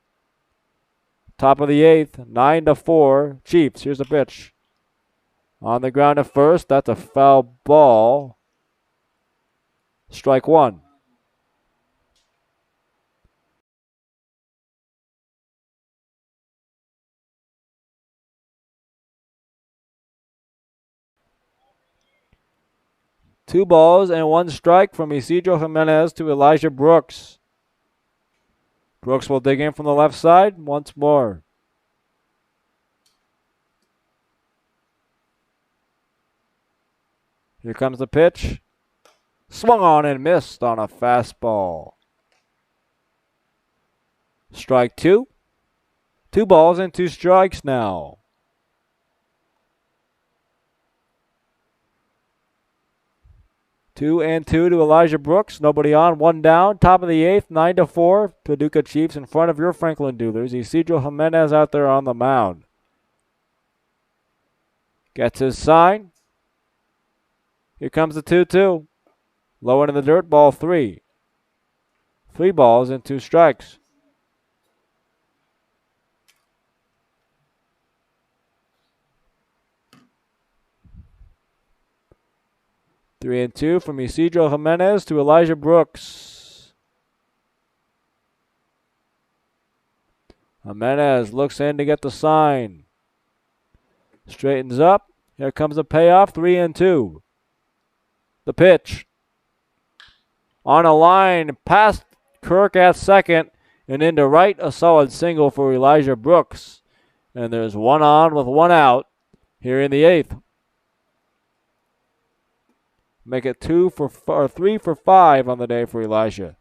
Top of the 8th, 9-4, Chiefs. Here's the pitch. On the ground at first, that's a foul ball. Strike 1. Two balls and 1 strike from Isidro Jimenez to Elijah Brooks. Brooks will dig in from the left side once more. Here comes the pitch. Swung on and missed on a fastball. Strike 2. 2 balls and 2 strikes now. Two and 2 to Elijah Brooks. Nobody on. 1 down. Top of the 8th. 9-4. Paducah Chiefs in front of your Franklin Duelers. Isidro Jimenez out there on the mound. Gets his sign. Here comes the 2-2. Low into the dirt. Ball 3. 3 balls and 2 strikes. Three and 2 from Isidro Jimenez to Elijah Brooks. Jimenez looks in to get the sign. Straightens up. Here comes the payoff. 3 and 2. The pitch. On a line past Kirk at second and into right. A solid single for Elijah Brooks. And there's 1 on with 1 out here in the 8th. Make it 3 for 5 on the day for Elijah.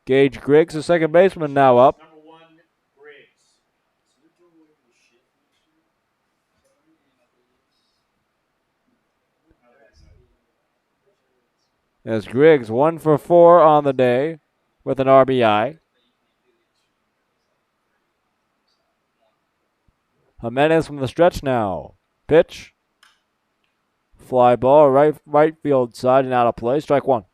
Gage Griggs, the second baseman, now up. Number 1, Griggs. As Griggs 1 for 4 on the day with an RBI. Jimenez from the stretch now. Pitch. Fly ball, right field side and out of play. Strike 1.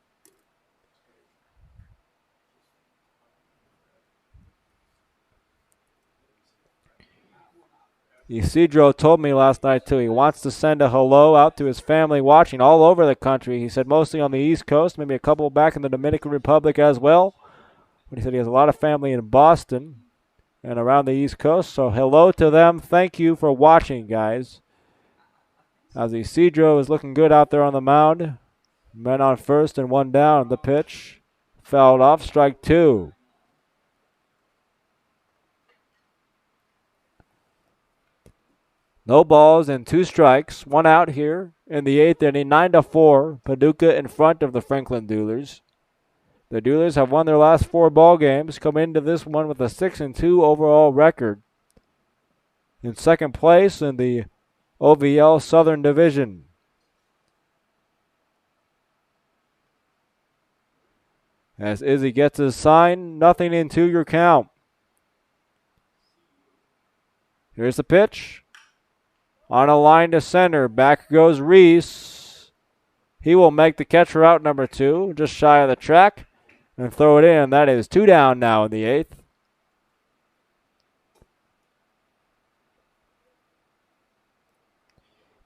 Isidro told me last night, too, he wants to send a hello out to his family watching all over the country. He said mostly on the East Coast, maybe a couple back in the Dominican Republic as well. But he said he has a lot of family in Boston and around the East Coast. So hello to them. Thank you for watching, guys. As Isidro is looking good out there on the mound. Men on first and 1 down. The pitch. Fouled off. Strike 2. No balls and 2 strikes. 1 out here in the 8th inning. 9-4. Paducah in front of the Franklin Duelers. The Duelers have won their last 4 ball games. Come into this one with a 6-2 overall record. In second place in the OVL Southern Division. As Izzy gets his sign, nothing into your count. Here's the pitch. On a line to center. Back goes Reese. He will make the catcher out, number 2, just shy of the track, and throw it in. That is 2 down now in the 8th.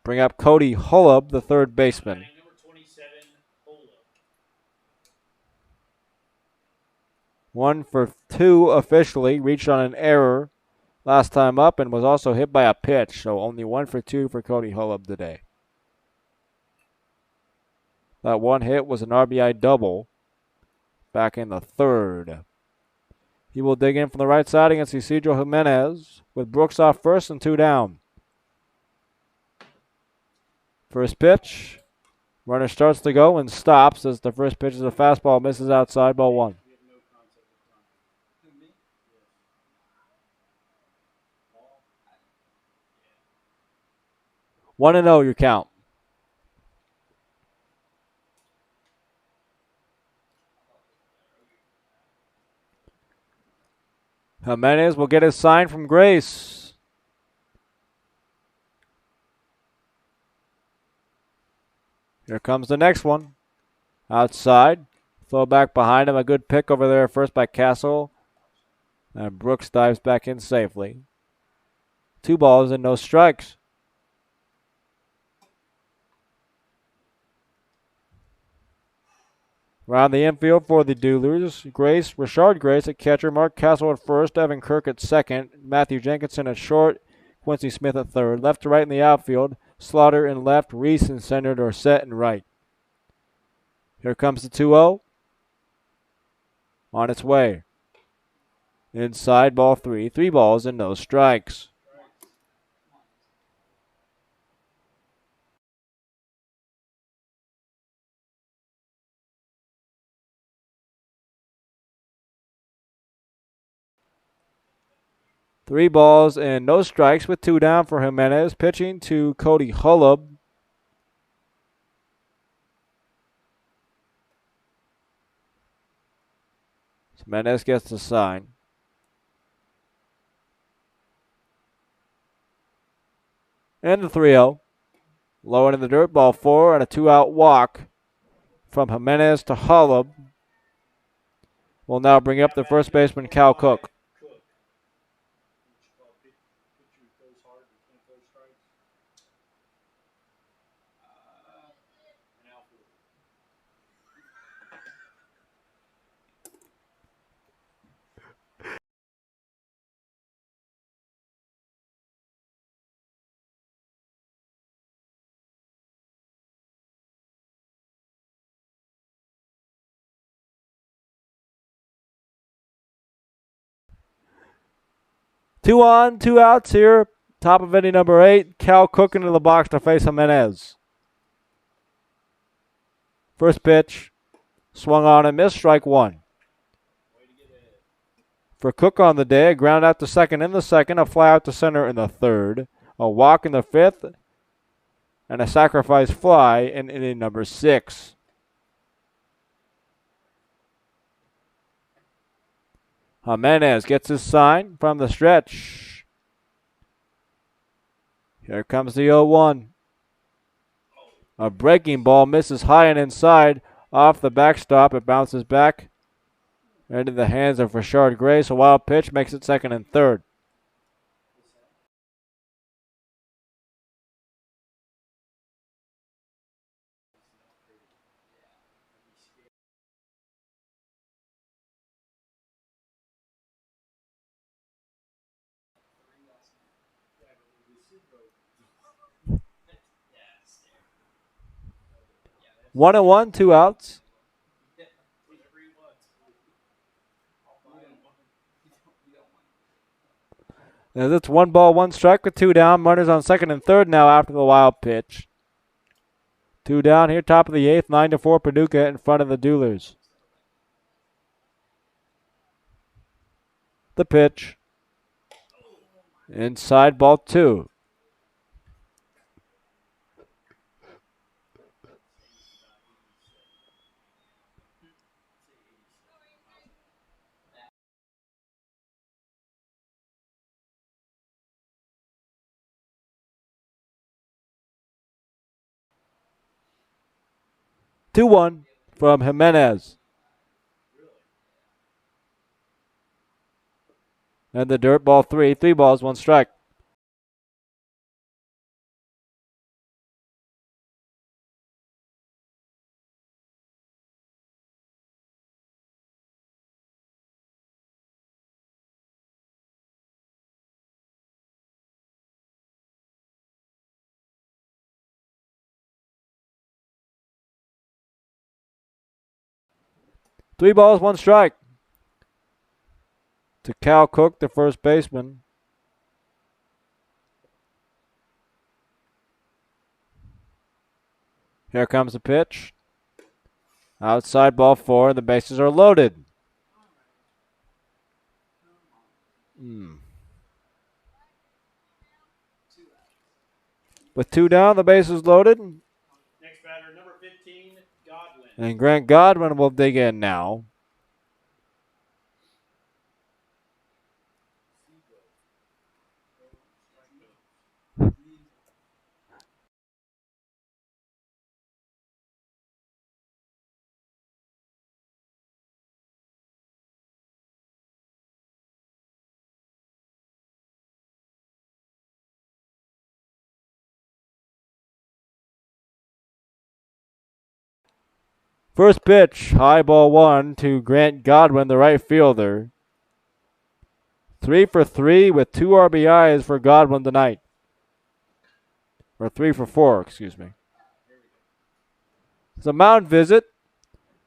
Bring up Cody Hullub, the third baseman. Number 27, Holub. 1 for 2 officially. Reached on an error last time up and was also hit by a pitch. So only 1 for 2 for Cody Hullub today. That one hit was an RBI double back in the 3rd. He will dig in from the right side against Isidro Jimenez with Brooks off first and 2 down. First pitch. Runner starts to go and stops as the first pitch is a fastball, misses outside, ball 1. 1-0 your count. Jimenez will get his sign from Grace. Here comes the next one. Outside. Throw back behind him. A good pick over there first by Castle. And Brooks dives back in safely. 2 balls and no strikes. Around the infield for the Duelers, Rashard Grace at catcher, Mark Castle at first, Evan Kirk at second, Matthew Jenkinson at short, Quincy Smith at third. Left to right in the outfield, Slaughter in left, Reese in center, Dorsett in right. Here comes the 2-0. On its way. Inside, ball 3. 3 balls and no strikes. Three balls and no strikes with 2 down for Jimenez. Pitching to Cody Hullub. Jimenez gets the sign. And the 3-0. Low in the dirt, ball 4, and a 2-out walk from Jimenez to Hullub. Will now bring up the first baseman, Cal Cook. Two on, 2 outs here. Top of inning number 8. Cal Cook into the box to face Jimenez. First pitch. Swung on and missed. Strike 1. For Cook on the day, a ground out to second in the 2nd, a fly out to center in the 3rd, a walk in the 5th, and a sacrifice fly in inning number 6. Jimenez gets his sign from the stretch. Here comes the 0-1. A breaking ball misses high and inside off the backstop. It bounces back into the hands of Rashard Grace. A wild pitch makes it 2nd and 3rd. One and 1, 2 outs. As it's 1 ball, 1 strike with 2 down. Runners on 2nd and 3rd now after the wild pitch. 2 down here, top of the 8th, 9-4 Paducah in front of the Duelers. The pitch. Inside, ball 2. 2-1 from Jimenez. And the dirt ball 3. 3 balls, 1 strike. Three balls, 1 strike. To Cal Cook, the first baseman. Here comes the pitch. Outside ball 4. The bases are loaded. With 2 down, the bases loaded. Next batter, number 15, Godwin. And Grant Godwin will dig in now. First pitch, high ball 1 to Grant Godwin, the right fielder. 3 for 3 with 2 RBIs for Godwin tonight. Or 3 for 4, excuse me. It's a mound visit.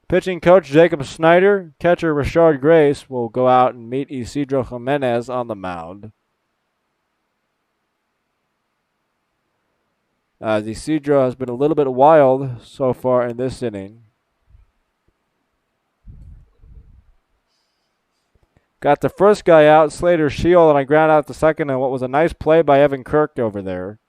Pitching coach Jacob Snyder, catcher Rashard Grace will go out and meet Isidro Jimenez on the mound. As Isidro has been a little bit wild so far in this inning. Got the first guy out, Slater Shield, and I ground out the second, and what was a nice play by Evan Kirk over there.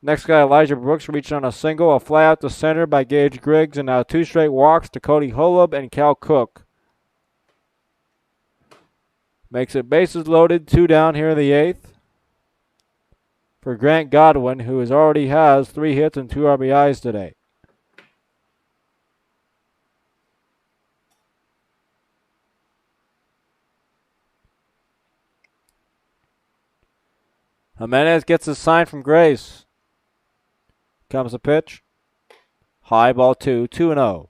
Next guy, Elijah Brooks, reaching on a single, a fly out to center by Gage Griggs, and now 2 straight walks to Cody Holub and Cal Cook. Makes it bases loaded, 2 down here in the 8th. For Grant Godwin, who already has 3 hits and 2 RBIs today. Jimenez gets a sign from Grace. Comes a pitch. High ball 2, 2-0.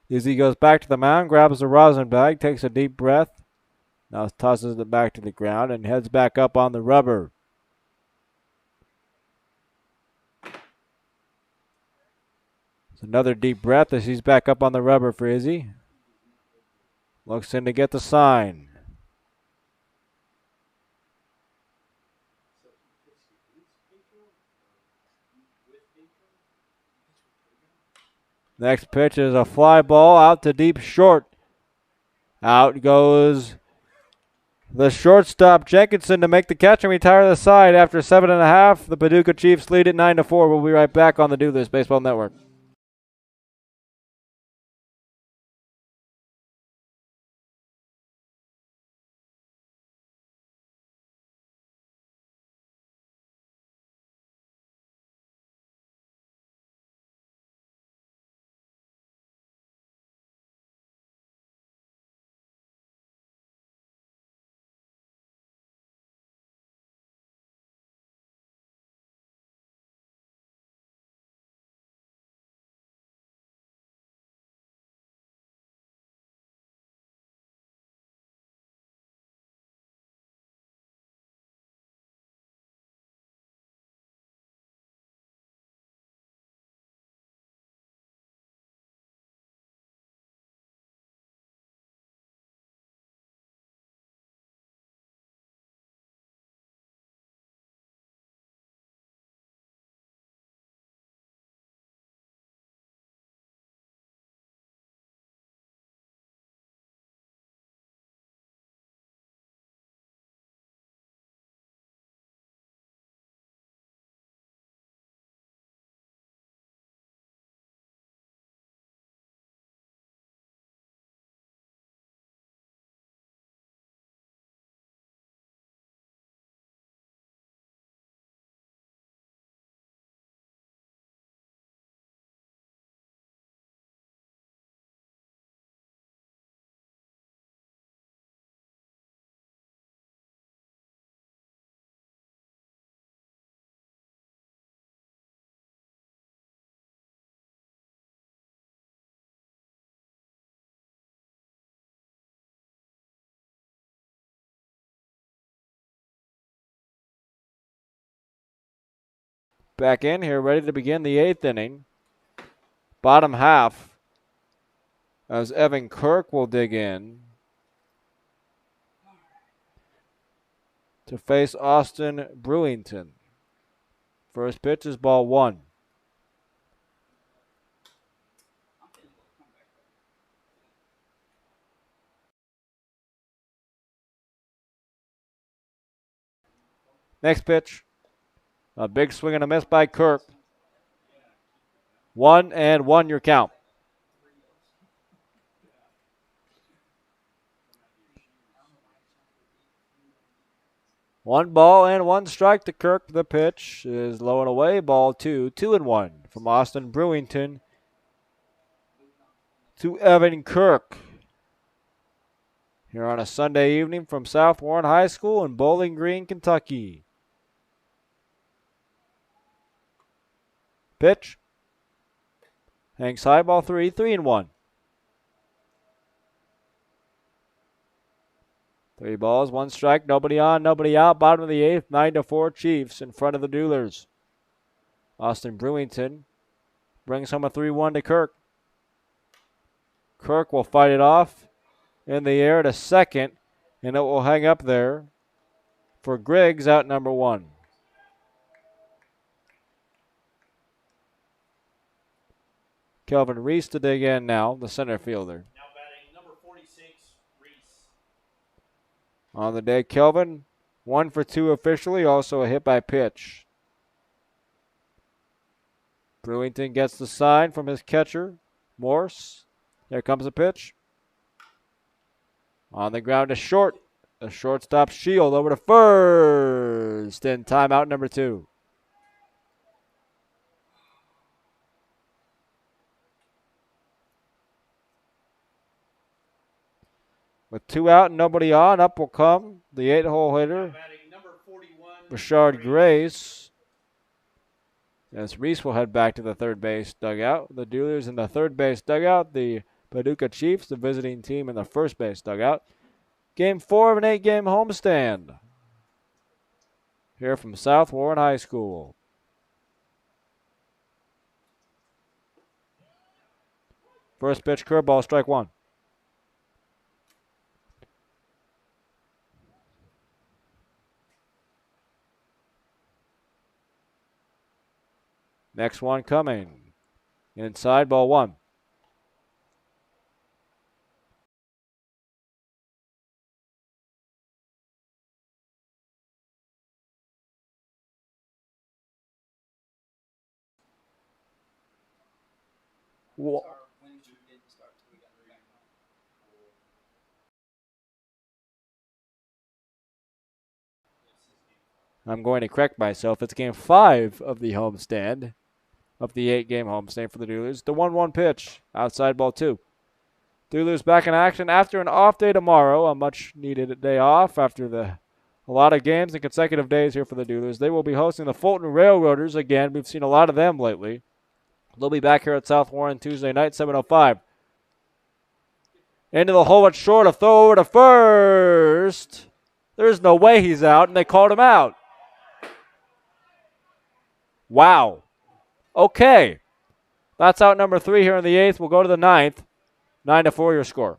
Izzy goes back to the mound, grabs the rosin bag, takes a deep breath. Now tosses it back to the ground and heads back up on the rubber. It's another deep breath as he's back up on the rubber for Izzy. Looks in to get the sign. Next pitch is a fly ball out to deep short. Out goes the shortstop Jenkinson to make the catch and retire the side after 7.5. The Paducah Chiefs lead it 9-4. We'll be right back on the Duelers Baseball Network. back in here, ready to begin the 8th inning. Bottom half, as Evan Kirk will dig in to face Austin Brewington. First pitch is ball 1. Next pitch, a big swing and a miss by Kirk. 1-1 your count. One ball and one strike to Kirk. The pitch is low and away. Ball 2. 2-1 from Austin Brewington to Evan Kirk. Here on a Sunday evening from South Warren High School in Bowling Green, Kentucky. Pitch. Hangs high, ball 3. 3-1. 3 balls, 1 strike, nobody on, nobody out. Bottom of the 8th, 9-4 Chiefs in front of the Duelers. Austin Brewington brings home a 3-1 to Kirk. Kirk will fight it off in the air to second, and it will hang up there for Griggs, out number 1. Kelvin Reese to dig in now, the center fielder. Now batting number 46, Reese. On the day, Kelvin, 1 for 2 officially, also a hit by pitch. Brewington gets the sign from his catcher, Morse. Here comes the pitch. On the ground to short. The shortstop Shield over to first. And timeout number 2. With 2 out and nobody on, up will come the 8-hole hitter, Number 41, Rashard Grace. As Reese will head back to the third base dugout. The Duelers in the third base dugout. The Paducah Chiefs, the visiting team, in the first base dugout. Game 4 of an 8-game homestand. Here from South Warren High School. First pitch, curveball, strike 1. Next one coming. Inside, ball 1. I'm going to correct myself. It's game 5 of the homestand, of the 8-game homestand for the Duelers. The 1-1 pitch, outside ball 2. Duelers back in action after an off day tomorrow, a much-needed day off after a lot of games and consecutive days here for the Duelers. They will be hosting the Fulton Railroaders again. We've seen a lot of them lately. They'll be back here at South Warren Tuesday night, 7:05. Into the hole at short, a throw over to first. There's no way he's out, and they called him out. Wow. Okay. That's out number 3 here in the 8th. We'll go to the 9th. 9-4 your score.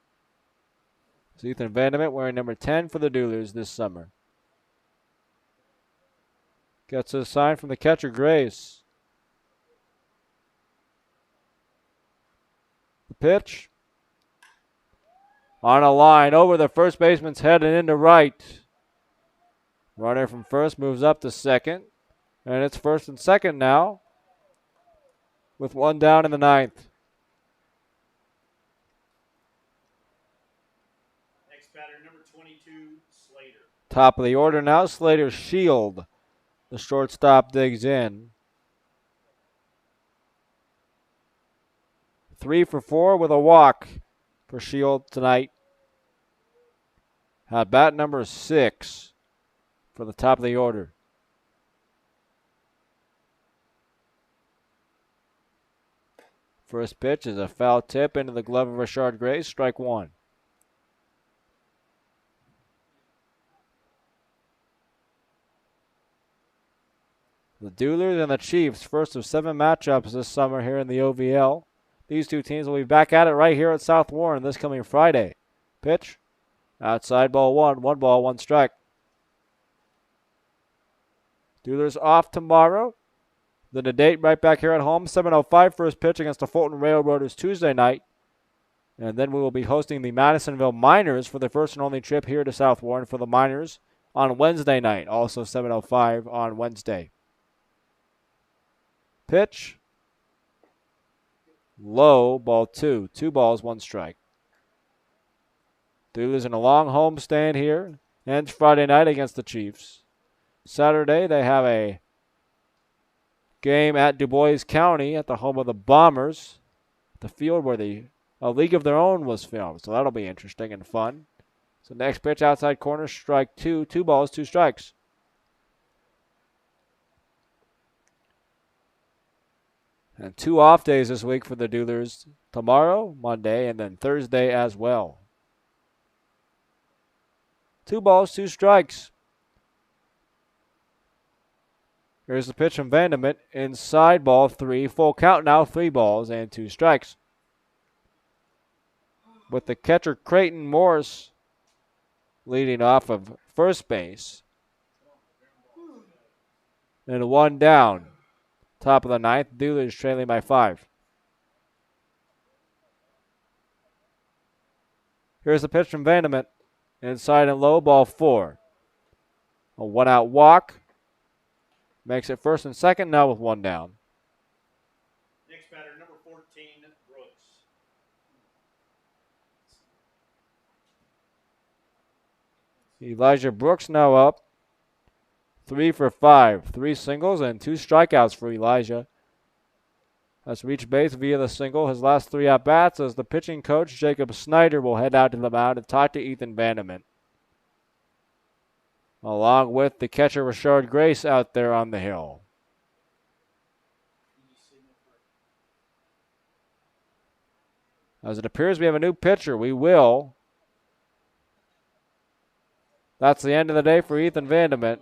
It's Ethan Vandermeer wearing number 10 for the Duelers this summer. Gets a sign from the catcher, Grace. The pitch. On a line over the first baseman's head and into right. Runner from first moves up to second. And it's first and second now, with one down in the ninth. Next batter, number 22, Slater. Top of the order now, Slater Shield. The shortstop digs in. 3 for 4 with a walk for Shield tonight. At bat number 6 for the top of the order. First pitch is a foul tip into the glove of Rashard Grace, strike one. The Duelers and the Chiefs, first of 7 matchups this summer here in the OVL. These two teams will be back at it right here at South Warren this coming Friday. Pitch, outside ball 1, 1 ball, 1 strike. Duelers off tomorrow. Then the date right back here at home, 7:05 first pitch against the Fulton Railroaders Tuesday night. And then we will be hosting the Madisonville Miners for the first and only trip here to South Warren for the Miners on Wednesday night, also 7:05 on Wednesday. Pitch. Low, ball 2. 2 balls, 1 strike. Duelers in a long home stand here. Ends Friday night against the Chiefs. Saturday, they have a game at Du Bois County at the home of the Bombers, the field where a League of Their Own was filmed. So that'll be interesting and fun. So next pitch, outside corner, strike 2. 2 balls, 2 strikes. And 2 off days this week for the Duelers. Tomorrow, Monday, and then Thursday as well. 2 balls, 2 strikes. Here's the pitch from Vandermeer. Inside ball 3. Full count now, 3 balls and 2 strikes. With the catcher Creighton Morris leading off of first base. And 1 down. Top of the ninth. Duelers trailing by 5. Here's the pitch from Vandermeer. Inside and low, ball 4. A 1-out walk. Makes it first and second now with 1 down. Next batter, number 14, Brooks. Elijah Brooks now up. 3 for 5. 3 singles and 2 strikeouts for Elijah. Has reached base via the single. His last 3 at-bats as the pitching coach, Jacob Snyder, will head out to the mound and talk to Ethan Vandermeer. Along with the catcher Rashard Grace out there on the hill. As it appears we have a new pitcher, we will. That's the end of the day for Ethan Vandermeer.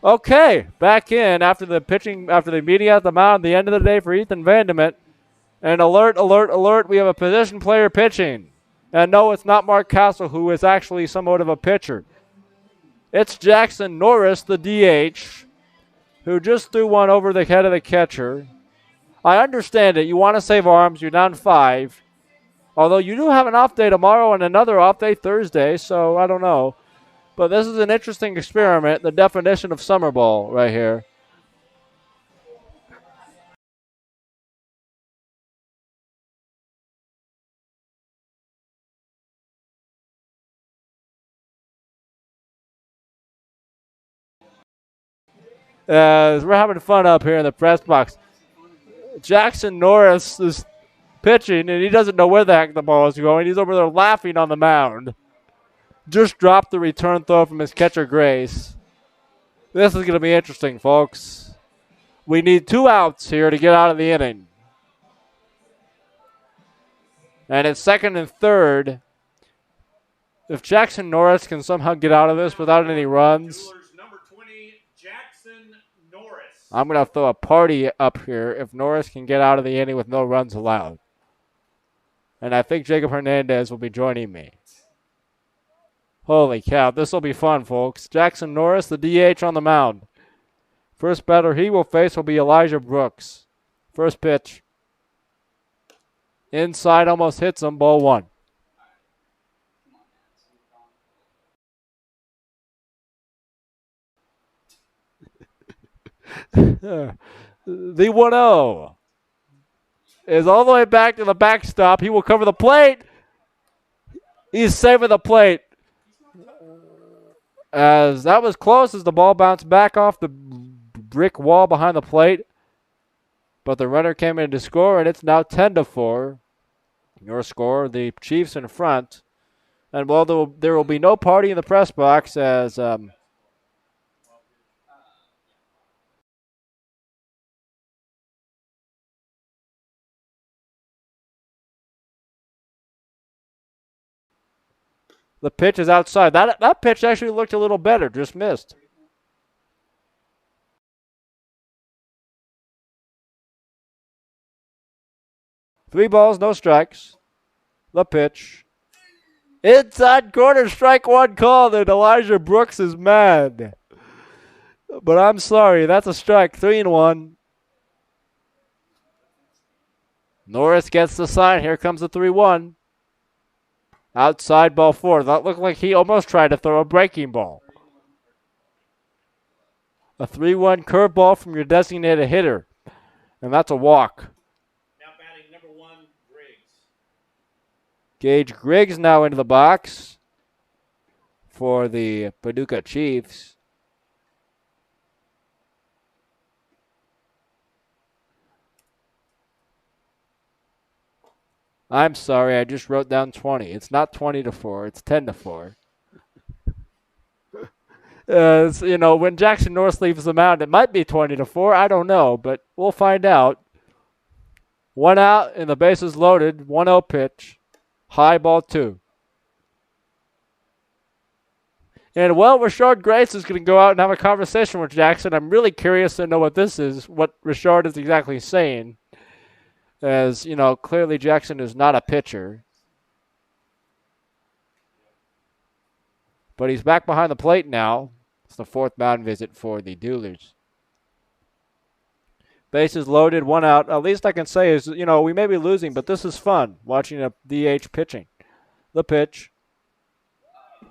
Okay, back in after the meeting at the mound, the end of the day for Ethan Vandermeer. And alert, alert, alert, we have a position player pitching. And no, it's not Mark Castle, who is actually somewhat of a pitcher. It's Jackson Norris, the DH, who just threw one over the head of the catcher. I understand it. You want to save arms. You're down 5. Although you do have an off day tomorrow and another off day Thursday, so I don't know. But this is an interesting experiment, the definition of summer ball right here. We're having fun up here in the press box. Jackson Norris is pitching, and he doesn't know where the heck the ball is going. He's over there laughing on the mound. Just dropped the return throw from his catcher, Grace. This is going to be interesting, folks. We need 2 outs here to get out of the inning. And it's second and third. If Jackson Norris can somehow get out of this without any runs, Duelers number 20, Jackson Norris. I'm going to throw a party up here if Norris can get out of the inning with no runs allowed. And I think Jacob Hernandez will be joining me. Holy cow, this will be fun, folks. Jackson Norris, the DH on the mound. First batter he will face will be Elijah Brooks. First pitch. Inside, almost hits him, ball 1. The 1-0 is all the way back to the backstop. He will cover the plate. He's saving the plate. As that was close as the ball bounced back off the brick wall behind the plate. But the runner came in to score, and it's now 10-4. Your score, the Chiefs in front. And well, there will be no party in the press box as the pitch is outside. That pitch actually looked a little better, just missed. Three balls, no strikes. The pitch. Inside corner, strike 1 called, and Elijah Brooks is mad. But I'm sorry, that's a strike. 3-1. Norris gets the sign. Here comes the 3-1. Outside ball 4. That looked like he almost tried to throw a breaking ball. A 3-1 curveball from your designated hitter. And that's a walk. Now batting number 1, Griggs. Gage Griggs now into the box for the Paducah Chiefs. I'm sorry, I just wrote down 20. It's not 20-4, it's 10-4. When Jackson Norris leaves the mound, it might be 20-4. I don't know, but we'll find out. 1 out and the bases loaded. 1-0 pitch. High ball 2. And, well, Rashard Grace is going to go out and have a conversation with Jackson. I'm really curious to know what this is, what Rashard is exactly saying. As, clearly Jackson is not a pitcher. But he's back behind the plate now. It's the 4th mound visit for the Duelers. Bases loaded, 1 out. At least I can say is, we may be losing, but this is fun, watching a DH pitching. The pitch.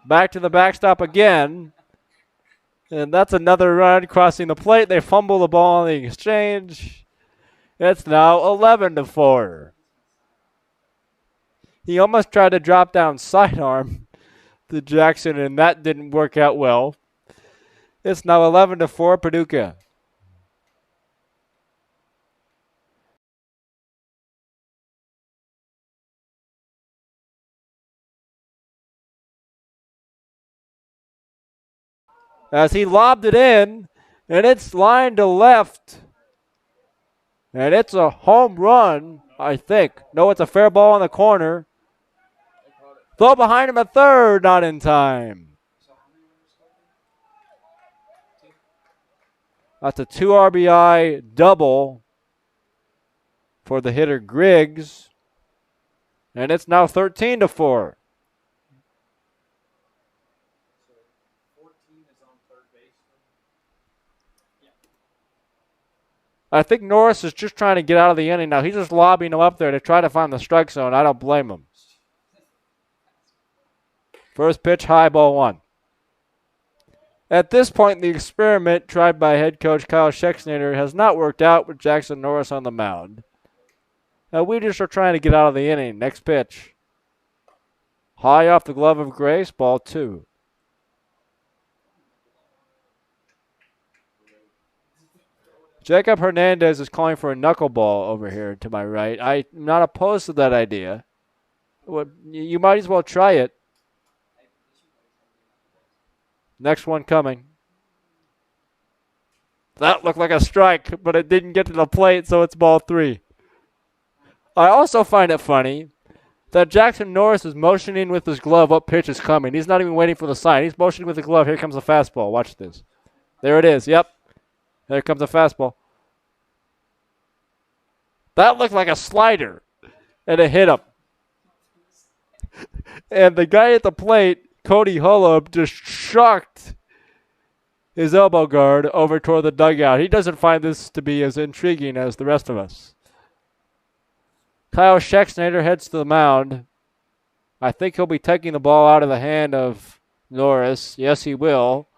Back to the backstop again. And that's another run crossing the plate. They fumble the ball on the exchange. It's now 11-4. He almost tried to drop down sidearm to Jackson, and that didn't work out well. It's now 11-4 Paducah. As he lobbed it in, and it's lined to left. And it's a home run, I think. No, it's a fair ball in the corner. Throw behind him at third, not in time. That's a 2 RBI double for the hitter Griggs. And it's now 13-4. I think Norris is just trying to get out of the inning now. He's just lobbing him up there to try to find the strike zone. I don't blame him. First pitch, high, ball one. At this point, the experiment tried by head coach Kyle Schexnayder has not worked out with Jackson Norris on the mound. Now we just are trying to get out of the inning. Next pitch. High off the glove of Grace, ball two. Jacob Hernandez is calling for a knuckleball over here to my right. I'm not opposed to that idea. You might as well try it. Next one coming. That looked like a strike, but it didn't get to the plate, so it's ball three. I also find it funny that Jackson Norris is motioning with his glove what pitch is coming. He's not even waiting for the sign. He's motioning with the glove. Here comes the fastball. Watch this. There it is. Yep. There comes a fastball. That looked like a slider, and it hit him. And the guy at the plate, Cody Hullum, just shocked his elbow guard over toward the dugout. He doesn't find this to be as intriguing as the rest of us. Kyle Schexnayder heads to the mound. I think he'll be taking the ball out of the hand of Norris. Yes, he will.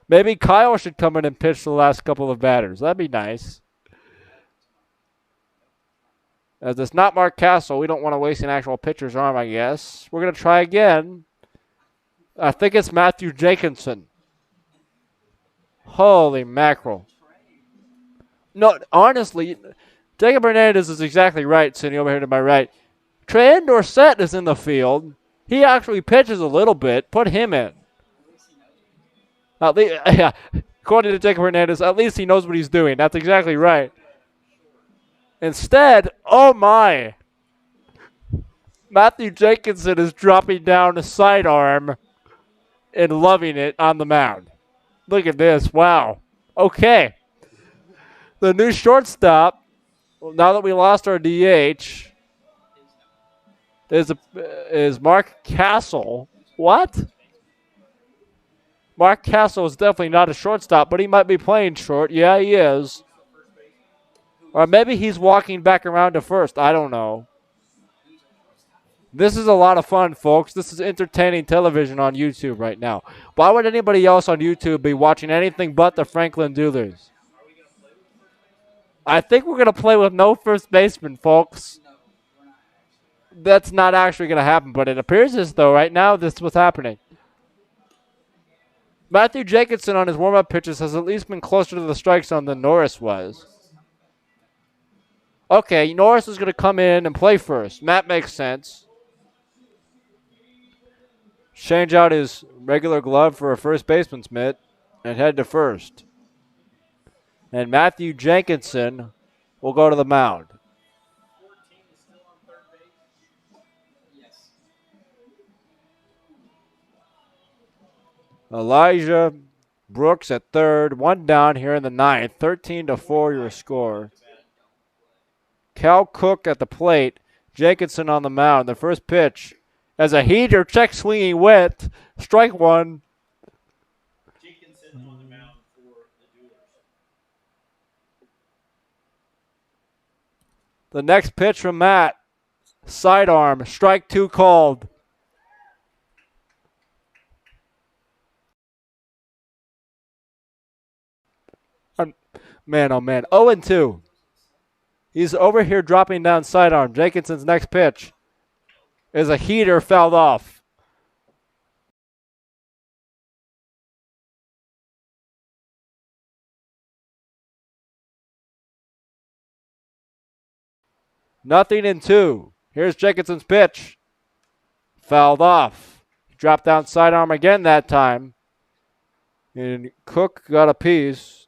Maybe Kyle should come in and pitch the last couple of batters. That'd be nice. As it's not Mark Castle, we don't want to waste an actual pitcher's arm, I guess. We're going to try again. I think it's Matthew Jacobson. Holy mackerel. No, honestly, Jacob Hernandez is exactly right, sitting over here to my right. Trey Dorsett is in the field. He actually pitches a little bit. Put him in. At least, yeah, according to Jacob Hernandez, at least he knows what he's doing. That's exactly right. Instead, oh my, Matthew Jacobson is dropping down a sidearm and loving it on the mound. Look at this. Wow. Okay. The new shortstop, now that we lost our DH, is Mark Castle. What? Mark Castle is definitely not a shortstop, but he might be playing short. Yeah, he is. Or maybe he's walking back around to first. I don't know. This is a lot of fun, folks. This is entertaining television on YouTube right now. Why would anybody else on YouTube be watching anything but the Franklin Duelers? I think we're going to play with no first baseman, folks. That's not actually going to happen, but it appears as though right now this is what's happening. Matthew Jacobson on his warm-up pitches has at least been closer to the strike zone than Norris was. Okay, Norris is going to come in and play first. That makes sense. Change out his regular glove for a first baseman's mitt and head to first. And Matthew Jenkinson will go to the mound. Elijah Brooks at third. One down here in the ninth. 13-4 your score. Cal Cook at the plate. Jenkinson on the mound. The first pitch as a heater, check swinging wet. Strike one. Jenkinson on the mound for the Duelers. The next pitch from Matt. Sidearm. Strike two called. Man, oh man. 0-2. He's over here dropping down sidearm. Jenkinson's next pitch is a heater, fouled off. Nothing in two. Here's Jenkinson's pitch. Fouled off. Dropped down sidearm again that time. And Cook got a piece.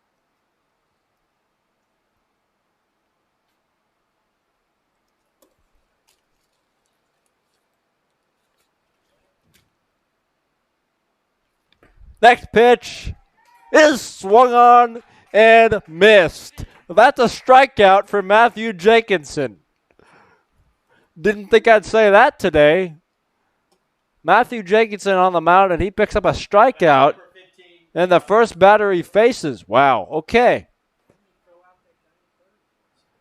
Next pitch is swung on and missed. That's a strikeout for Matthew Jenkinson. Didn't think I'd say that today. Matthew Jenkinson on the mound, and he picks up a strikeout. And the first batter he faces. Wow, okay.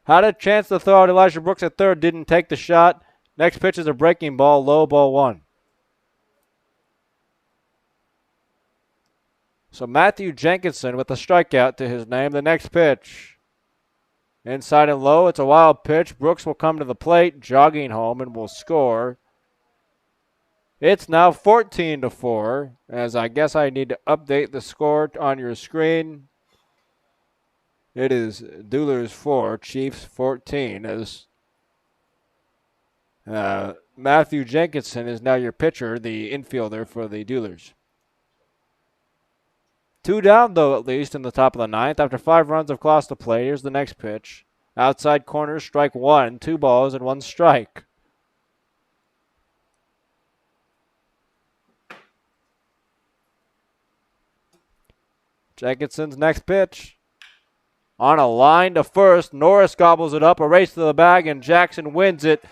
Had a chance to throw out Elijah Brooks at third, didn't take the shot. Next pitch is a breaking ball, low, ball one. So Matthew Jenkinson with a strikeout to his name. The next pitch. Inside and low, it's a wild pitch. Brooks will come to the plate, jogging home, and will score. It's now 14-4, as I guess I need to update the score on your screen. It is Duelers 4, Chiefs 14, as Matthew Jenkinson is now your pitcher, the infielder for the Duelers. 2 down, though, at least, in the top of the ninth. After 5 runs have crossed the plate, here's the next pitch. Outside corner, strike 1, 2 balls and 1 strike. Jenkinson's next pitch. On a line to first, Norris gobbles it up, a race to the bag, and Jackson wins it.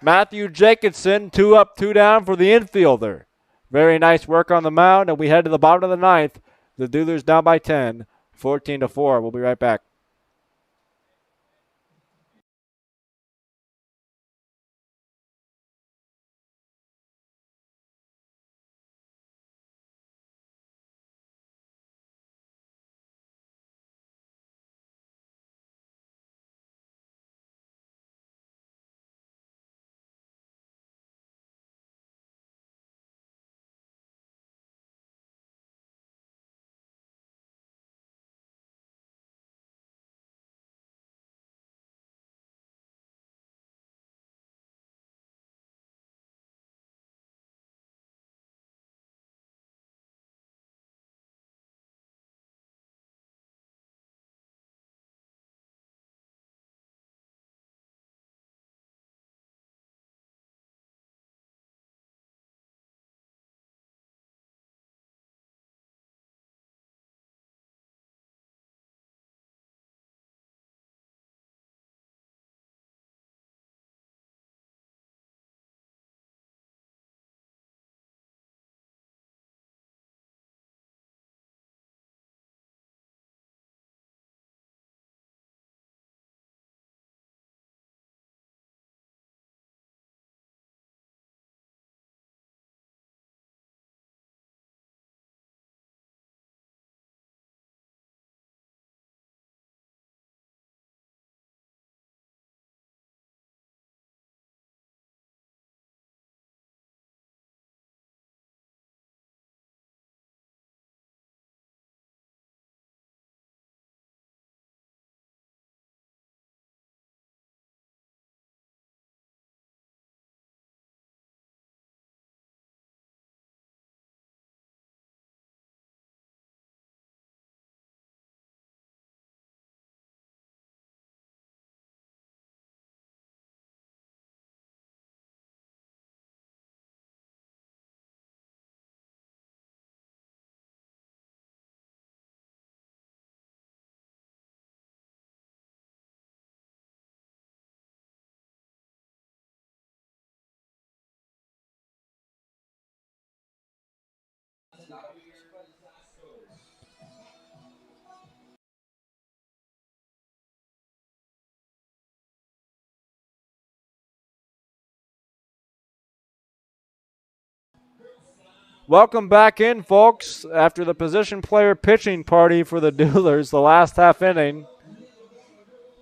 Matthew Jenkinson, 2 up, 2 down for the infielder. Very nice work on the mound, and we head to the bottom of the ninth. The Duelers down by 10, 14-4. We'll be right back. Welcome back in, folks, after the position player pitching party for the Duelers, the last half inning.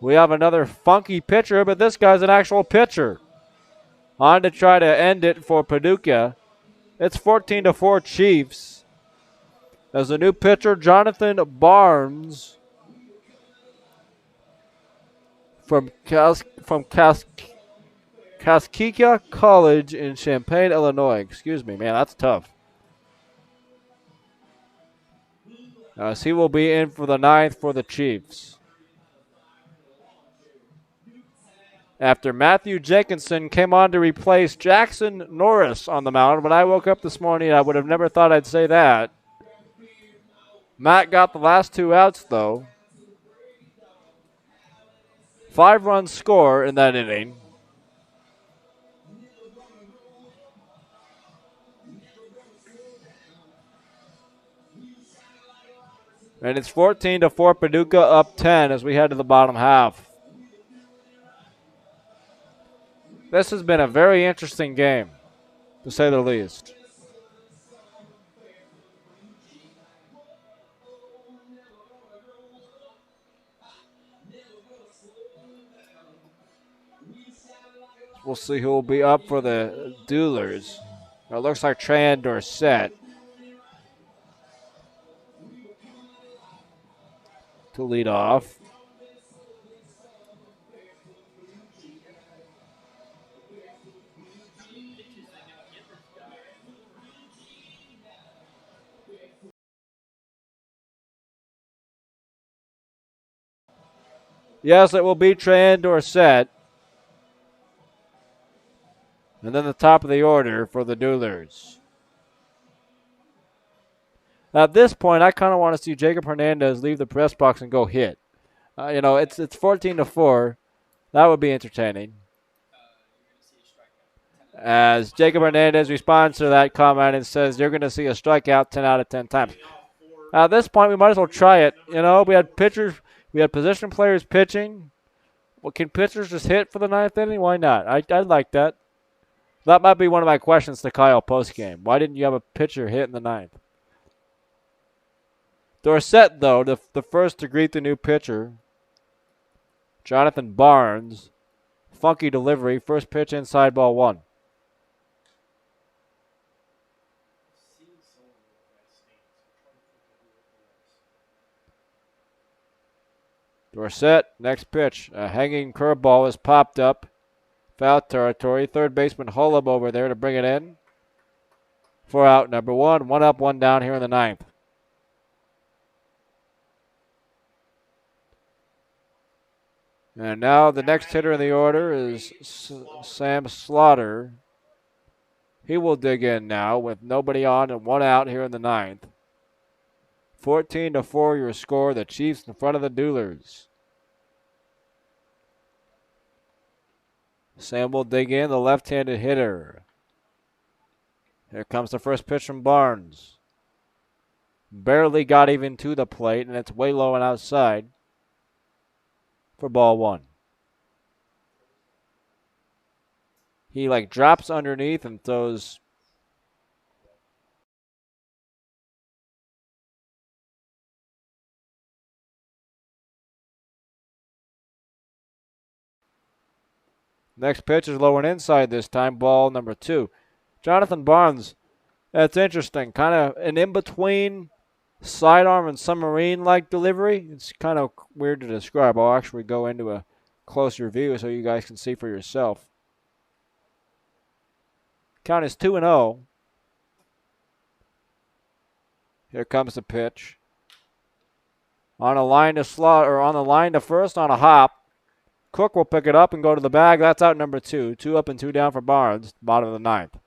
We have another funky pitcher, but this guy's an actual pitcher. On to try to end it for Paducah. It's 14-4 Chiefs. As the new pitcher, Jonathan Barnes from Kaskika College in Champaign, Illinois. Excuse me, man, that's tough. As he will be in for the ninth for the Chiefs. After Matthew Jenkinson came on to replace Jackson Norris on the mound. When I woke up this morning, I would have never thought I'd say that. Matt got the last 2 outs, though. 5-run score in that inning. And it's 14-4 Paducah, up 10 as we head to the bottom half. This has been a very interesting game, to say the least. We'll see who will be up for the Duelers. It looks like Tran Dorsett to lead off. Yes, it will be Tran Dorsett. And then the top of the order for the Duelers. At this point, I kind of want to see Jacob Hernandez leave the press box and go hit. It's 14-4. That would be entertaining. As Jacob Hernandez responds to that comment and says, you're going to see a strikeout 10 out of 10 times. At this point, we might as well try it. We had pitchers, we had position players pitching. Well, can pitchers just hit for the ninth inning? Why not? I'd like that. That might be one of my questions to Kyle postgame. Why didn't you have a pitcher hit in the ninth? Dorsett, though, the first to greet the new pitcher, Jonathan Barnes. Funky delivery. First pitch inside, ball one. Dorsett, next pitch. A hanging curveball is popped up. Foul territory. Third baseman Hullum over there to bring it in. For out number one. One up, one down here in the ninth. And now the next hitter in the order is Sam Slaughter. He will dig in now with nobody on and one out here in the ninth. 14-4 your score. The Chiefs in front of the Duelers. Sam will dig in, the left-handed hitter. Here comes the first pitch from Barnes. Barely got even to the plate, and it's way low and outside for ball one. He drops underneath and throws. Next pitch is low and inside this time, ball number two. Jonathan Barnes, that's interesting. Kind of an in-between sidearm and submarine-like delivery. It's kind of weird to describe. I'll actually go into a closer view so you guys can see for yourself. Count is 2-0. Here comes the pitch. On a line to on the line to first on a hop. Cook will pick it up and go to the bag. That's out number two. 2 up and 2 down for Barnes, bottom of the ninth.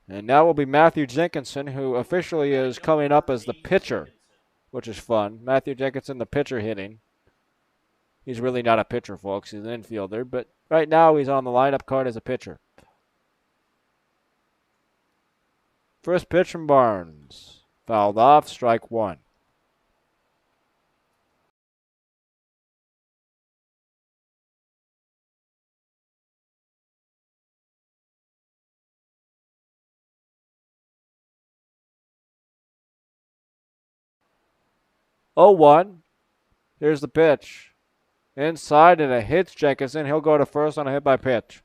And now will be Matthew Jenkinson, who officially is coming up as the pitcher, which is fun. Matthew Jenkinson, the pitcher, hitting. He's really not a pitcher, folks. He's an infielder, but right now he's on the lineup card as a pitcher. First pitch from Barnes. Fouled off, strike one. Oh, 1. Here's the pitch. Inside, and it hits Jenkinson. He'll go to first on a hit by pitch.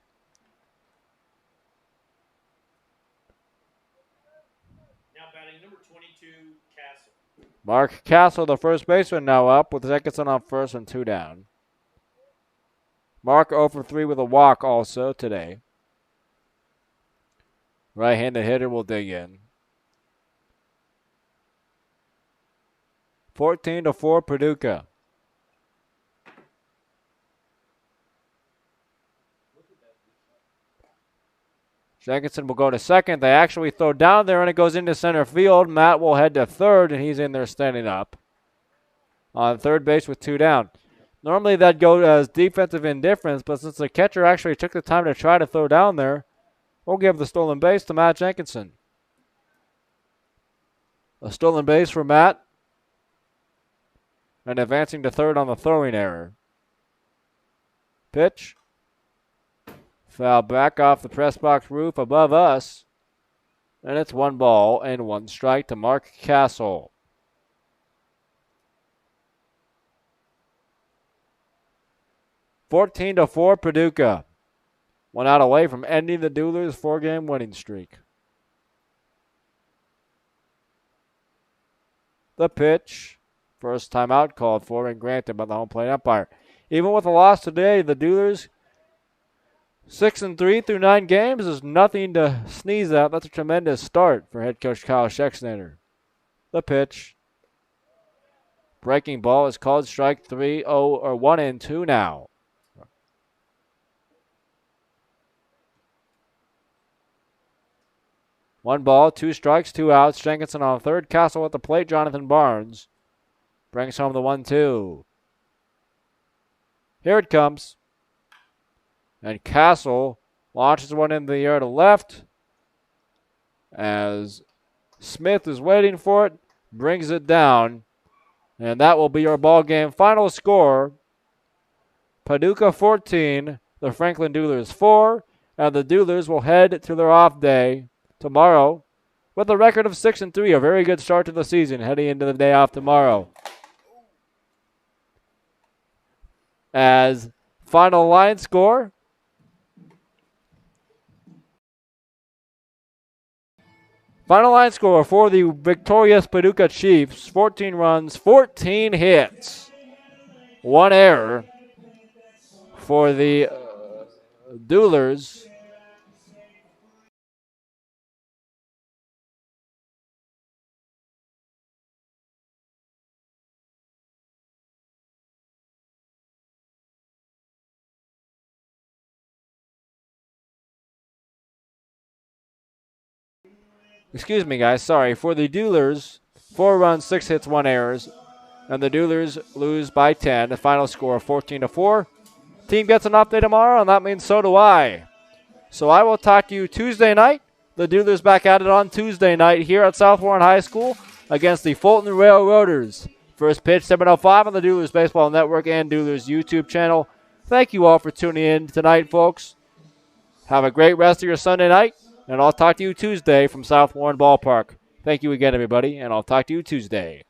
Now batting number 22, Castle. Mark Castle, the first baseman, now up with Jenkinson on first and 2 down. Mark 0 for 3 with a walk also today. Right-handed hitter will dig in. 14-4 Paducah. Jenkinson will go to second. They actually throw down there, and it goes into center field. Matt will head to third, and he's in there standing up on third base with 2 down. Normally that'd go as defensive indifference, but since the catcher actually took the time to try to throw down there, we'll give the stolen base to Matt Jenkinson. A stolen base for Matt. And advancing to third on the throwing error. Pitch. Foul back off the press box roof above us. And it's 1 ball and 1 strike to Mark Castle. (14-4) Paducah. 1 out away from ending the Duelers' 4-game winning streak. The pitch. First timeout called for and granted by the home plate umpire. Even with a loss today, the Duelers 6-3 through 9 games is nothing to sneeze at. That's a tremendous start for head coach Kyle Schexnayder. The pitch. Breaking ball is called strike 3, 0, or 1-2 now. One ball, 2 strikes, 2 outs. Jenkinson on third. Castle at the plate. Jonathan Barnes brings home the 1-2. Here it comes. And Castle launches one into the air to left as Smith is waiting for it, brings it down, and that will be your ball game final score. Paducah 14, the Franklin Duelers 4, and the Duelers will head to their off day tomorrow with a record of 6-3, a very good start to the season heading into the day off tomorrow. As final line score, for the victorious Paducah Chiefs, 14 runs, 14 hits, 1 error. For the Duelers, excuse me guys, sorry, for the Duelers, 4 runs, 6 hits, 1 errors, and the Duelers lose by 10. The final score 14-4. Team gets an off day tomorrow, and that means so do I. So I will talk to you Tuesday night. The Duelers back at it on Tuesday night here at South Warren High School against the Fulton Railroaders. First pitch, 7:05 on the Duelers Baseball Network and Duelers YouTube channel. Thank you all for tuning in tonight, folks. Have a great rest of your Sunday night, and I'll talk to you Tuesday from South Warren Ballpark. Thank you again, everybody, and I'll talk to you Tuesday.